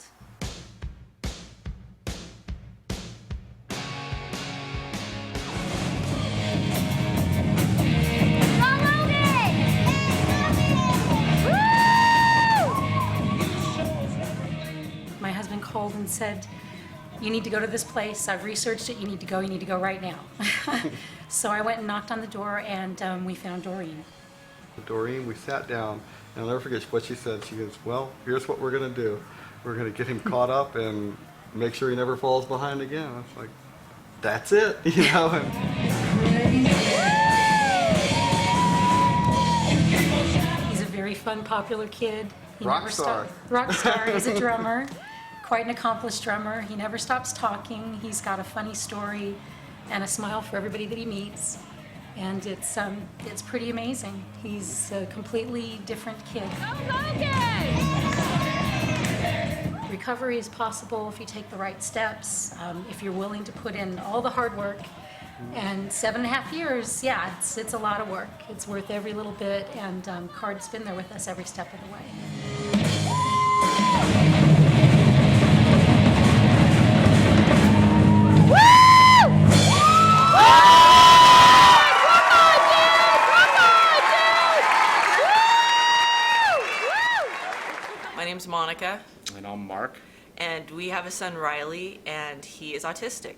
My husband called and said, "You need to go to this place. I've researched it. You need to go right now." So I went and knocked on the door, and we found Doreen. Doreen, we sat down, and I'll never forget what she said. She goes, "Well, here's what we're going to do. We're going to get him caught up and make sure he never falls behind again." I was like, that's it, you know? He's a very fun, popular kid. He Rock never star. Rock star. He's a drummer, quite an accomplished drummer. He never stops talking. He's got a funny story and a smile for everybody that he meets. And it's pretty amazing. He's a completely different kid. Recovery is possible if you take the right steps, if you're willing to put in all the hard work. And 7.5 years, yeah, it's a lot of work. It's worth every little bit, and CARD's been there with us every step of the way. My name's Monica. And I'm Mark. And we have a son, Riley, and he is autistic.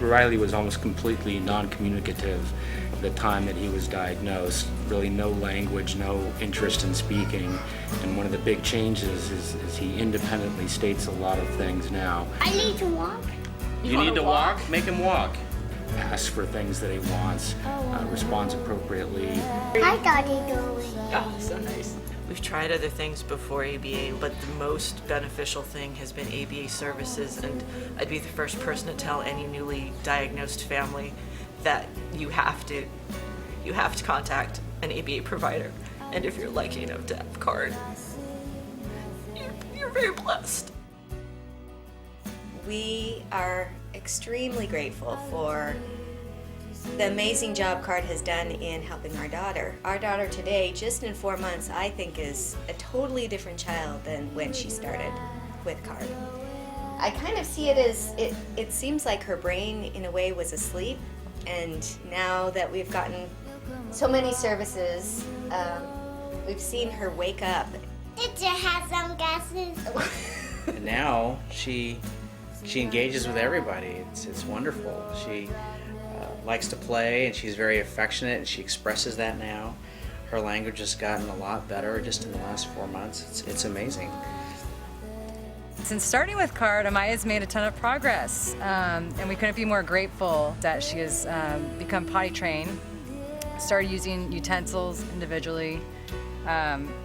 Riley was almost completely non-communicative at the time that he was diagnosed. Really no language, no interest in speaking. And one of the big changes is he independently states a lot of things now. I need to walk. You need to walk? Make him walk. Asks for things that he wants, responds appropriately. Hi, Daddy Dory. Oh, so nice. We've tried other things before ABA, but the most beneficial thing has been ABA services, and I'd be the first person to tell any newly diagnosed family that you have to contact an ABA provider, and if you're lucky enough to have CARD, you're very blessed. We are extremely grateful for the amazing job CARD has done in helping our daughter. Our daughter today, just in 4 months, I think is a totally different child than when she started with CARD. I kind of see it as, it seems like her brain in a way was asleep, and now that we've gotten so many services, we've seen her wake up. Did you have some glasses? And now she engages with everybody. It's wonderful. She likes to play, and she's very affectionate, and she expresses that now. Her language has gotten a lot better just in the last 4 months. It's amazing. Since starting with CARD, Amaya's made a ton of progress, and we couldn't be more grateful that she has become potty trained, started using utensils individually.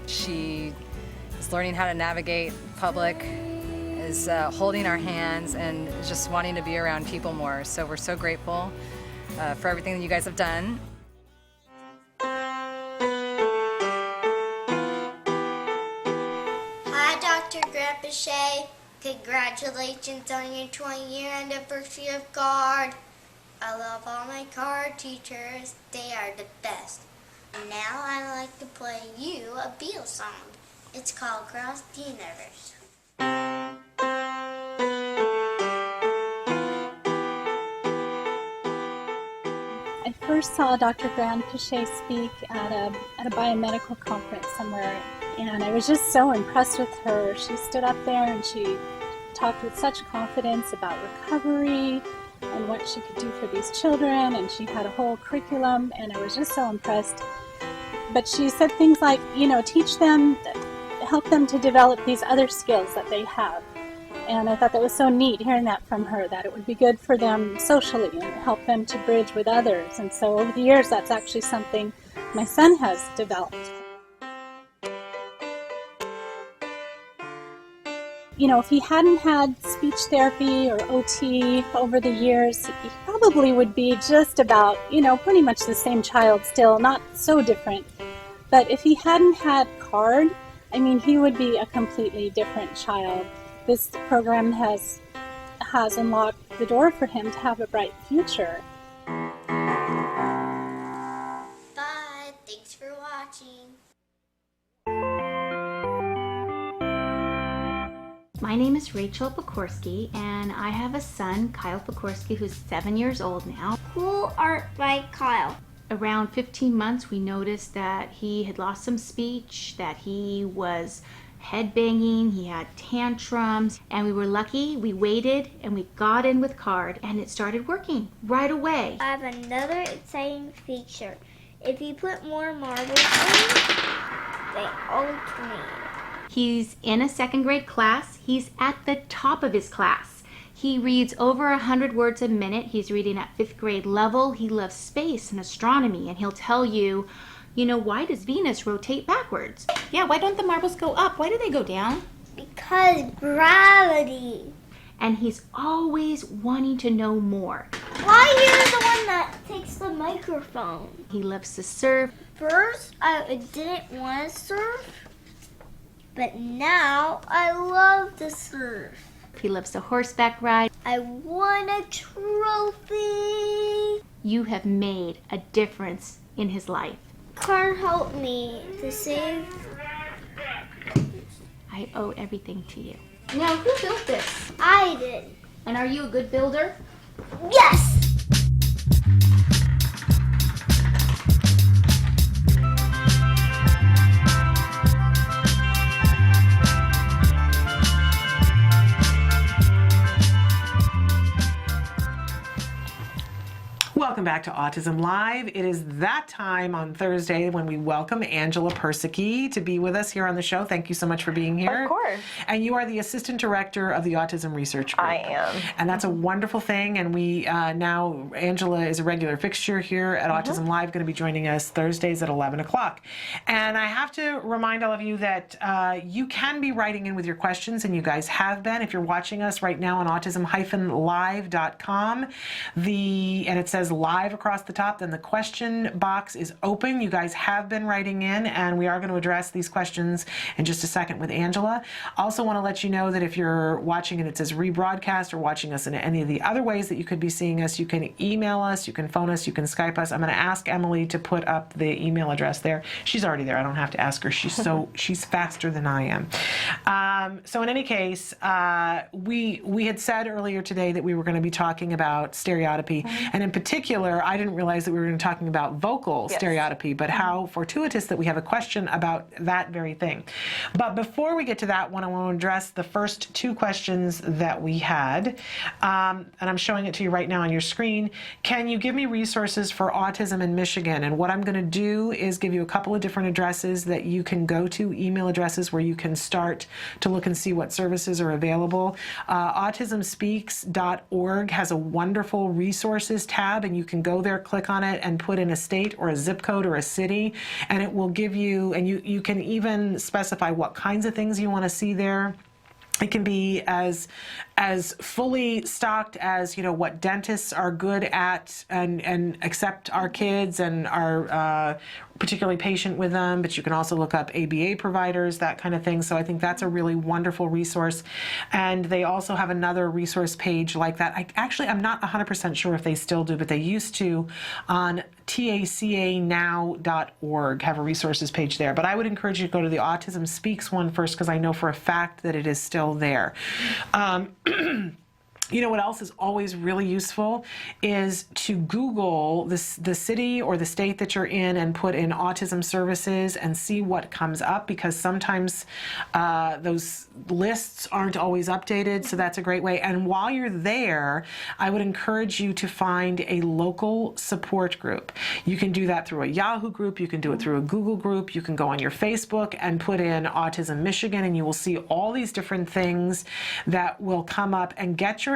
She is learning how to navigate public, is holding our hands, and just wanting to be around people more. So we're so grateful for everything that you guys have done. Hi, Dr. Persicke. Congratulations on your 20-year anniversary of CARD. I love all my CARD teachers. They are the best. And now I'd like to play you a Beatles song. It's called Cross the Universe. I first saw Dr. Persicke speak at a biomedical conference somewhere, and I was just so impressed with her. She stood up there and she talked with such confidence about recovery and what she could do for these children, and she had a whole curriculum, and I was just so impressed. But she said things like, you know, teach them, help them to develop these other skills that they have. And I thought that was so neat hearing that from her, that it would be good for them socially and help them to bridge with others. And so over the years, that's actually something my son has developed. You know, if he hadn't had speech therapy or OT over the years, he probably would be just about, you know, pretty much the same child still, not so different. But if he hadn't had CARD, I mean, he would be a completely different child. This program has unlocked the door for him to have a bright future. Bye. Thanks for watching. My name is Rachel Pekorski, and I have a son, Kyle Pekorski, who's 7 years old now. Cool art by Kyle. Around 15 months, we noticed that he had lost some speech, that he was headbanging, he had tantrums, and we were lucky. We waited and we got in with CARD, and it started working right away. I have another exciting feature. If you put more marbles in, they alternate. He's in a second grade class. He's at the top of his class. He reads over 100 words a minute. He's reading at 5th grade level. He loves space and astronomy, and he'll tell you, you know, why does Venus rotate backwards? Yeah, why don't the marbles go up? Why do they go down? Because gravity. And he's always wanting to know more. Why you're the one that takes the microphone? He loves to surf. First, I didn't want to surf, but now I love to surf. He loves to horseback ride. I won a trophy. You have made a difference in his life. CARD helped me to save. I owe everything to you. Now, who built this? I did. And are you a good builder? Yes! Welcome back to Autism Live. It is that time on Thursday when we welcome Angela Persicke to be with us here on the show. Thank you so much for being here. Of course. And you are the Assistant Director of the Autism Research Group. I am. And that's a wonderful thing. And we now, Angela is a regular fixture here at Autism Live, going to be joining us Thursdays at 11 o'clock. And I have to remind all of you that you can be writing in with your questions, and you guys have been. If you're watching us right now on autism-live.com, and it says live across the top, then the question box is open. You guys have been writing in, and we are going to address these questions in just a second with Angela. Also want to let you know that if you're watching and it says rebroadcast, or watching us in any of the other ways that you could be seeing us, you can email us, you can phone us, you can Skype us. I'm going to ask Emily to put up the email address there. She's already there. I don't have to ask her. She's faster than I am. So in any case, we had said earlier today that we were going to be talking about stereotypy, and in particular particular, I didn't realize that we were going to be talking about vocal stereotypy, but how fortuitous that we have a question about that very thing. But before we get to that one, I want to address the first two questions that we had. And I'm showing it to you right now on your screen. Can you give me resources for autism in Michigan? And what I'm going to do is give you a couple of different addresses that you can go to, email addresses where you can start to look and see what services are available. Autismspeaks.org has a wonderful resources tab, and you can go there, click on it, and put in a state or a zip code or a city, and it will give you, and you can even specify what kinds of things you want to see there. It can be as fully stocked as, you know, what dentists are good at and accept our kids and are particularly patient with them, but you can also look up ABA providers, that kind of thing. So I think that's a really wonderful resource. And they also have another resource page like that. I'm not 100% sure if they still do, but they used to on tacanow.org have a resources page there. But I would encourage you to go to the Autism Speaks one first, because I know for a fact that it is still there. You know what else is always really useful is to Google the city or the state that you're in and put in autism services and see what comes up, because sometimes those lists aren't always updated, so that's a great way. And while you're there, I would encourage you to find a local support group. You can do that through a Yahoo group, you can do it through a Google group, you can go on your Facebook and put in Autism Michigan, and you will see all these different things that will come up, and get yourself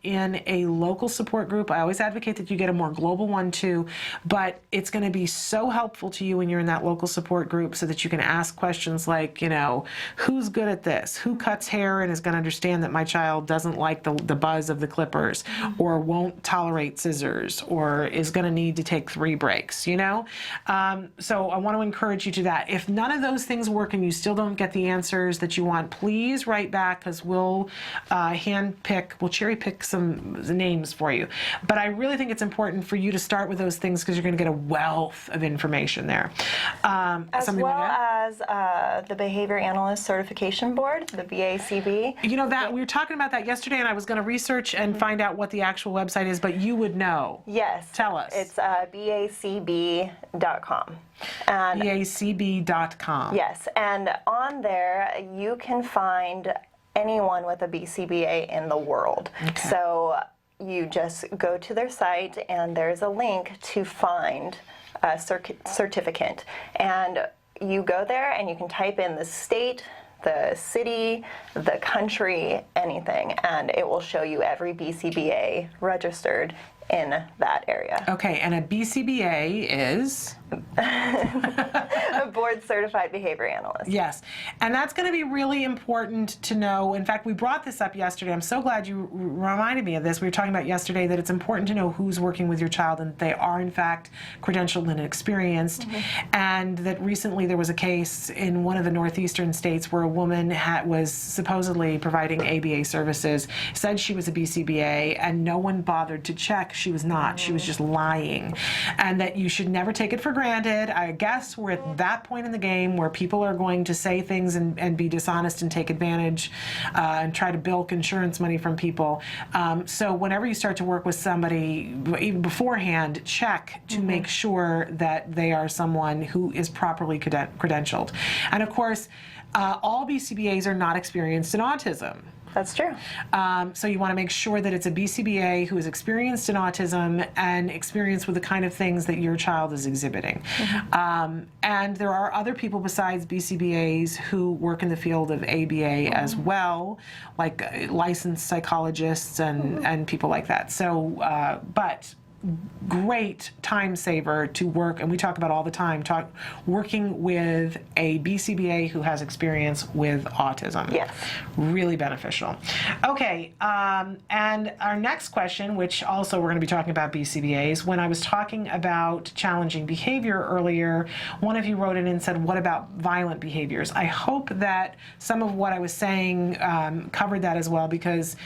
in a local support group. I always advocate that you get a more global one too, but it's going to be so helpful to you when you're in that local support group, so that you can ask questions like, you know, who's good at this? Who cuts hair and is going to understand that my child doesn't like the buzz of the clippers, or won't tolerate scissors, or is going to need to take 3 breaks, you know? So I want to encourage you to that. If none of those things work and you still don't get the answers that you want, please write back, because we'll cherry pick some names for you. But I really think it's important for you to start with those things, because you're going to get a wealth of information there. As well as the Behavior Analyst Certification Board, the BACB. You know, that we were talking about that yesterday, and I was going to research and find out what the actual website is, but you would know. Yes. Tell us. It's BACB.com. And BACB.com. Yes, and on there you can find anyone with a BCBA in the world. Okay. So you just go to their site, and there's a link to find a certificate. And you go there and you can type in the state, the city, the country, anything, and it will show you every BCBA registered in that area. Okay, and a BCBA is? A board certified behavior analyst. Yes, and that's going to be really important to know. In fact, we brought this up yesterday. I'm so glad you reminded me of this. We were talking about yesterday that it's important to know who's working with your child, and they are in fact credentialed and experienced. And that recently there was a case in one of the northeastern states where a woman was supposedly providing ABA services, said she was a BCBA, and no one bothered to check. She was not. She was just lying. And that you should never take it for granted. I guess we're at that point in the game where people are going to say things and be dishonest and take advantage and try to bilk insurance money from people. So whenever you start to work with somebody, even beforehand, check to make sure that they are someone who is properly credentialed. And of course, all BCBAs are not experienced in autism. That's true. So you want to make sure that it's a BCBA who is experienced in autism and experienced with the kind of things that your child is exhibiting. And there are other people besides BCBAs who work in the field of ABA as well, like licensed psychologists and people like that. So, but great time saver to work, and we talk about all the time, working with a BCBA who has experience with autism. Yes. Really beneficial. Okay, and our next question, which also we're going to be talking about BCBAs, when I was talking about challenging behavior earlier, one of you wrote in and said, what about violent behaviors? I hope that some of what I was saying covered that as well, because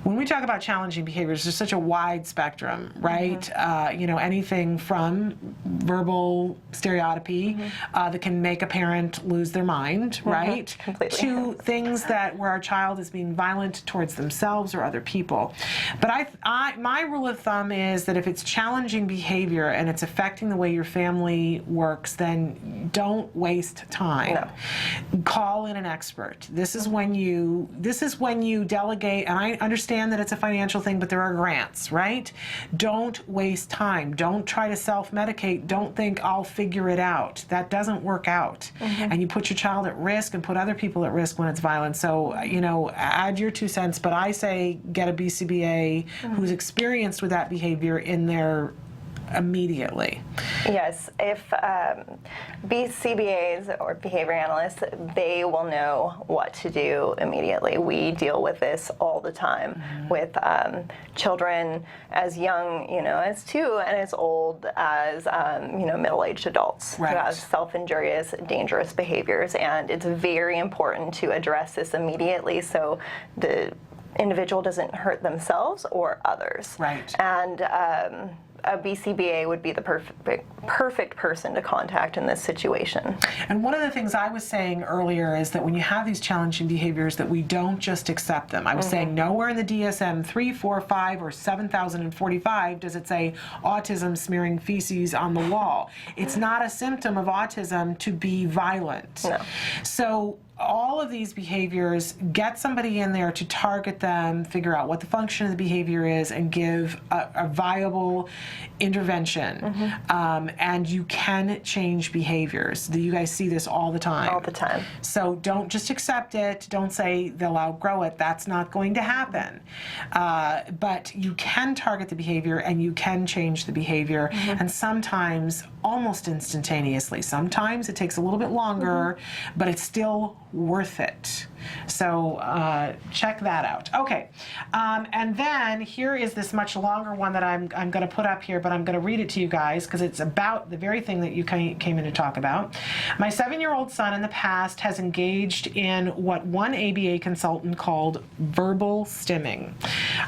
when we talk about challenging behaviors, there's such a wide spectrum, right? right? Anything from verbal stereotypy that can make a parent lose their mind, right? Completely. To things where our child is being violent towards themselves or other people. But my rule of thumb is that if it's challenging behavior and it's affecting the way your family works, then don't waste time. No. Call in an expert. This is when you delegate, and I understand that it's a financial thing, but there are grants, right? Don't waste time. Don't try to self-medicate. Don't think I'll figure it out. That doesn't work out. And you put your child at risk and put other people at risk when it's violent. So, add your 2 cents, but I say get a BCBA who's experienced with that behavior in there immediately. Yes, if BCBAs or behavior analysts, they will know what to do immediately. We deal with this all the time with children as young, as 2 and as old as, middle-aged adults who have self-injurious, dangerous behaviors. And it's very important to address this immediately so the individual doesn't hurt themselves or others. Right. And a BCBA would be the perfect person to contact in this situation. And one of the things I was saying earlier is that when you have these challenging behaviors, that we don't just accept them. I was saying nowhere in the DSM 3, 4, 5, or 7045 does it say autism smearing feces on the wall. It's not a symptom of autism to be violent. No. So all of these behaviors, get somebody in there to target them, figure out what the function of the behavior is, and give a viable intervention. And you can change behaviors. You guys see this all the time. All the time. So don't just accept it. Don't say they'll outgrow it. That's not going to happen. But you can target the behavior and you can change the behavior. And sometimes almost instantaneously. Sometimes it takes a little bit longer, but it's still worth it. So check that out. Okay, and then here is this much longer one that I'm going to put up here, but I'm going to read it to you guys because it's about the very thing that you came in to talk about. My 7-year-old son in the past has engaged in what one ABA consultant called verbal stimming.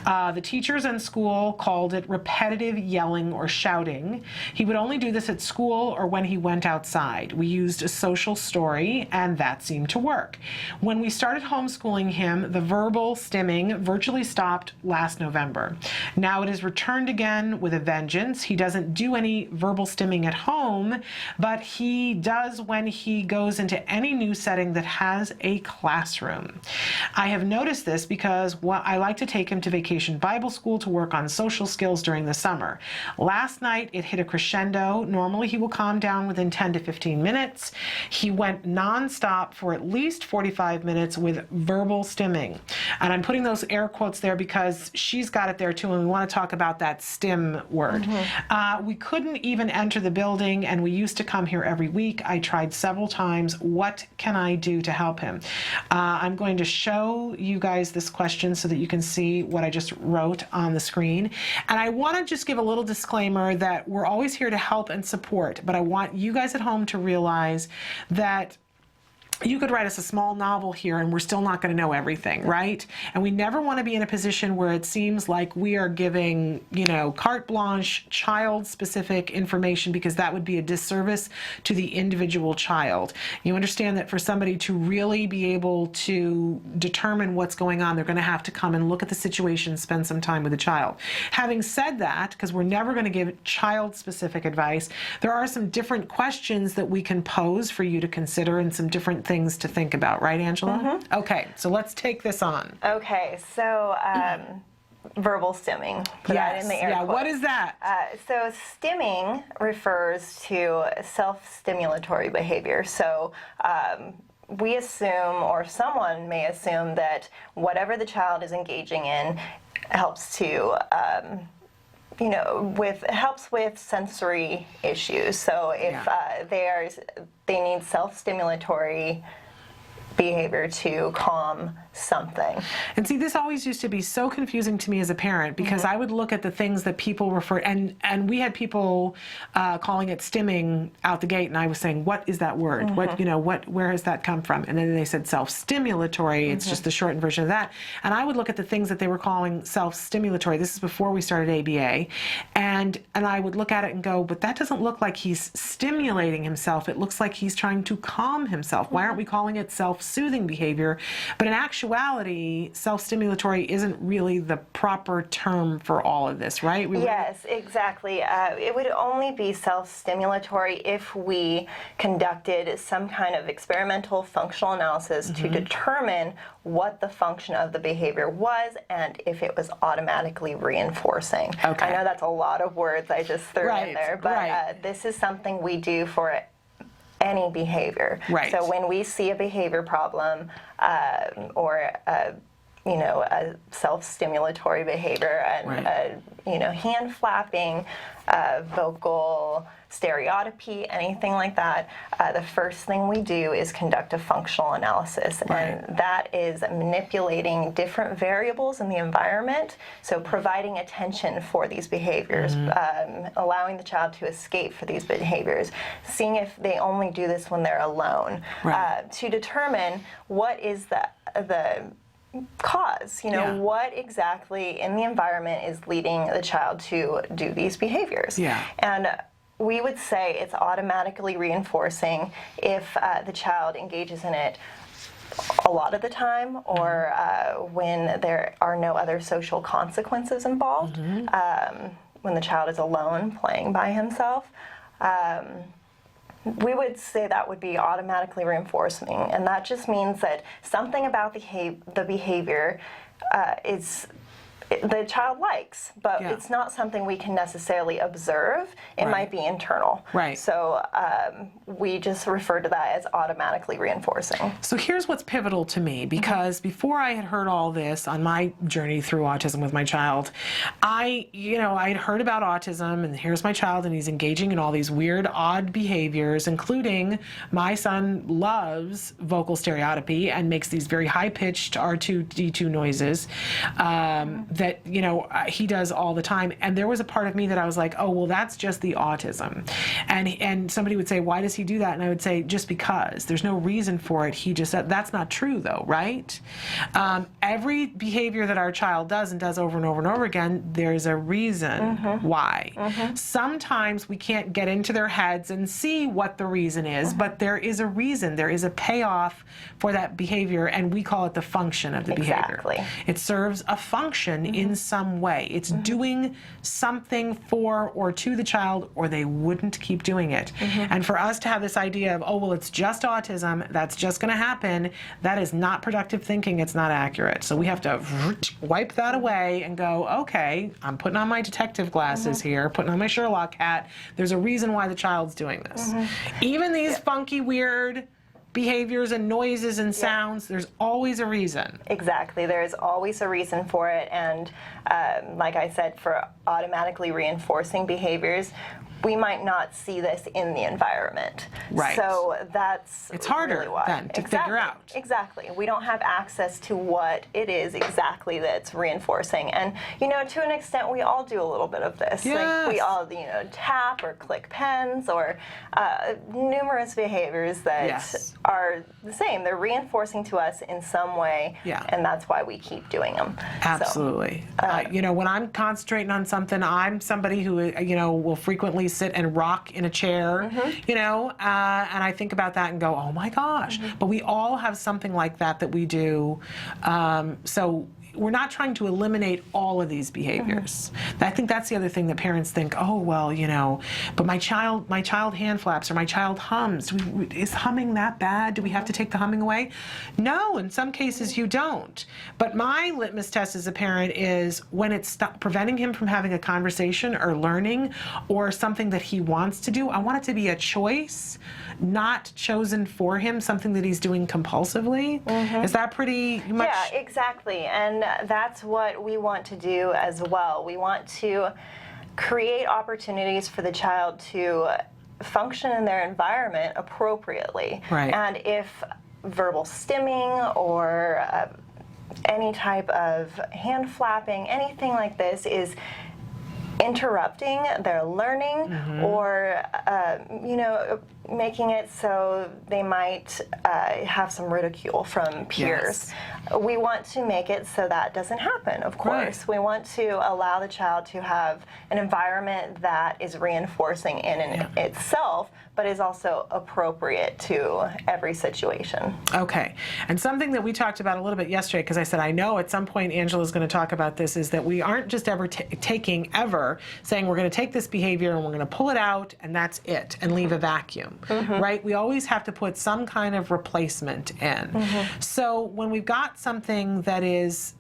The teachers in school called it repetitive yelling or shouting. He would only do this at school or when he went outside. We used a social story, and that seemed to work. When we started homeschooling him, the verbal stimming virtually stopped last November. Now it has returned again with a vengeance. He doesn't do any verbal stimming at home, but he does when he goes into any new setting that has a classroom. I have noticed this because I like to take him to Vacation Bible School to work on social skills during the summer. Last night it hit a crescendo. Normally he will calm down within 10 to 15 minutes. He went nonstop for at least 45 minutes with verbal stimming. And I'm putting those air quotes there because she's got it there too, and we want to talk about that stim word. We couldn't even enter the building, and we used to come here every week. I tried several times. What can I do to help him? I'm going to show you guys this question so that you can see what I just wrote on the screen. And I want to just give a little disclaimer that we're always here to help and support, but I want you guys at home to realize that you could write us a small novel here and we're still not going to know everything, right? And we never want to be in a position where it seems like we are giving, carte blanche, child-specific information, because that would be a disservice to the individual child. You understand that for somebody to really be able to determine what's going on, they're going to have to come and look at the situation, spend some time with the child. Having said that, because we're never going to give child-specific advice, there are some different questions that we can pose for you to consider and some different things to think about, right, Angela? Okay, so let's take this on. Okay, so verbal stimming. Put that in the air quotes. What is that? So stimming refers to self-stimulatory behavior. So we assume, or someone may assume, that whatever the child is engaging in helps to helps with sensory issues. So if they need self-stimulatory behavior to calm something. And see, this always used to be so confusing to me as a parent, because I would look at the things that people refer, and we had people calling it stimming out the gate, and I was saying, what is that word? Where has that come from? And then they said self-stimulatory. It's just the shortened version of that. And I would look at the things that they were calling self-stimulatory. This is before we started ABA, and I would look at it and go, but that doesn't look like he's stimulating himself. It looks like he's trying to calm himself. Why aren't we calling it self-soothing behavior? But in actuality, self-stimulatory isn't really the proper term for all of this, right? Yes, exactly. It would only be self-stimulatory if we conducted some kind of experimental functional analysis to determine what the function of the behavior was and if it was automatically reinforcing. Okay. I know that's a lot of words I just threw in there, but this is something we do for any behavior. Right. So when we see a behavior problem or a self-stimulatory behavior, and hand flapping, vocal stereotypy, anything like that, the first thing we do is conduct a functional analysis, and that is manipulating different variables in the environment, so providing attention for these behaviors, allowing the child to escape for these behaviors, seeing if they only do this when they're alone, to determine what is the cause, what exactly in the environment is leading the child to do these behaviors. And we would say it's automatically reinforcing if the child engages in it a lot of the time, or when there are no other social consequences involved, when the child is alone playing by himself. We would say that would be automatically reinforcing, and that just means that something about the behavior is the child likes, but it's not something we can necessarily observe. It might be internal. So we just refer to that as automatically reinforcing. So here's what's pivotal to me, because before I had heard all this on my journey through autism with my child, I'd heard about autism, and here's my child, and he's engaging in all these weird, odd behaviors, including my son loves vocal stereotypy and makes these very high-pitched R2-D2 noises that he does all the time. And there was a part of me that I was like, oh, well, that's just the autism. And somebody would say, why does he do that? And I would say, just because. There's no reason for it. He just, that's not true though, right? Every behavior that our child does and does over and over and over again, there's a reason why. Sometimes we can't get into their heads and see what the reason is, but there is a reason. There is a payoff for that behavior, and we call it the function of the behavior. It serves a function in some way. It's doing something for or to the child, or they wouldn't keep doing it. And for us to have this idea of, oh, well, it's just autism, that's just going to happen, that is not productive thinking. It's not accurate. So we have to wipe that away and go, okay, I'm putting on my detective glasses here, putting on my Sherlock hat. There's a reason why the child's doing this. Even these funky, weird behaviors and noises and sounds, there's always a reason. Exactly, there's always a reason for it, and like I said, for automatically reinforcing behaviors, we might not see this in the environment. So it's harder really why. then to figure out. Exactly. We don't have access to what it is exactly that's reinforcing. And, to an extent, we all do a little bit of this. Like we all, tap or click pens, or numerous behaviors that are the same. They're reinforcing to us in some way, and that's why we keep doing them. Absolutely. So, when I'm concentrating on something, I'm somebody who, will frequently sit and rock in a chair, and I think about that and go, oh my gosh. But we all have something like that we do. So we're not trying to eliminate all of these behaviors. I think that's the other thing that parents think, oh, well, but my child hand flaps, or my child hums. Is humming that bad? Do we have to take the humming away? No, in some cases you don't. But my litmus test as a parent is when it's preventing him from having a conversation or learning or something that he wants to do, I want it to be a choice, not chosen for him, something that he's doing compulsively. Is that pretty much? Yeah, exactly. And that's what we want to do as well. We want to create opportunities for the child to function in their environment appropriately. And if verbal stimming or any type of hand flapping, anything like this is interrupting their learning or, making it so they might have some ridicule from peers. Yes. We want to make it so that doesn't happen, of course. Right. We want to allow the child to have an environment that is reinforcing in itself, but is also appropriate to every situation. Okay. And something that we talked about a little bit yesterday, because I said, I know at some point Angela's going to talk about this, is that we aren't just ever saying we're going to take this behavior and we're going to pull it out and that's it, and leave a vacuum, right? We always have to put some kind of replacement in. So when we've got something that is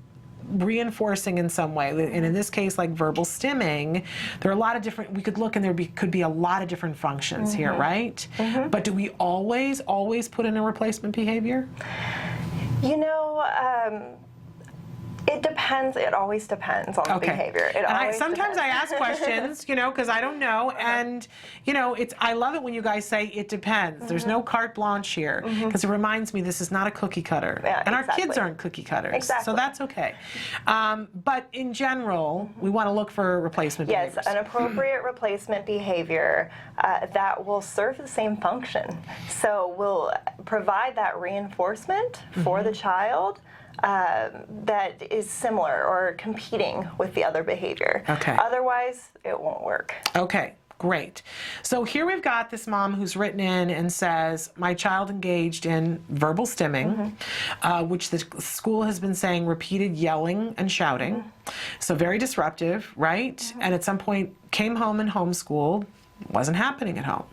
reinforcing in some way, and in this case like verbal stimming, there are a lot of different, we could look and could be a lot of different functions here, right? But do we always put in a replacement behavior? It depends. It always depends on the behavior. Sometimes I ask questions, because I don't know, and I love it when you guys say it depends. There's no carte blanche here, because it reminds me this is not a cookie cutter, and our kids aren't cookie cutters, so that's okay. But in general, we want to look for replacement behaviors. Yes, an appropriate replacement behavior that will serve the same function. So we'll provide that reinforcement for the child that is similar or competing with the other behavior. Okay. Otherwise, it won't work. Okay, great. So here we've got this mom who's written in and says, my child engaged in verbal stimming, which the school has been saying repeated yelling and shouting. So very disruptive, right? And at some point came home and homeschooled, wasn't happening at home.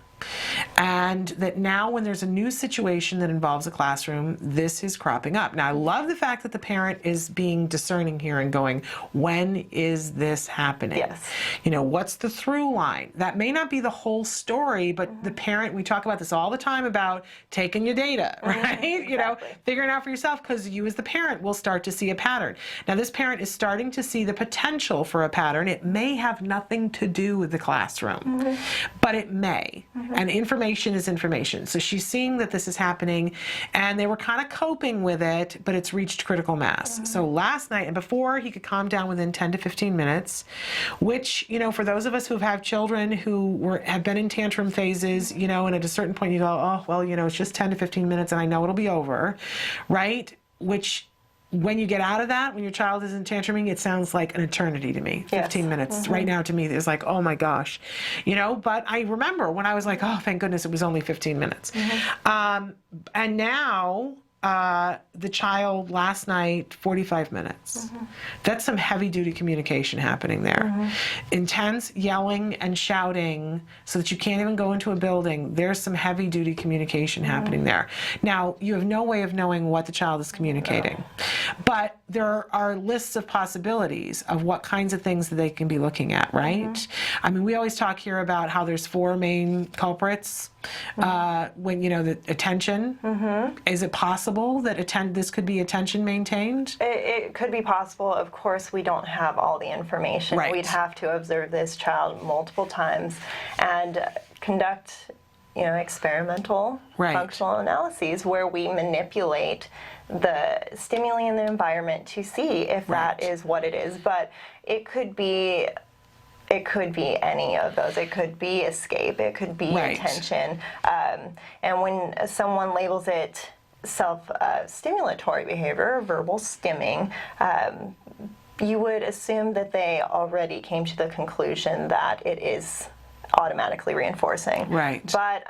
And that now when there's a new situation that involves a classroom, this is cropping up. Now, I love the fact that the parent is being discerning here and going, when is this happening? Yes. What's the through line? That may not be the whole story, but the parent, we talk about this all the time about taking your data, right? Exactly. Figuring out for yourself, because you as the parent will start to see a pattern. Now, this parent is starting to see the potential for a pattern. It may have nothing to do with the classroom, but it may. And information is information. So she's seeing that this is happening, and they were kind of coping with it, but it's reached critical mass. So last night, and before he could calm down within 10 to 15 minutes, which, for those of us who've had children who have been in tantrum phases, and at a certain point you go, oh, well, it's just 10 to 15 minutes and I know it'll be over, right? Which, when you get out of that, when your child isn't tantruming, it sounds like an eternity to me. 15 minutes. Right now to me, it's like, oh my gosh. But I remember when I was like, oh, thank goodness it was only 15 minutes. And now, the child last night, 45 minutes. That's some heavy-duty communication happening there. Intense yelling and shouting so that you can't even go into a building. There's some heavy-duty communication happening there. Now, you have no way of knowing what the child is communicating. But there are lists of possibilities of what kinds of things that they can be looking at, right? I mean, we always talk here about how there's 4 main culprits. When, the attention, is it possible that this could be attention maintained? It could be possible. Of course, we don't have all the information. Right. We'd have to observe this child multiple times and conduct, experimental functional analyses where we manipulate the stimuli in the environment to see if that is what it is. But it could be any of those. It could be escape. It could be attention. And when someone labels it self-stimulatory behavior, verbal stimming, you would assume that they already came to the conclusion that it is automatically reinforcing. Right. But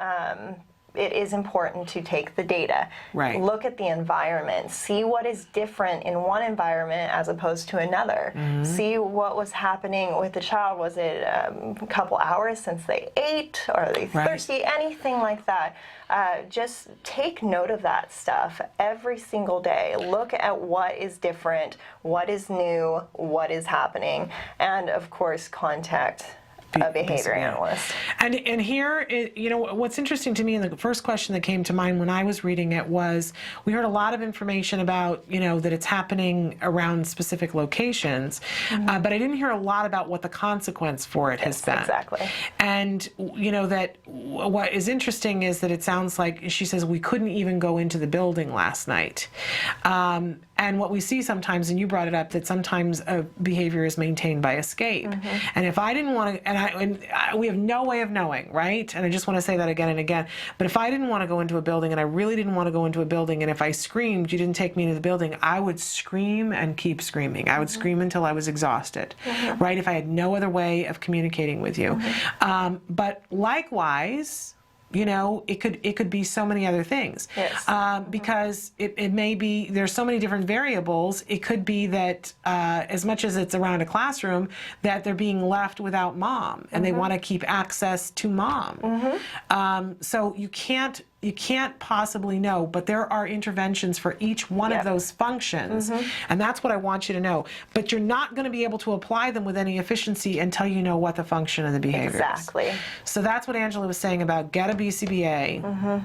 it is important to take the data, look at the environment, see what is different in one environment as opposed to another, see what was happening with the child. Was it a couple hours since they ate? Or are they thirsty? Anything like that. Just take note of that stuff every single day. Look at what is different, what is new, what is happening, and of course contact a behavior analyst. And here, what's interesting to me, and the first question that came to mind when I was reading it was, we heard a lot of information about, that it's happening around specific locations, but I didn't hear a lot about what the consequence for it has been. Exactly. And, that what is interesting is that it sounds like, she says, we couldn't even go into the building last night. And what we see sometimes, and you brought it up, that sometimes a behavior is maintained by escape. And if I didn't want to, we have no way of knowing, right? And I just want to say that again and again. But if I didn't want to go into a building, and I really didn't want to go into a building, and if I screamed, you didn't take me into the building, I would scream and keep screaming. I would scream until I was exhausted, right? If I had no other way of communicating with you. But likewise, it could be so many other things. Yes. Because it may be, there's so many different variables. It could be that as much as it's around a classroom, that they're being left without mom, and they want to keep access to mom. So you can't possibly know, but there are interventions for each one of those functions, and that's what I want you to know. But you're not going to be able to apply them with any efficiency until you know what the function of the behavior is. Exactly. So that's what Angela was saying about get a BCBA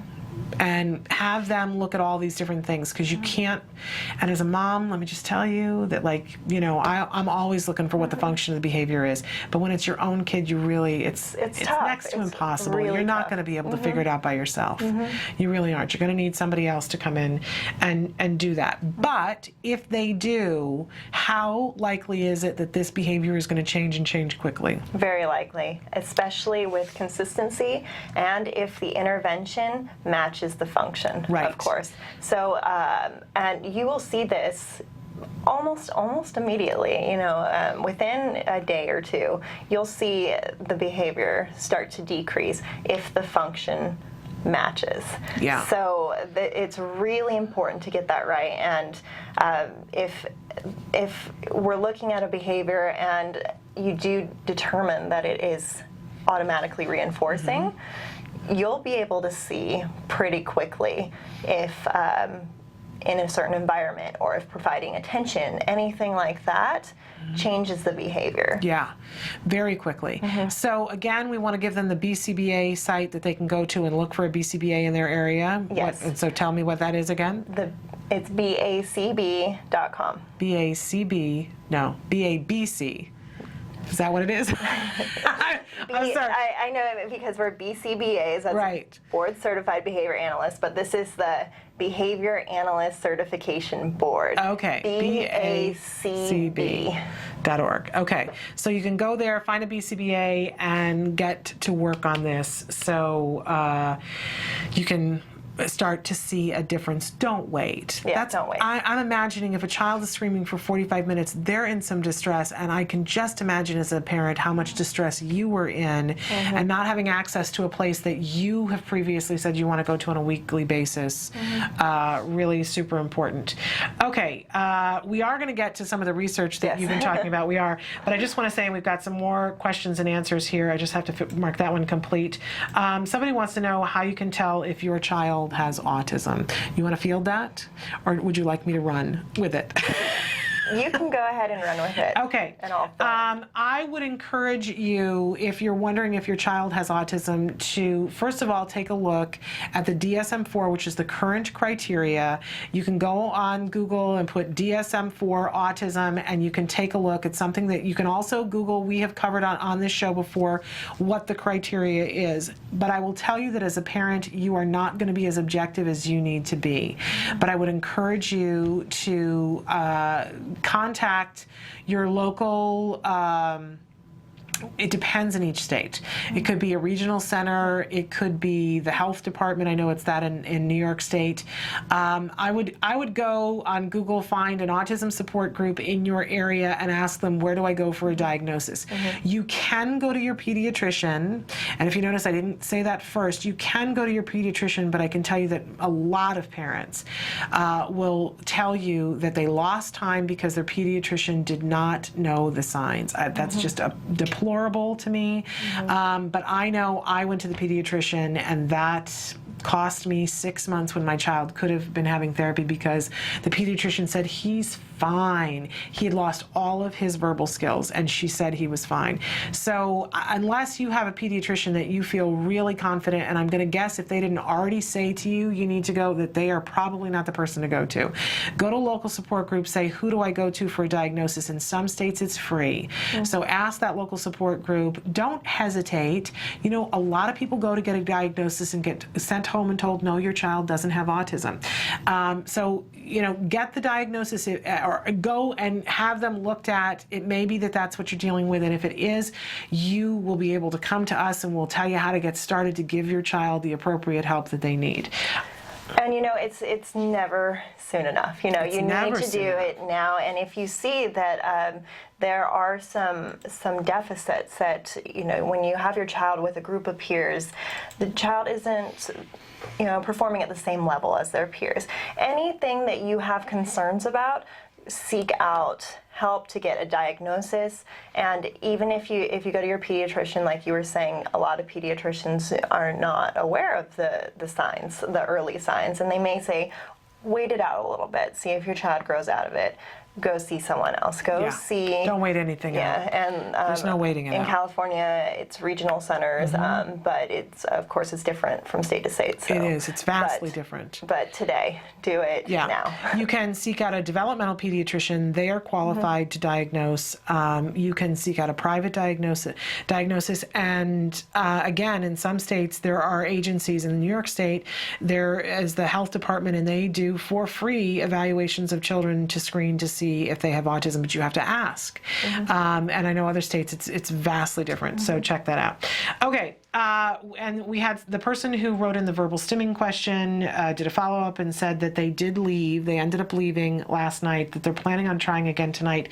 and have them look at all these different things, because you can't, and as a mom, let me just tell you that, I'm always looking for what the function of the behavior is, but when it's your own kid, you really, it's tough. next to It's impossible. really You're not tough. going to be able to figure it out by yourself. You really aren't. You're going to need somebody else to come in and do that. But if they do, how likely is it that this behavior is going to change and change quickly? Very likely, especially with consistency, and if the intervention matches the function, of course. So, and you will see this almost immediately, within a day or two, you'll see the behavior start to decrease if the function matches. Yeah. So it's really important to get that right. And if we're looking at a behavior and you do determine that it is automatically reinforcing, you'll be able to see pretty quickly if in a certain environment, or if providing attention, anything like that, changes the behavior. Yeah, very quickly. So again, we want to give them the BCBA site that they can go to and look for a BCBA in their area. Yes. And so tell me what that is again. It's BACB.com. BABC. Is that what it is? I'm sorry. I know it because we're BCBAs, that's right. Board Certified Behavior Analyst, but this is the Behavior Analyst Certification Board. Okay. BACB.org. Okay. So you can go there, find a BCBA, and get to work on this. So you can start to see a difference. Don't wait. Yeah, don't wait. I'm imagining if a child is screaming for 45 minutes, they're in some distress, and I can just imagine as a parent how much distress you were in, and not having access to a place that you have previously said you want to go to on a weekly basis. Really super important. Okay, we are going to get to some of the research that you've been talking about. We are, but I just want to say we've got some more questions and answers here. I just have to mark that one complete. Somebody wants to know how you can tell if your child has autism. You want to field that, or would you like me to run with it? You can go ahead and run with it. Okay. And I'll I would encourage you, if you're wondering if your child has autism, to first of all take a look at the DSM-4, which is the current criteria. You can go on Google and put DSM-4 autism, and you can take a look. It's something that you can also Google. We have covered on this show before what the criteria is. But I will tell you that as a parent, you are not going to be as objective as you need to be. But I would encourage you to contact your local it depends in each state. It could be a regional center. It could be the health department. I know it's that in New York State. I would go on Google, find an autism support group in your area, and ask them, where do I go for a diagnosis? You can go to your pediatrician, and if you notice I didn't say that first, you can go to your pediatrician, but I can tell you that a lot of parents will tell you that they lost time because their pediatrician did not know the signs. That's just a deplorable to me. But I know I went to the pediatrician, and that cost me 6 months when my child could have been having therapy, because the pediatrician said he's fine. He had lost all of his verbal skills, and she said he was fine. So unless you have a pediatrician that you feel really confident, and I'm going to guess if they didn't already say to you, you need to go, that they are probably not the person to go to. Go to a local support group, say, who do I go to for a diagnosis? In some states, it's free. So ask that local support group. Don't hesitate. You know, a lot of people go to get a diagnosis and get sent home and told, no, your child doesn't have autism. So, you know, get the diagnosis or go and have them looked at. It may be that that's what you're dealing with, and if it is, you will be able to come to us and we'll tell you how to get started to give your child the appropriate help that they need. And you know, it's never soon enough. You know, you need to do it now. And if you see that there are some deficits that, you know, when you have your child with a group of peers, the child isn't, you know, performing at the same level as their peers. Anything that you have concerns about, seek out help to get a diagnosis. And even if you go to your pediatrician, like you were saying, a lot of pediatricians are not aware of the signs, the early signs, and they may say, wait it out a little bit, see if your child grows out of it. Go see someone else. Go see. Don't wait anything out. And there's no waiting it in out. California, it's regional centers, but it's, of course, it's different from state to state. So. It is. It's vastly different. But today, do it now. You can seek out a developmental pediatrician. They are qualified to diagnose. You can seek out a private diagnosis. And again, in some states, there are agencies. In New York State, there is the health department, and they do for free evaluations of children to screen to see if they have autism, but you have to ask. And I know other states it's vastly different, so check that out. Okay, and we had the person who wrote in the verbal stimming question did a follow-up and said that they did leave. They ended up leaving last night, that they're planning on trying again tonight.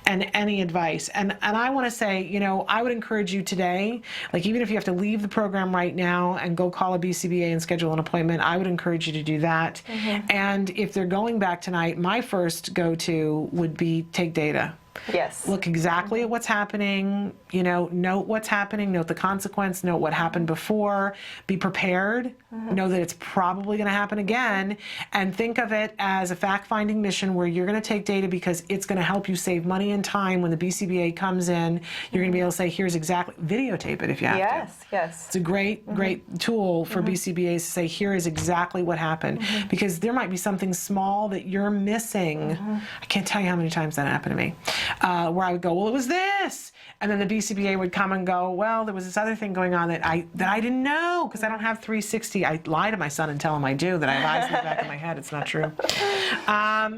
And any advice? And I want to say, you know, I would encourage you today, like even if you have to leave the program right now and go call a BCBA and schedule an appointment, I would encourage you to do that. And if they're going back tonight, my first go-to would be take data. Yes. Look exactly at what's happening, you know, note what's happening, note the consequence, note what happened before, be prepared, know that it's probably going to happen again, and think of it as a fact-finding mission where you're going to take data because it's going to help you save money and time when the BCBA comes in. You're going to be able to say, here's exactly, videotape it if you have to. Yes. It's a great tool for BCBAs to say, here is exactly what happened, because there might be something small that you're missing. I can't tell you how many times that happened to me. Where I would go, well, it was this, and then the BCBA would come and go, well, there was this other thing going on that I didn't know because I don't have 360. I lie to my son and tell him I do, that I have eyes in the back of my head. It's not true.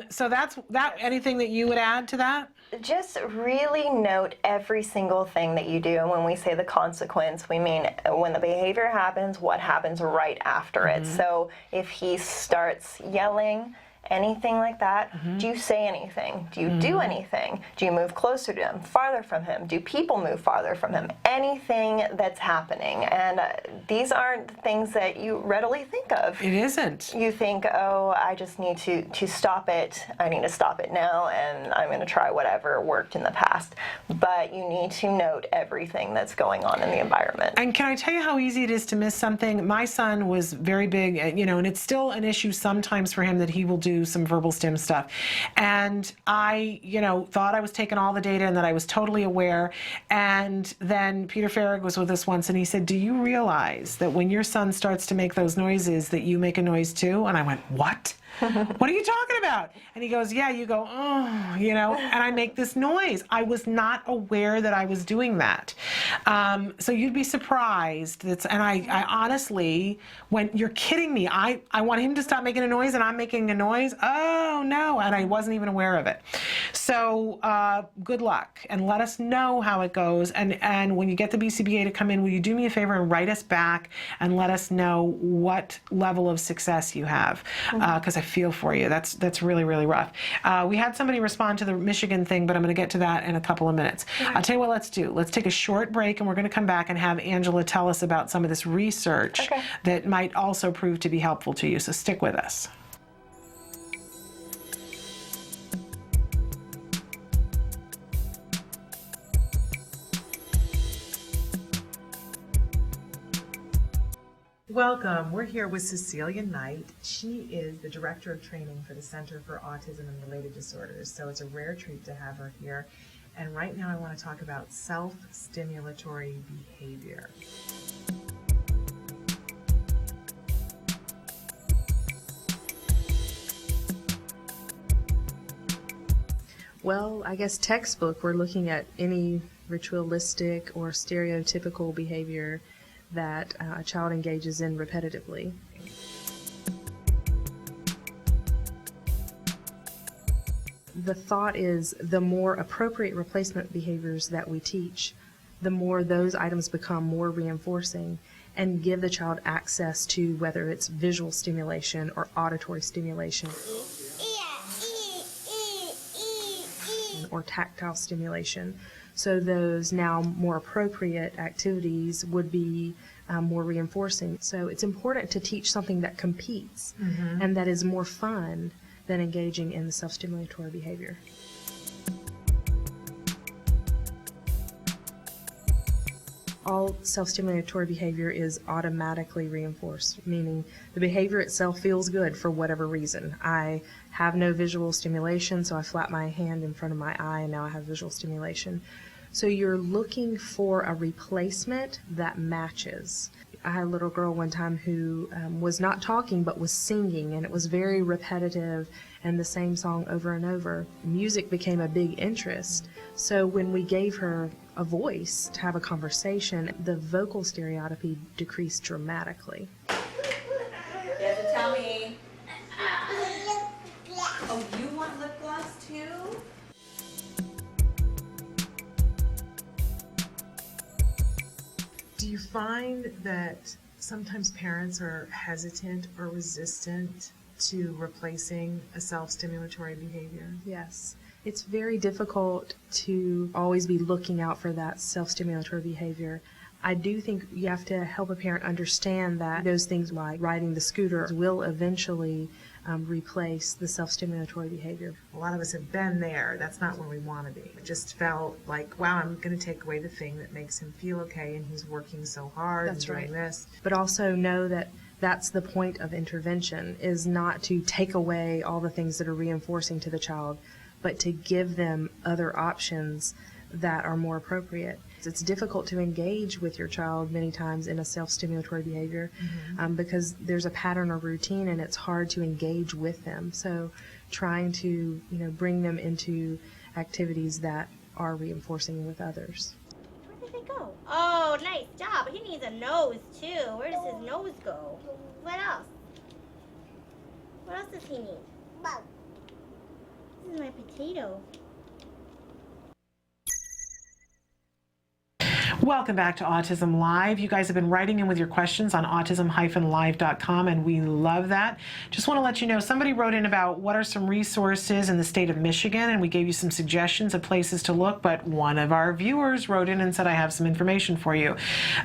So that's that. Anything that you would add to that? Just really note every single thing that you do. And when we say the consequence, we mean when the behavior happens, what happens right after it. So if he starts yelling, anything like that, do you say anything? Do you do anything? Do you move closer to him, farther from him? Do people move farther from him? Anything that's happening. And these aren't things that you readily think of. It isn't. You think, oh, I just need to stop it. I need to stop it now, and I'm going to try whatever worked in the past. But you need to note everything that's going on in the environment. And can I tell you how easy it is to miss something? My son was very big, you know, and it's still an issue sometimes for him that he will do some verbal stim stuff. And I, you know, thought I was taking all the data and that I was totally aware. And then Peter Farrig was with us once and he said, do you realize that when your son starts to make those noises that you make a noise too? And I went, what? What are you talking about? And he goes, yeah, you go, oh, you know, and I make this noise. I was not aware that I was doing that. So you'd be surprised. And I honestly, when you're kidding me, I want him to stop making a noise and I'm making a noise. Oh, no. And I wasn't even aware of it. So good luck and let us know how it goes. And when you get the BCBA to come in, will you do me a favor and write us back and let us know what level of success you have? Because I feel for you. That's really, really rough. We had somebody respond to the Michigan thing, but I'm going to get to that in a couple of minutes. I'll tell you what let's do. Let's take a short break and we're going to come back and have Angela tell us about some of this research that might also prove to be helpful to you. So stick with us. Welcome. We're here with Cecilia Knight. She is the Director of Training for the Center for Autism and Related Disorders, so it's a rare treat to have her here. And right now I want to talk about self-stimulatory behavior. Well, I guess textbook, we're looking at any ritualistic or stereotypical behavior that a child engages in repetitively. The thought is the more appropriate replacement behaviors that we teach, the more those items become more reinforcing and give the child access to whether it's visual stimulation or auditory stimulation or tactile stimulation. So those now more appropriate activities would be more reinforcing. So it's important to teach something that competes and that is more fun than engaging in the self-stimulatory behavior. All self-stimulatory behavior is automatically reinforced, meaning the behavior itself feels good for whatever reason. I have no visual stimulation, so I flap my hand in front of my eye and now I have visual stimulation. So you're looking for a replacement that matches. I had a little girl one time who was not talking but was singing, and it was very repetitive and the same song over and over. Music became a big interest. So when we gave her a voice to have a conversation, the vocal stereotypy decreased dramatically. You have to tell me. Oh, you want lip gloss too? Do you find that sometimes parents are hesitant or resistant to replacing a self-stimulatory behavior? Yes. It's very difficult to always be looking out for that self-stimulatory behavior. I do think you have to help a parent understand that those things like riding the scooter will eventually replace the self-stimulatory behavior. A lot of us have been there. That's not where we want to be. It just felt like, wow, I'm going to take away the thing that makes him feel okay, and he's working so hard and doing this. But also know that that's the point of intervention, is not to take away all the things that are reinforcing to the child, but to give them other options that are more appropriate. It's difficult to engage with your child many times in a self-stimulatory behavior because there's a pattern or routine and it's hard to engage with them. So trying to bring them into activities that are reinforcing with others. Where did they go? Oh, nice job. He needs a nose too. Where does his nose go? What else? What else does he need? This is my potato. Welcome back to Autism Live. You guys have been writing in with your questions on autism-live.com, and we love that. Just want to let you know, somebody wrote in about what are some resources in the state of Michigan, and we gave you some suggestions of places to look, but one of our viewers wrote in and said, I have some information for you.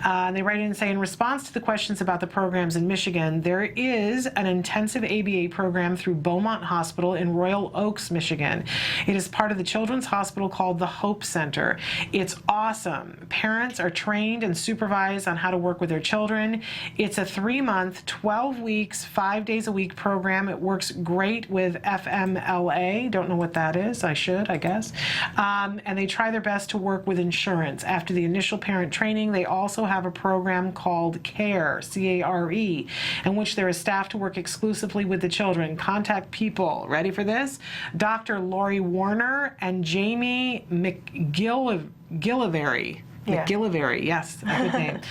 And they write in and say, in response to the questions about the programs in Michigan, there is an intensive ABA program through Beaumont Hospital in Royal Oaks, Michigan. It is part of the children's hospital called the Hope Center. It's awesome. Parents are trained and supervised on how to work with their children. It's a 3-month, 12 weeks, 5 days a week program. It works great with FMLA. Don't know what that is. I should, I guess. And they try their best to work with insurance. After the initial parent training, they also have a program called CARE, C-A-R-E, in which there is staff to work exclusively with the children. Contact people, ready for this? Dr. Lori Warner and Jamie McGillivary. McGillivary, yes, a good name,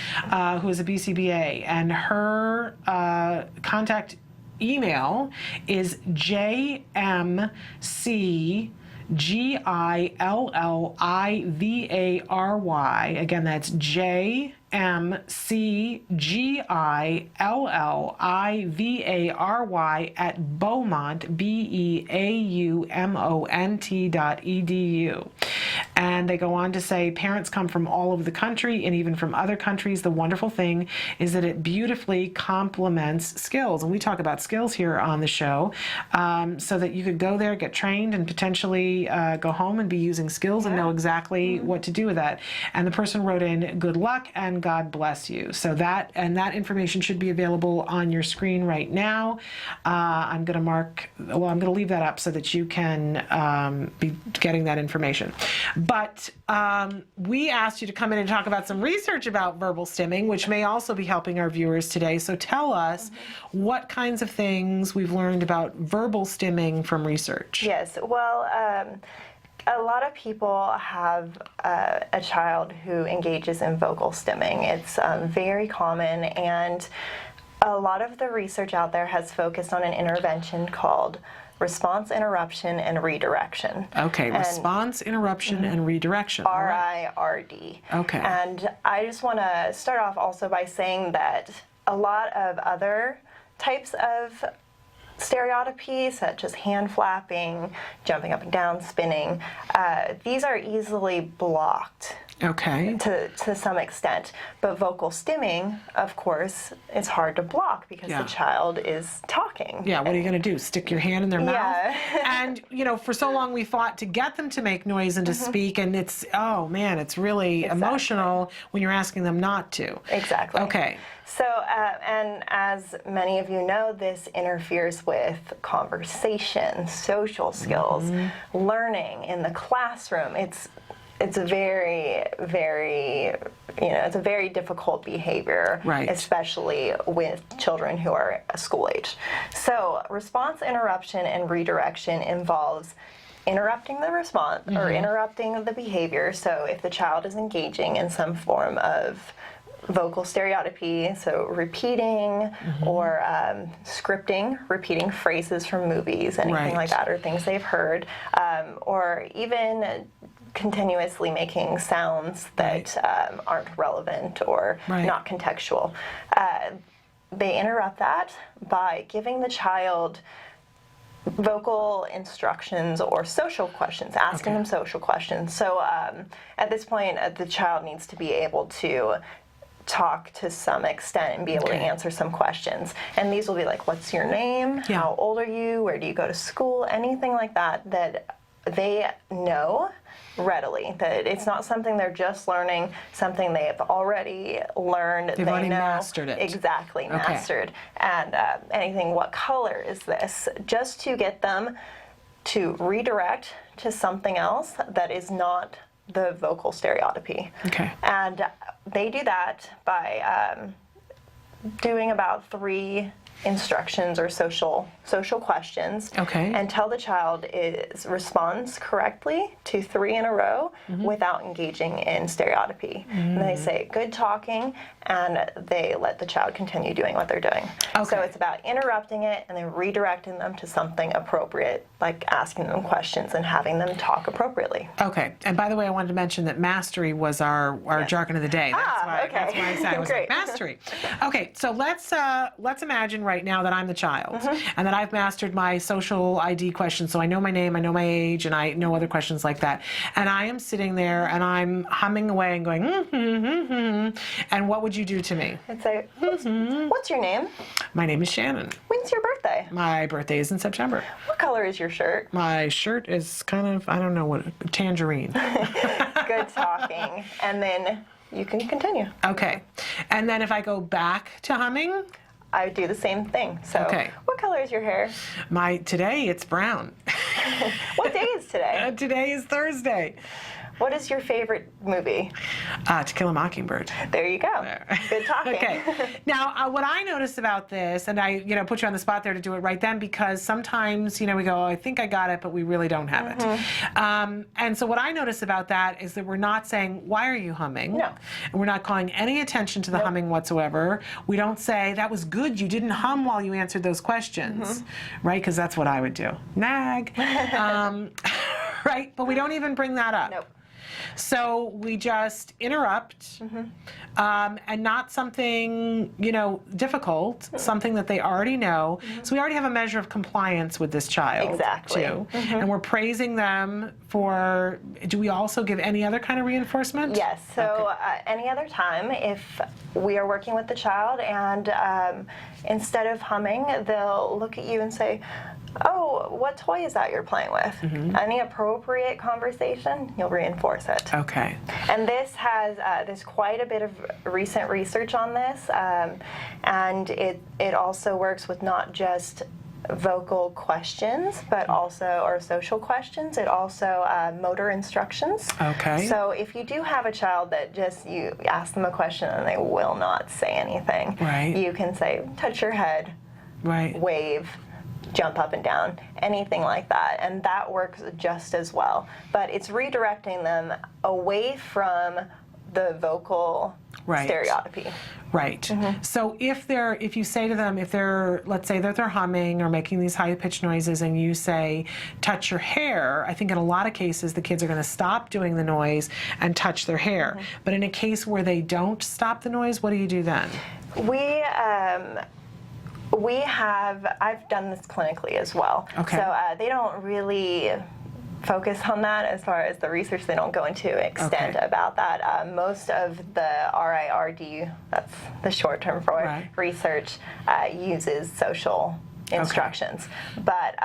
who is a BCBA, and her contact email is jmcgillivary. Again, that's jmcgillivary at Beaumont, BEAUMONT.edu. And they go on to say parents come from all over the country and even from other countries. The wonderful thing is that it beautifully complements skills. And we talk about skills here on the show, so that you could go there, get trained, and potentially go home and be using skills and know exactly what to do with that. And the person wrote in, good luck and God bless you. So that information should be available on your screen right now. I'm going to leave that up so that you can be getting that information. But we asked you to come in and talk about some research about verbal stimming, which may also be helping our viewers today. So tell us what kinds of things we've learned about verbal stimming from research. Yes, well, a lot of people have a child who engages in vocal stimming. It's very common, and a lot of the research out there has focused on an intervention called response interruption and redirection. Okay, response interruption and redirection. RIRD. Okay. And I just want to start off also by saying that a lot of other types of stereotypies, such as hand flapping, jumping up and down, spinning, these are easily blocked. Okay. To some extent. But vocal stimming, of course, is hard to block because the child is talking. Yeah, what are you going to do? Stick your hand in their mouth? Yeah. And, for so long we fought to get them to make noise and to speak, and it's really emotional when you're asking them not to. Exactly. Okay. So, and as many of you know, this interferes with conversation, social skills, learning in the classroom. It's a very, very, it's a very difficult behavior, especially with children who are school age. So response interruption and redirection involves interrupting the response or interrupting the behavior. So if the child is engaging in some form of vocal stereotypy, so repeating or scripting, repeating phrases from movies, anything like that, or things they've heard, or even continuously making sounds that aren't relevant or not contextual. They interrupt that by giving the child vocal instructions or social questions, asking them social questions. So at this point, the child needs to be able to talk to some extent and be able to answer some questions. And these will be like, what's your name? How old are you? Where do you go to school? Anything like that that they know readily, that it's not something they're just learning, something they have already learned. They've already mastered it. Exactly, mastered. And anything, what color is this? Just to get them to redirect to something else that is not the vocal stereotypy. Okay. And they do that by doing about 3 instructions or social questions, until the child responds correctly to 3 in a row without engaging in stereotypy. And they say good talking, and they let the child continue doing what they're doing. So it's about interrupting it and then redirecting them to something appropriate, like asking them questions and having them talk appropriately. Okay. And by the way, I wanted to mention that mastery was our jargon of the day. That's why I said it was like mastery. Okay, so let's imagine right now that I'm the child and that I've mastered my social ID questions. So I know my name, I know my age, and I know other questions like that. And I am sitting there and I'm humming away and going, and what would you do to me? I'd say, what's your name? My name is Shannon. When's your birthday? My birthday is in September. What color is your shirt? My shirt is kind of, I don't know what, tangerine. Good talking. And then you can continue. Okay. And then if I go back to humming, I would do the same thing. So, what color is your hair? Today it's brown. What day is today? Today is Thursday. What is your favorite movie? To Kill a Mockingbird. There you go. Good talking. Okay. Now, what I noticed about this, and I, put you on the spot there to do it right then, because sometimes, we go, I think I got it, but we really don't have it. And so what I noticed about that is that we're not saying, why are you humming? No. And we're not calling any attention to the humming whatsoever. We don't say, that was good, you didn't hum while you answered those questions, right? Because that's what I would do. Nag. Right? But we don't even bring that up. Nope. So we just interrupt, and not something, difficult, something that they already know. So we already have a measure of compliance with this child. Exactly. Too. And we're praising them for, do we also give any other kind of reinforcement? Yes, so any other time, if we are working with the child and instead of humming, they'll look at you and say, oh, what toy is that you're playing with? Any appropriate conversation, you'll reinforce it. Okay. And this has, there's quite a bit of recent research on this, and it also works with not just vocal questions, but also, or social questions, it also motor instructions. Okay. So if you do have a child that just, you ask them a question and they will not say anything, right, you can say, touch your head, right, wave, jump up and down, anything like that, and that works just as well. But it's redirecting them away from the vocal stereotypy. Right. So if you say to them, let's say that they're humming or making these high-pitched noises and you say, touch your hair, I think in a lot of cases the kids are going to stop doing the noise and touch their hair. But in a case where they don't stop the noise, what do you do then? I've done this clinically as well. Okay. So they don't really focus on that as far as the research. They don't go into extent about that. Most of the RIRD, that's the short term for research, uses social instructions. But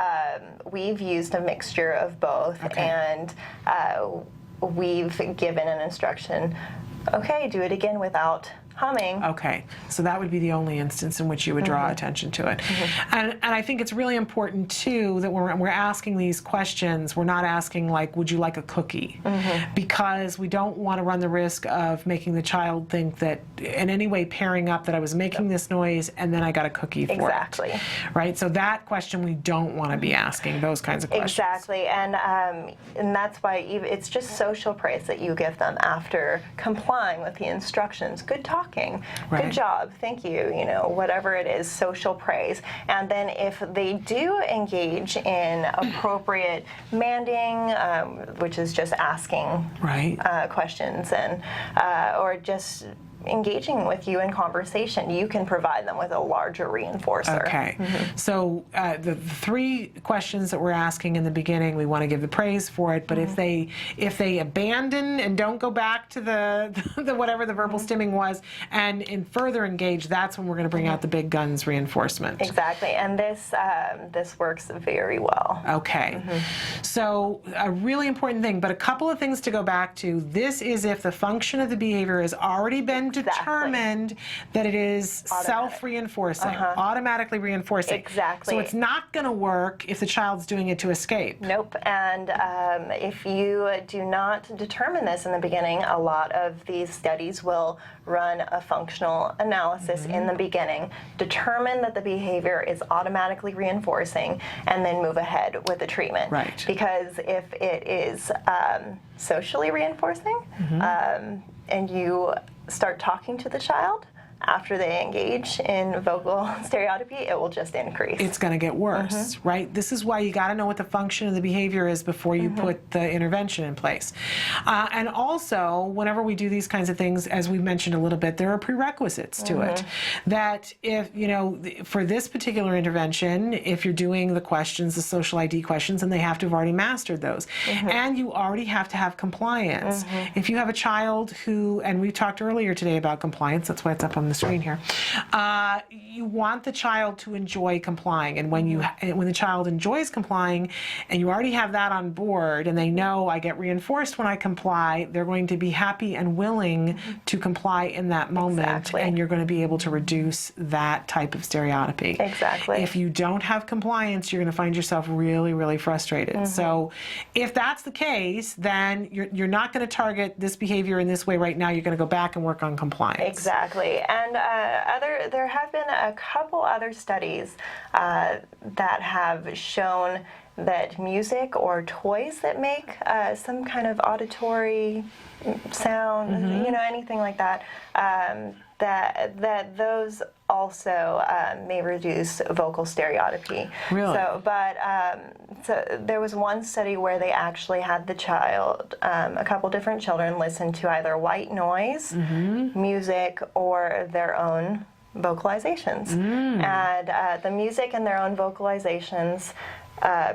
we've used a mixture of both, and we've given an instruction, okay, do it again without humming. Okay, so that would be the only instance in which you would draw attention to it. And I think it's really important too that when we're asking these questions, we're not asking like, would you like a cookie? Because we don't want to run the risk of making the child think that in any way pairing up that I was making this noise and then I got a cookie for it. Right, so that question we don't want to be asking, those kinds of questions. Exactly, and that's why it's just social praise that you give them after complying with the instructions. Good talking. Good job. Thank you. Whatever it is, social praise. And then if they do engage in appropriate manding, which is just asking questions and or just engaging with you in conversation, you can provide them with a larger reinforcer. Okay. So the three questions that we're asking in the beginning, we want to give the praise for it, but if they abandon and don't go back to the whatever the verbal stimming was and further engage, that's when we're going to bring out the big guns reinforcement. Exactly, and this works very well. Okay. So a really important thing, but a couple of things to go back to. This is if the function of the behavior has already been determined that it is self-reinforcing, automatically reinforcing. Exactly. So it's not going to work if the child's doing it to escape. Nope. And if you do not determine this in the beginning, a lot of these studies will run a functional analysis in the beginning, determine that the behavior is automatically reinforcing, and then move ahead with the treatment. Right. Because if it is socially reinforcing, and you start talking to the child after they engage in vocal stereotypy, it will just increase. It's going to get worse, right? This is why you got to know what the function of the behavior is before you put the intervention in place. And also, whenever we do these kinds of things, as we mentioned a little bit, there are prerequisites to it. That if, for this particular intervention, if you're doing the questions, the social ID questions, and they have to have already mastered those. And you already have to have compliance. If you have a child who, and we talked earlier today about compliance, that's why it's up on the screen here, you want the child to enjoy complying, and when the child enjoys complying and you already have that on board and they know I get reinforced when I comply, they're going to be happy and willing to comply in that moment, and you're going to be able to reduce that type of stereotypy. Exactly. If you don't have compliance, you're going to find yourself really, really frustrated. So if that's the case, then you're not going to target this behavior in this way right now. You're going to go back and work on compliance. Exactly. And there have been a couple other studies that have shown that music or toys that make some kind of auditory sound, you know, anything like that, that those also may reduce vocal stereotypy. Really? So there was one study where they actually had the child, a couple different children, listen to either white noise, music, or their own vocalizations. And the music and their own vocalizations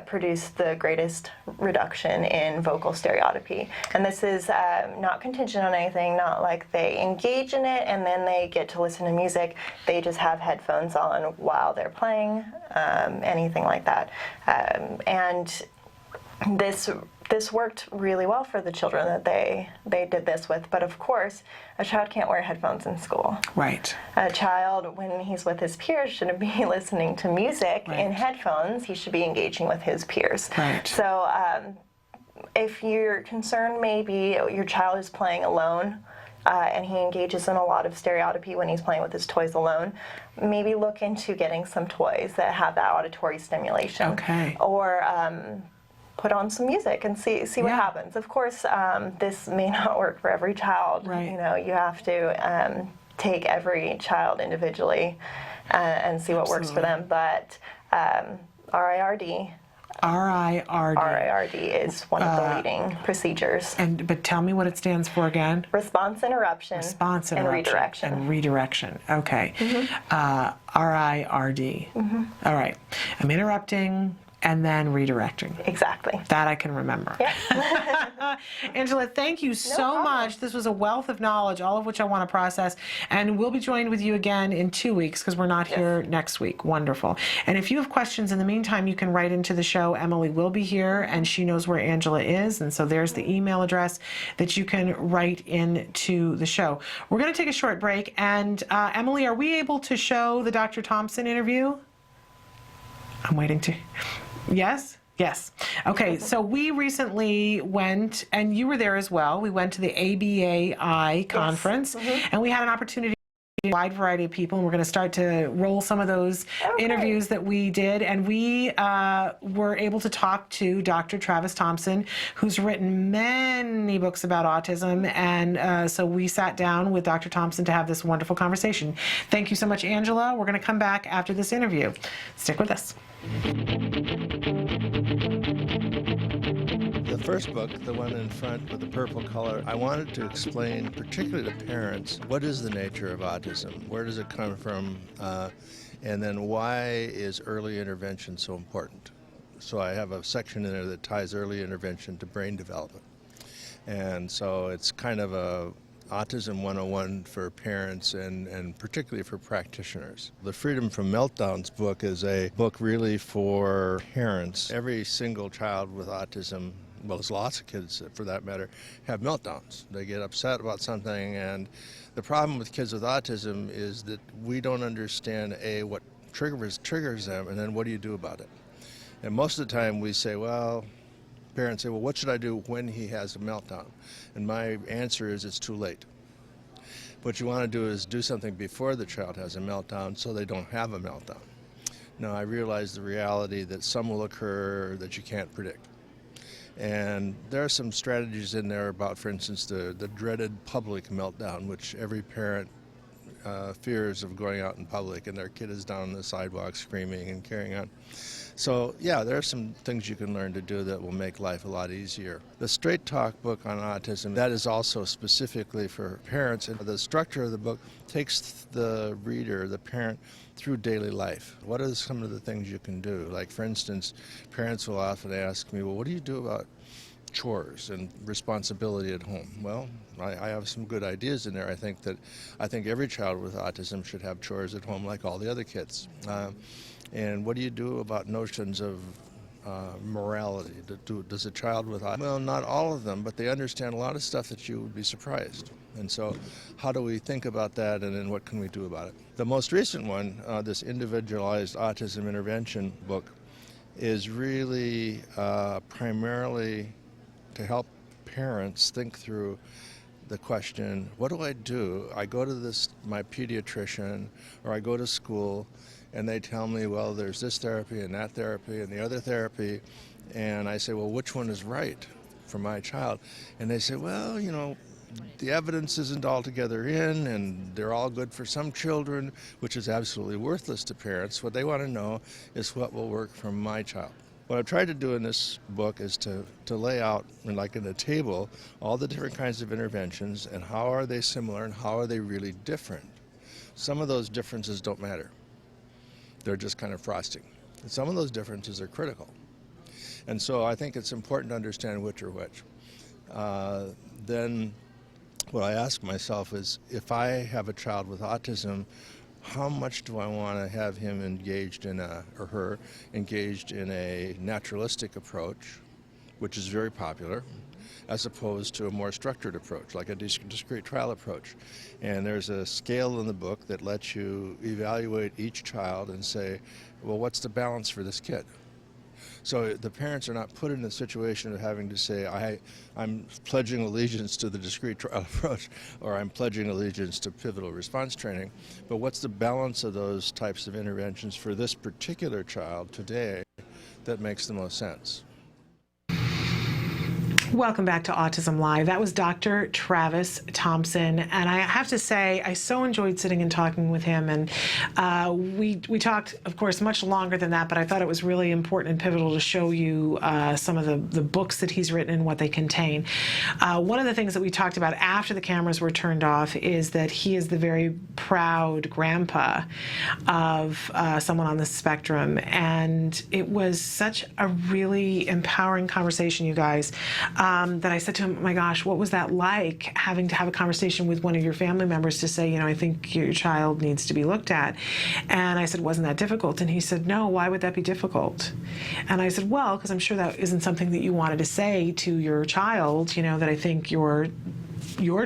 produced the greatest reduction in vocal stereotypy. And this is not contingent on anything, not like they engage in it and then they get to listen to music. They just have headphones on while they're playing, anything like that. And this worked really well for the children that they did this with. But of course, a child can't wear headphones in school. Right. A child, when he's with his peers, shouldn't be listening to music in headphones. He should be engaging with his peers. Right. So if you're concerned maybe your child is playing alone, and he engages in a lot of stereotypy when he's playing with his toys alone, maybe look into getting some toys that have that auditory stimulation. Okay. Or put on some music and see what happens. Of course, this may not work for every child. Right. You know, you have to take every child individually and see what works for them. But RIRD is one of the leading procedures. But tell me what it stands for again. Response interruption. Response and interruption. redirection. And redirection. Okay. RIRD. All right. I'm interrupting and then redirecting. Exactly. That I can remember. Yep. Angela, thank you so much. This was a wealth of knowledge, all of which I want to process. And we'll be joined with you again in 2 weeks because we're not here next week. Wonderful. And if you have questions in the meantime, you can write into the show. Emily will be here and she knows where Angela is. And so there's the email address that you can write into the show. We're going to take a short break. And Emily, are we able to show the Dr. Thompson interview? I'm waiting to... Yes? Yes. Okay, so we recently went, and you were there as well, we went to the ABAI conference, and we had an opportunity to meet a wide variety of people, and we're going to start to roll some of those interviews that we did, and we were able to talk to Dr. Travis Thompson, who's written many books about autism, and so we sat down with Dr. Thompson to have this wonderful conversation. Thank you so much, Angela. We're going to come back after this interview. Stick with us. The first book, the one in front with the purple color, I wanted to explain, particularly to parents, what is the nature of autism? Where does it come from? And then why is early intervention so important? So I have a section in there that ties early intervention to brain development. And so it's kind of a Autism 101 for parents and particularly for practitioners. The Freedom from Meltdowns book is a book really for parents. Every single child with autism, well, there's lots of kids for that matter, have meltdowns. They get upset about something, and the problem with kids with autism is that we don't understand, A, what triggers them, and then what do you do about it? And most of the time we say, well, parents say, well, what should I do when he has a meltdown? And my answer is it's too late. What you want to do is do something before the child has a meltdown so they don't have a meltdown. Now, I realize the reality that some will occur that you can't predict. And there are some strategies in there about, for instance, the dreaded public meltdown, which every parent fears of going out in public and their kid is down on the sidewalk screaming and carrying on. So, yeah, there are some things you can learn to do that will make life a lot easier. The Straight Talk book on autism, that is also specifically for parents. And the structure of the book takes the reader, the parent, through daily life. What are some of the things you can do? Like, for instance, parents will often ask me, well, what do you do about chores and responsibility at home? Well, I have some good ideas in there. I think every child with autism should have chores at home like all the other kids. And what do you do about notions of morality? Does a child with autism, well, not all of them, but they understand a lot of stuff that you would be surprised. And so how do we think about that, and then what can we do about it? The most recent one, this Individualized Autism Intervention book, is really primarily to help parents think through the question, what do? I go to my pediatrician, or I go to school, and they tell me, well, there's this therapy and that therapy and the other therapy, and I say, well, which one is right for my child? And they say, well, you know, the evidence isn't altogether in, and they're all good for some children, which is absolutely worthless to parents. What they want to know is what will work for my child. What I've tried to do in this book is to lay out, like in a table, all the different kinds of interventions and how are they similar and how are they really different. Some of those differences don't matter. They're just kind of frosting. And some of those differences are critical. And so I think it's important to understand which are which. Then what I ask myself is, if I have a child with autism, how much do I want to have him engaged in or her engaged in a naturalistic approach, which is very popular, as opposed to a more structured approach, like a discrete trial approach. And there's a scale in the book that lets you evaluate each child and say, well, what's the balance for this kid? So the parents are not put in a situation of having to say, I'm pledging allegiance to the discrete trial approach, or I'm pledging allegiance to pivotal response training. But what's the balance of those types of interventions for this particular child today that makes the most sense? Welcome back to Autism Live. That was Dr. Travis Thompson, and I have to say I so enjoyed sitting and talking with him, and we talked, of course, much longer than that, but I thought it was really important and pivotal to show you some of the books that he's written and what they contain. One of the things that we talked about after the cameras were turned off is that he is the very proud grandpa of someone on the spectrum, and it was such a really empowering conversation, you guys. That I said to him, oh my gosh, what was that like, having to have a conversation with one of your family members to say, you know, I think your child needs to be looked at. And I said, wasn't that difficult? And he said, no, why would that be difficult? And I said, well, because I'm sure that isn't something that you wanted to say to your child, you know, that I think your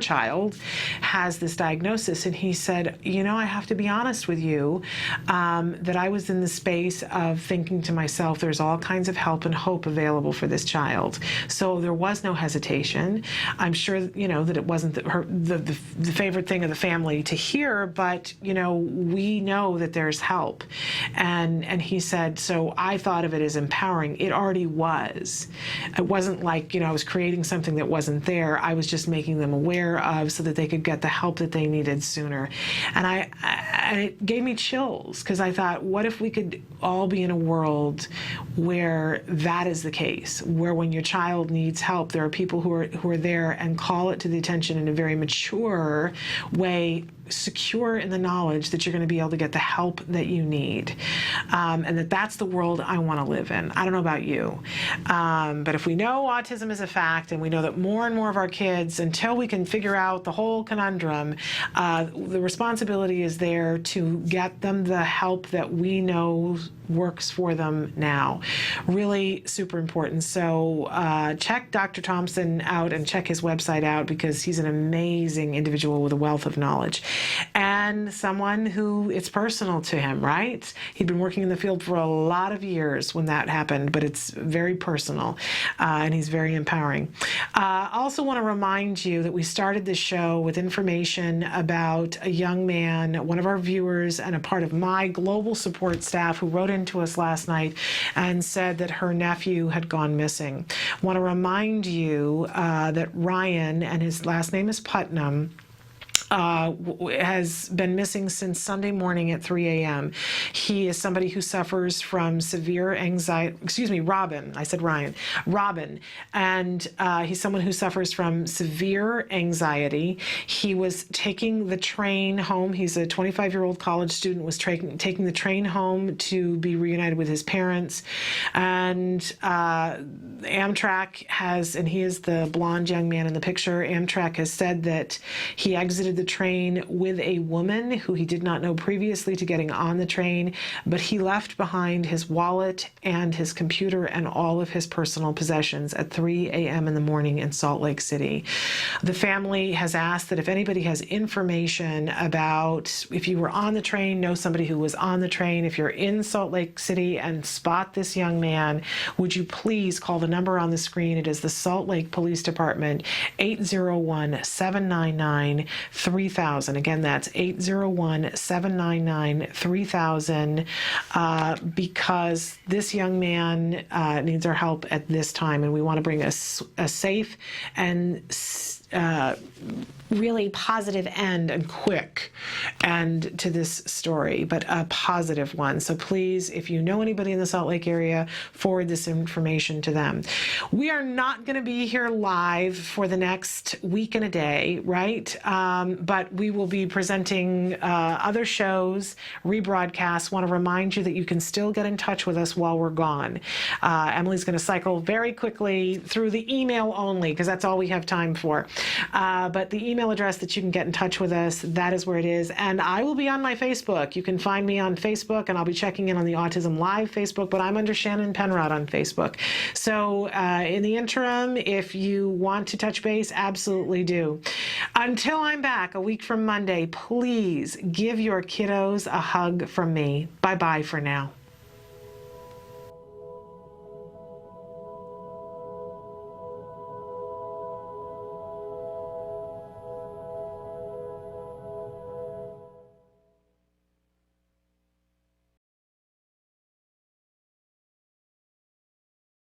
child has this diagnosis. And he said, you know, I have to be honest with you, that I was in the space of thinking to myself, there's all kinds of help and hope available for this child. So there was no hesitation. I'm sure, you know, that it wasn't the favorite thing of the family to hear, but, you know, we know that there's help. And he said, so I thought of it as empowering. It already was. It wasn't like, you know, I was creating something that wasn't there. I was just making them aware of so that they could get the help that they needed sooner. And it gave me chills, because I thought, what if we could all be in a world where that is the case, where when your child needs help, there are people who are there and call it to the attention in a very mature way, secure in the knowledge that you're going to be able to get the help that you need, and that's the world I want to live in. I don't know about you, but if we know autism is a fact, and we know that more and more of our kids, until we can figure out the whole conundrum, the responsibility is there to get them the help that we know works for them now. Really super important. So check Dr. Thompson out and check his website out, because he's an amazing individual with a wealth of knowledge, and someone who it's personal to him, right? He'd been working in the field for a lot of years when that happened, but it's very personal, and he's very empowering. I also want to remind you that we started this show with information about a young man, one of our viewers and a part of my global support staff, who wrote into us last night and said that her nephew had gone missing. I want to remind you that Ryan, and his last name is Putnam, has been missing since Sunday morning at 3 a.m. He is somebody who suffers from severe anxiety, Robin, I said Ryan, Robin, and he's someone who suffers from severe anxiety. He was taking the train home. He's a 25-year-old college student, was taking the train home to be reunited with his parents, and Amtrak has, and he is the blonde young man in the picture, Amtrak has said that he exited the train with a woman who he did not know previously to getting on the train, but he left behind his wallet and his computer and all of his personal possessions at 3 a.m. in the morning in Salt Lake City. The family has asked that if anybody has information about, if you were on the train, know somebody who was on the train, if you're in Salt Lake City and spot this young man, would you please call the number on the screen? It is the Salt Lake Police Department, 801-799-3000. 3000. Again, that's 801-799-3000, because this young man needs our help at this time, and we want to bring a safe and really positive end and quick end to this story, but a positive one. So please, if you know anybody in the Salt Lake area, forward this information to them. We are not going to be here live for the next week and a day, right? But we will be presenting other shows, rebroadcasts. Want to remind you that you can still get in touch with us while we're gone. Emily's going to cycle very quickly through the email only, because that's all we have time for. But the email address that you can get in touch with us, that is where it is. And I will be on my Facebook. You can find me on Facebook, and I'll be checking in on the Autism Live Facebook, but I'm under Shannon Penrod on Facebook. So in the interim, if you want to touch base, absolutely do. Until I'm back a week from Monday, please give your kiddos a hug from me. Bye-bye for now.